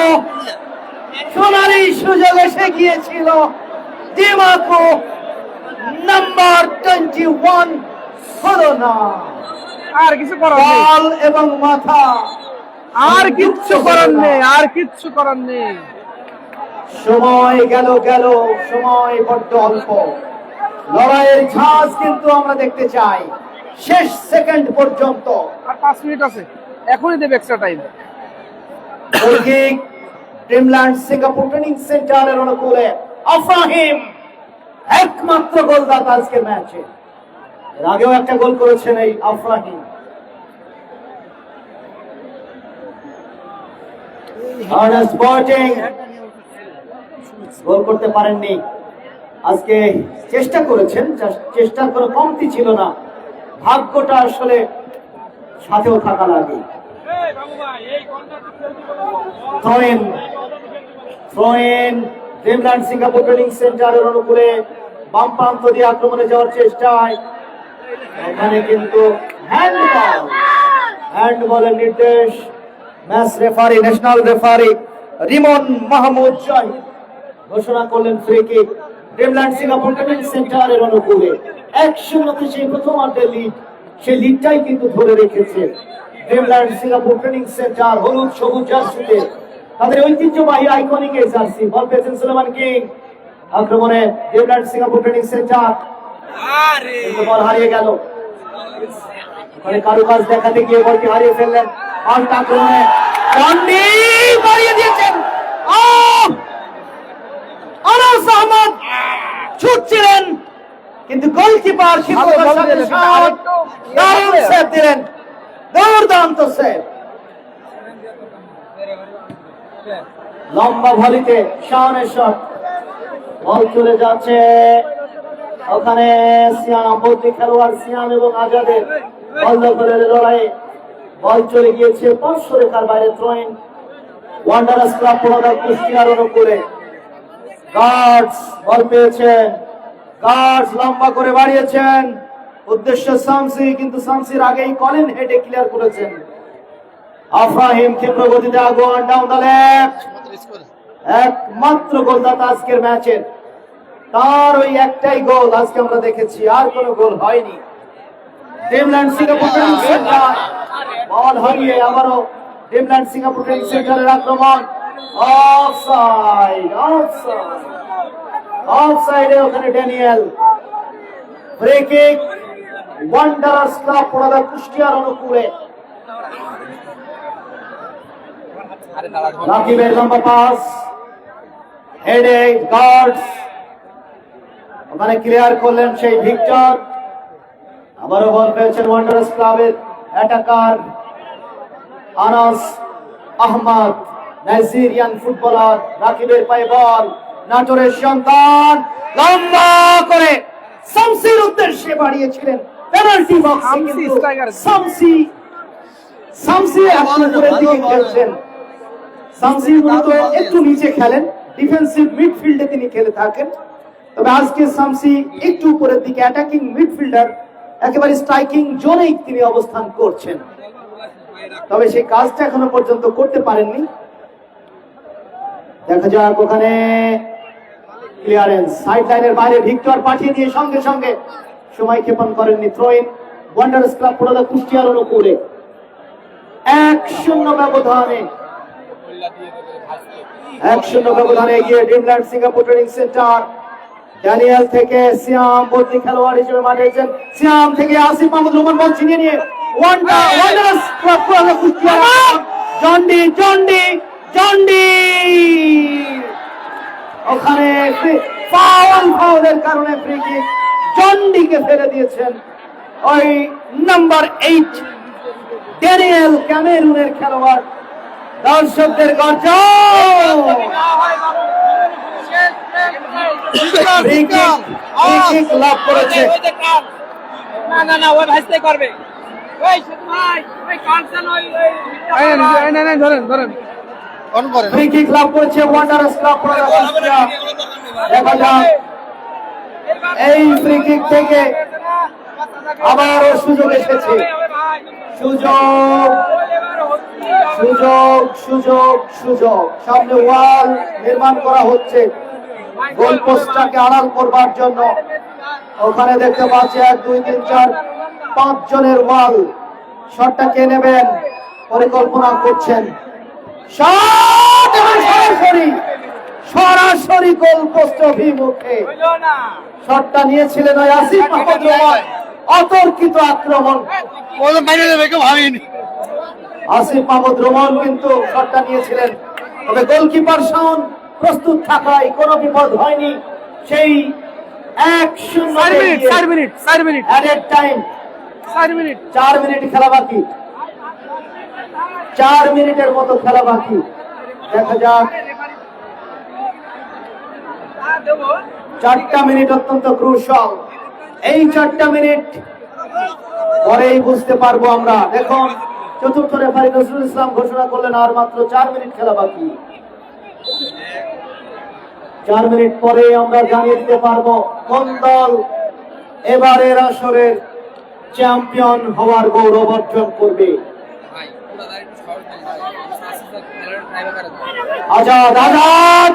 সোনালী সুযোগ এসে গিয়েছিল। ডিমাকো নাম্বার 21 হলো না, আর কিছু করার নেই, বল এবং মাথা আর কিচ্ছু করার নেই। সময় গেল, সময় বড্ড অল্প। লড়াইয়ের ঝাঁজ কিন্তু আমরা দেখতে চাই শেষ সেকেন্ড পর্যন্ত। আর 5 মিনিট আছে, এখনই দেবে extra time. Dreamland Singapore training সেন্টারের অনুকূলে আফরাহিম একমাত্র গোলদাতা আজকের ম্যাচে। এর আগেও একটা গোল করেছেন এই আফরাহিম। আর্নেস্ট বয়টিং গোল করতে পারেননি। আজকে চেষ্টা করেছেন, চেষ্টার কোনো কমতি ছিল না, ভাগ্যটা আসলে সাথেও থাকা লাগে। থ্রোইন ড্রিমল্যান্ড সিঙ্গাপুর ট্রেনিং সেন্টারের অনুকূলে বাম প্রান্ত দিয়ে আক্রমণে যাওয়ার চেষ্টায় এখানে কিন্তু হ্যান্ডবলের নির্দেশ match referee, national referee Rimon Mahmud Zahid ঘোষণা করলেন free kick Dreamland Singapore training সেন্টারের অনুকূলে। 1-0 সেই প্রথমার্ধের লিড, সেই লিডটাই কিন্তু ধরে রেখেছে ড্রিমল্যান্ড সিঙ্গাপুর ট্রেনিং সেন্টার। হলুদ সবুজ জার্সিতে তাদের ঐতিহ্যবাহী আইকনিক এই জার্সি। বল পেয়েছেন সুলেমান কিং, আক্রমণে ড্রিমল্যান্ড সিঙ্গাপুর ট্রেনিং সেন্টার, কিন্তু বল হারিয়ে গেল। ওখানে কারুকাজ দেখাতে গিয়ে বলটি হারিয়ে ফেললেন। আক্রমণে বাড়িয়ে দিয়েছেন গিয়াস আহমদ ছুটছিলেন, কিন্তু গোলকিপার শিক্ষকের ভালো সাথে দিলেন, সাথ আরেকটু দারুণ সেভ দিলেন, দুর্দান্ত সেভ। লম্বা ভলিতে শানের শট, বল চলে যাচ্ছে ওখানে সিয়াম, বদলি খেলোয়াড় সিয়াম এবং আজাদের বল দখলের লড়াই, বল চলে গিয়েছে 500 রেখার বাইরে। থ্রোইন ওয়ান্ডারার্স ক্লাব পুনরায় কুষ্টিয়ার অনুকূলে। গার্ডস বল পেয়েছেন, গার্ডস লম্বা করে বাড়িয়েছেন, উদ্দেশ্য শামসি, কিন্তু শামসির আগেই কলিন হেডে ক্লিয়ার করেছেন। আফরাহিম ক্ষিপ্র গতিতে আগুয়ান ডাউন দ্য লেফট, একমাত্র গোলদাতা আজকের ম্যাচের, তার ওই একটাই গোল আজকে আমরা দেখেছি, আর কোনো গোল হয়নি। ড্রিমল্যান্ড সিঙ্গাপুর ট্রেনিং সেন্টার বল হারিয়ে আবারও ড্রিমল্যান্ড সিঙ্গাপুর ট্রেনিং সেন্টারের আক্রমণ, অফসাইড, অফসাইড, অফসাইডে ওখানে Daniel. Free kick Wanderers club Porada কুষ্টিয়ার অনুকূলে। রাকিবের লম্বা পাস, হেডে গার্ডস ওখানে ক্লিয়ার করলেন সেই ভিক্টর। আবারও বল পেয়েছেন ওয়ান্ডারার্স ক্লাবের attacker Anas Ahmad, Nigerian footballer. রাকিবের পায়ে বল, নাটোরের সন্তান লম্বা করে শামসির উদ্দেশ্যে বাড়িয়েছিলেন পেনাল্টি বক্সে, শামসি কিন্তু স্ট্রাইকার। শামসি এখন উপরের দিকে খেলছেন। শামসি মূলত একটু নিচে খেলেন, ডিফেন্সিভ মিডফিল্ডে তিনি খেলে থাকেন, তবে আজকে শামসি একটু উপরের দিকে অ্যাটাকিং মিডফিল্ডার, একেবারে স্ট্রাইকিং জোনেই তিনি অবস্থান করছেন, তবে সেই কাজটা এখনো পর্যন্ত করতে পারেননি। দেখা যাক ওখানে ক্লিয়ারেন্স, সাইড লাইনের বাইরে ভিক্টর পাঠিয়ে দিয়ে সঙ্গে সঙ্গে সময় ক্ষেপণ করেননি। থ্রোইন ওয়ান্ডারার্স ক্লাব পুনরাদা কুষ্টিয়ার অনুকূলে 1-0 ব্যবধানে, 1-0 ব্যবধানে এগিয়ে Dreamland Singapore training centre. Daniel থেকে সিয়াম বদলি খেলোয়াড় হিসেবে মাঠে এসেছেন, সিয়াম থেকে আসিফ মাহমুদ রোমান বল ছিনিয়ে নিয়ে ওয়ান্ডারার্স ক্লাব পুনরাদা কুষ্টিয়া। জন্ডি জন্ডি জন্ডি ওখানে ফাউলের কারণে ফ্রি কিক, জন্ডিকে ফেলে দিয়েছেন ওই নাম্বার 8 ড্যানিয়েল, ক্যামেরুনের খেলোয়াড়। দর্শকদের গর্জন, ফ্রি কিক লাভ করেছে। ধরেন ধরেন ফ্রি কিক লাভ করেছে ওয়ান্ডারার্স ক্লাব পুনরাদা কুষ্টিয়া। দেখা যাক এই ফ্রি কিক থেকে আবারও সুযোগ এসেছে, সুযোগ সুযোগ সুযোগ সুযোগ। সামনে ওয়াল নির্মাণ করা হচ্ছে গোল পোস্টটাকে আড়াল করবার জন্য। ওখানে দেখতে পাচ্ছি 1 2 3 4 5 জনের ওয়াল। শটটা কে নেবেন পরিকল্পনা করছেন, শট এবং সরাসরি সরাসরি গোল পোস্ট অভিমুখে শটটা নিয়েছিলেন ওই আসিফ মাহমুদ রোমান। অতর্কিত আক্রমণ, আসিফ মাহমুদ রোমান কিন্তু শটটা নিয়েছিলেন, তবে গোলকিপার শাওন প্রস্তুত থাকায় কোনো বিপদ হয়নি। সেই 1-0 4 minute added time, 4 minute 4 minute খেলা বাকি, 4 মিনিটের মতো খেলা বাকি। দেখা যাক 4টা মিনিট অত্যন্ত ক্রুশাল। এই 4টা মিনিট পরেই বুঝতে পারবো আমরা। দেখুন চতুর্থ রেফারি নজরুল ইসলাম ঘোষণা করলেন আর মাত্র 4 মিনিট খেলা বাকি। 4 মিনিট পরে আমরা জানিয়ে দিতে পারবো কোন দল এবারের আসরের চ্যাম্পিয়ন হওয়ার গৌরব অর্জন করবে। আজাদ আজাদ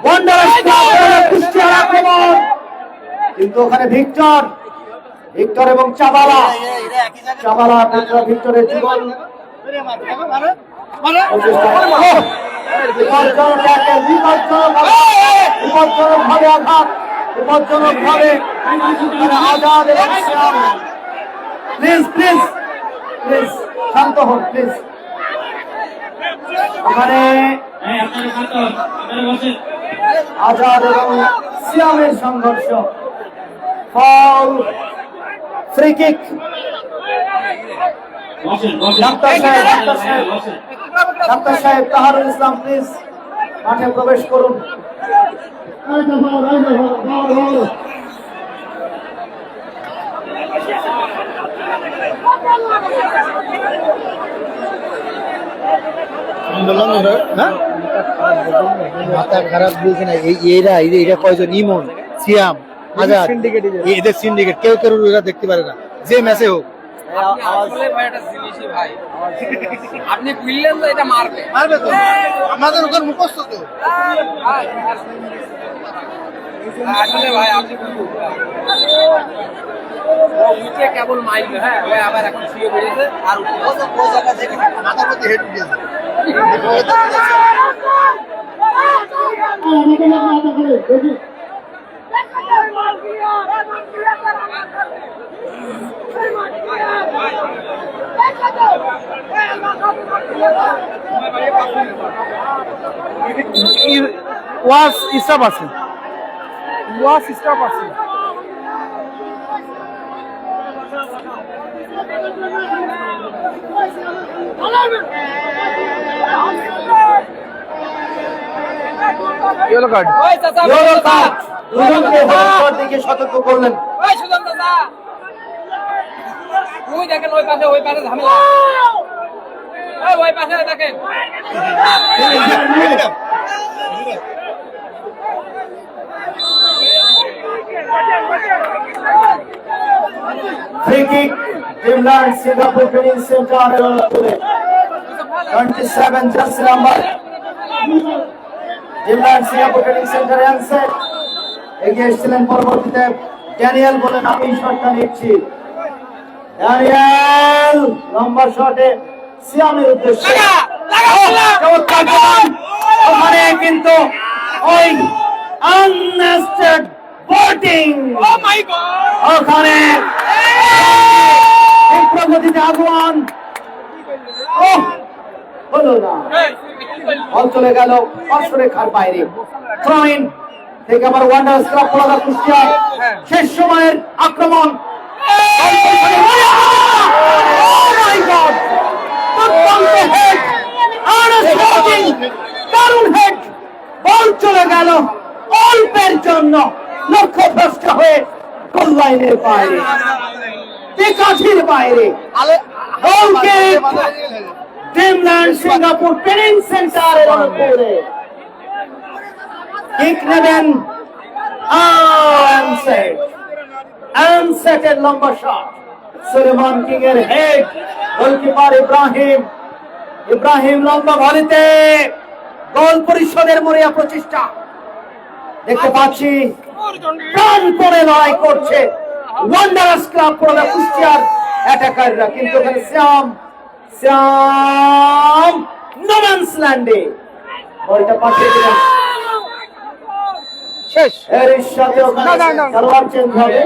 ওয়ান্ডারার্স ক্লাব কুষ্টিয়ার আক্রমণ, কিন্তু ওখানে ভিক্টর এবং চাবালা ভিক্টরের জীবন বিপজ্জনক ভাবে আঘাত, বিপজ্জনক ভাবে আজাদ এবং শ্যাম। প্লিজ প্লিজ প্লিজ শান্ত হন প্লিজ। ওখানে আপনারা বসেন। আজাদ এবং সিয়ামের সংঘর্ষ। Foul, free kick. ডাক্তার সাহেব তাহারুল ইসলাম প্লিজ মাঠে প্রবেশ করুন। মাথা খারাপ বলছে না, এরা কয়জন? ইমন, সিয়াম, আজাদ, এদের সিন্ডিকেট। কেউ কেউ এরা দেখতে পারে না, যে ম্যাচে হোক। আপনি খুললেন তো এটা মারবে মারবে তো, আমাদের ওখানে মুখস্থ তো। আসলে ভাই আপনি উঠে কেবল মাইল, হ্যাঁ ভাই আবার এখন শুয়ে পড়েছে আর মাথার মধ্যে হেড উঠেছে। ওয়াশ স্টাফ আছে, ওয়াশ স্টাফ আছে। Yellow card. ইয়েলো কার্ড, দুজনকে হলুদ দিকে সতর্ক করলেন। ওই দেখেন ওই পাশে ঝামেলা, ওই পাশে দেখেন। Free kick, Dreamland Singapore training centre 27 jersey number. Dreamland Singapore training centre answer এগিয়ে এসেছিলেন। পরবর্তীতে ড্যানিয়েল বলেন আমি শটটা নিচ্ছি। ড্যানিয়েল লম্বা শটে সিয়ামের উদ্দেশ্যে চমৎকার গোল। ওখানে কিন্তু ওই আননেস্টেড বোটিং, ওখানে প্রগতিতে আগুয়ান হলো না, বল চলে গেল অস্ত্রেখার বাইরে। থ্রোইন থেকে আবার ওয়ান্ডার্স ক্লাব পড়াদা কুষ্টিয়া শেষ সময়ের আক্রমণ। দারুণ হেড, বল চলে গেল অল্পের জন্য লক্ষ্য ভ্রষ্ট হয়ে গোল লাইনের বাইরে, কাঠির বাইরে। গোলকে ড্রিমল্যান্ড সিঙ্গাপুর ট্রেনিং সেন্টারের অনুকূলে কিক নেবেন আনসেটের লম্বা শট। সুলেমান কিং এর হেড, গোলকিপার ইব্রাহিম লম্বা ভলিতে গোল পরিশোধের মরিয়া প্রচেষ্টা দেখতে পাচ্ছি। প্রাণপণে লড়াই করছে ওয়ান্ডারার্স ক্লাব পড়া কুষ্টিয়ার অ্যাটাকাররা, কিন্তু ওখানে শ্যাম নোম্যান্স ল্যান্ডে বলটা পাঠিয়ে দিলেন। শেষ। এর সাথে ওখানে খেলোয়াড় চেঞ্জ হবে,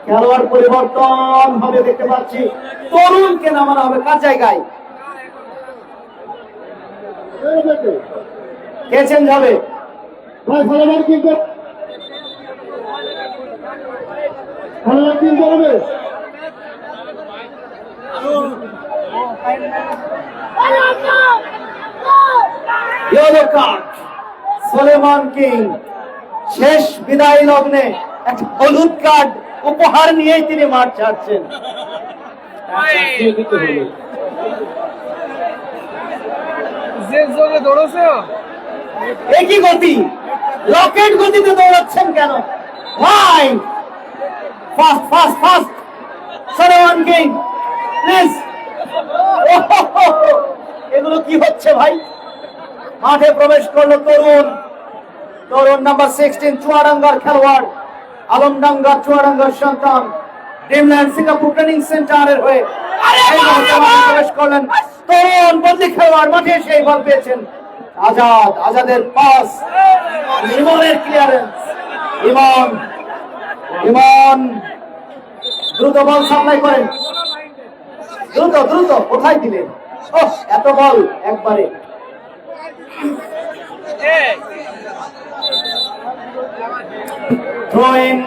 খেলোয়াড় পরিবর্তন হবে দেখতে পাচ্ছি। তরুণকে নামানো হবে কার জায়গায়? কে চেঞ্জ হবে? ইয়েলো কার্ড, সুলেমান কিং শেষ বিদায় লগ্নে একটা হলুদ কার্ড উপহার নিয়েই তিনি মাঠ ছাড়ছেন। যে যোগে দৌড়ছে একই গতি, রকেট গতিতে দৌড়াচ্ছেন কেন ভাই? Fast fast fast Suleman King please. এগুলো কি হচ্ছে ভাই? মাঠে প্রবেশ করলো তরুণ নাম্বার 16 চুয়াডাঙ্গার খেলোয়াড়, আলমডাঙ্গার চুয়াডাঙ্গার সন্তান, ড্রিমল্যান্ড সিঙ্গাপুর ট্রেনিং সেন্টারের হয়ে প্রবেশ করলেন তরুণ বন্দী খেলোয়াড়। মাঠে সেই বল পেয়েছেন আজাদের পাস, ইমনের ক্লিয়ারেন্স। ইমন দ্রুত বল সাপ্লাই করেন, দ্রুত কোথায় দিলেন? এত বল একবারে। থ্রোইন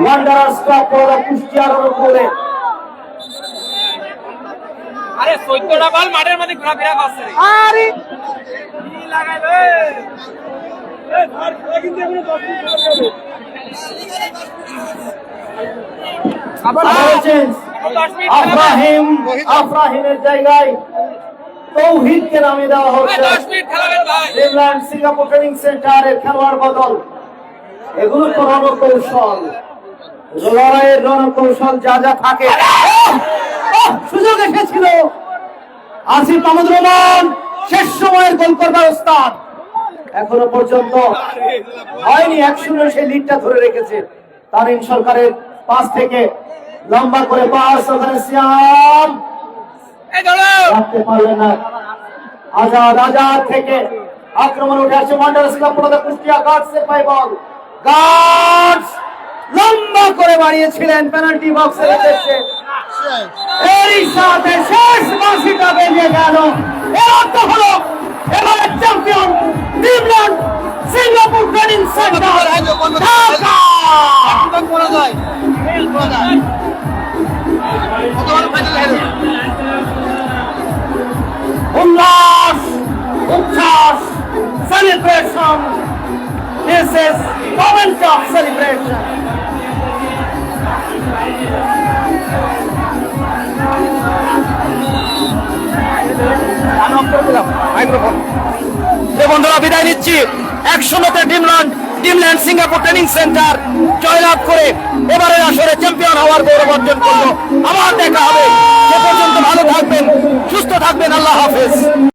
ওয়ান্ডারার্স ক্লাব পড়া কুষ্টিয়ার উপরে আরে 14টা বল মাঠের মধ্যে ঘোরাফেরা করছে রে। আরে কি লাগাইবে এই ধর কিন্তু এগুলো 10 মিনিট হবে আবার চেঞ্জ 10 মিনিট খেলা আফরাহিমের জায়গায় তৌহিদকে নামিয়ে দেওয়া হচ্ছে 10 মিনিট খেলাবে ভাই ড্রিমল্যান্ড সিঙ্গাপুর ট্রেনিং সেন্টারের খেলোয়াড় বদল এগুলো তো রণকৌশল লড়াইয়ের রণকৌশল যা যা থাকে সুযোগ এসেছিল আসিফ মাহমুদ রহমান শেষ সময়ের গোল করবার ওস্তাদ এখনো পর্যন্ত হয়নি 1-0 সেই লিডটা ধরে রেখেছে তারিন সরকারের পাস থেকে লম্বা করে পাস ওখানে সিয়াম এই ধরো রাখতে পারলেন না আজাদ থেকে আক্রমণ উঠে আসছে ওয়ান্ডারার্স ক্লাব পড়া কুষ্টিয়া গার্ডসের পাই বল গার্ডস লম্বা করে বাড়িয়েছিলেন পেনাল্টি বক্সের উদ্দেশ্যে এরই সাথে শেষ বাঁশিটা বেজে গেল এর অর্থ হলো এবারে champion Dreamland Singapore training centre Dhaka করা যায় কতবার ফাইনাল হেরে উল্লাস উচ্ছ্বাস celebration this is moment of celebration বন্ধুরা বিদায় নিচ্ছি 1-0 ড্রিমল্যান্ড সিঙ্গাপুর ট্রেনিং সেন্টার জয়লাভ করে এবারের আসরে চ্যাম্পিয়ন হওয়ার গৌরব অর্জন করলো। আবার দেখা হবে, সে পর্যন্ত ভালো থাকবেন, সুস্থ থাকবেন, আল্লাহ হাফেজ।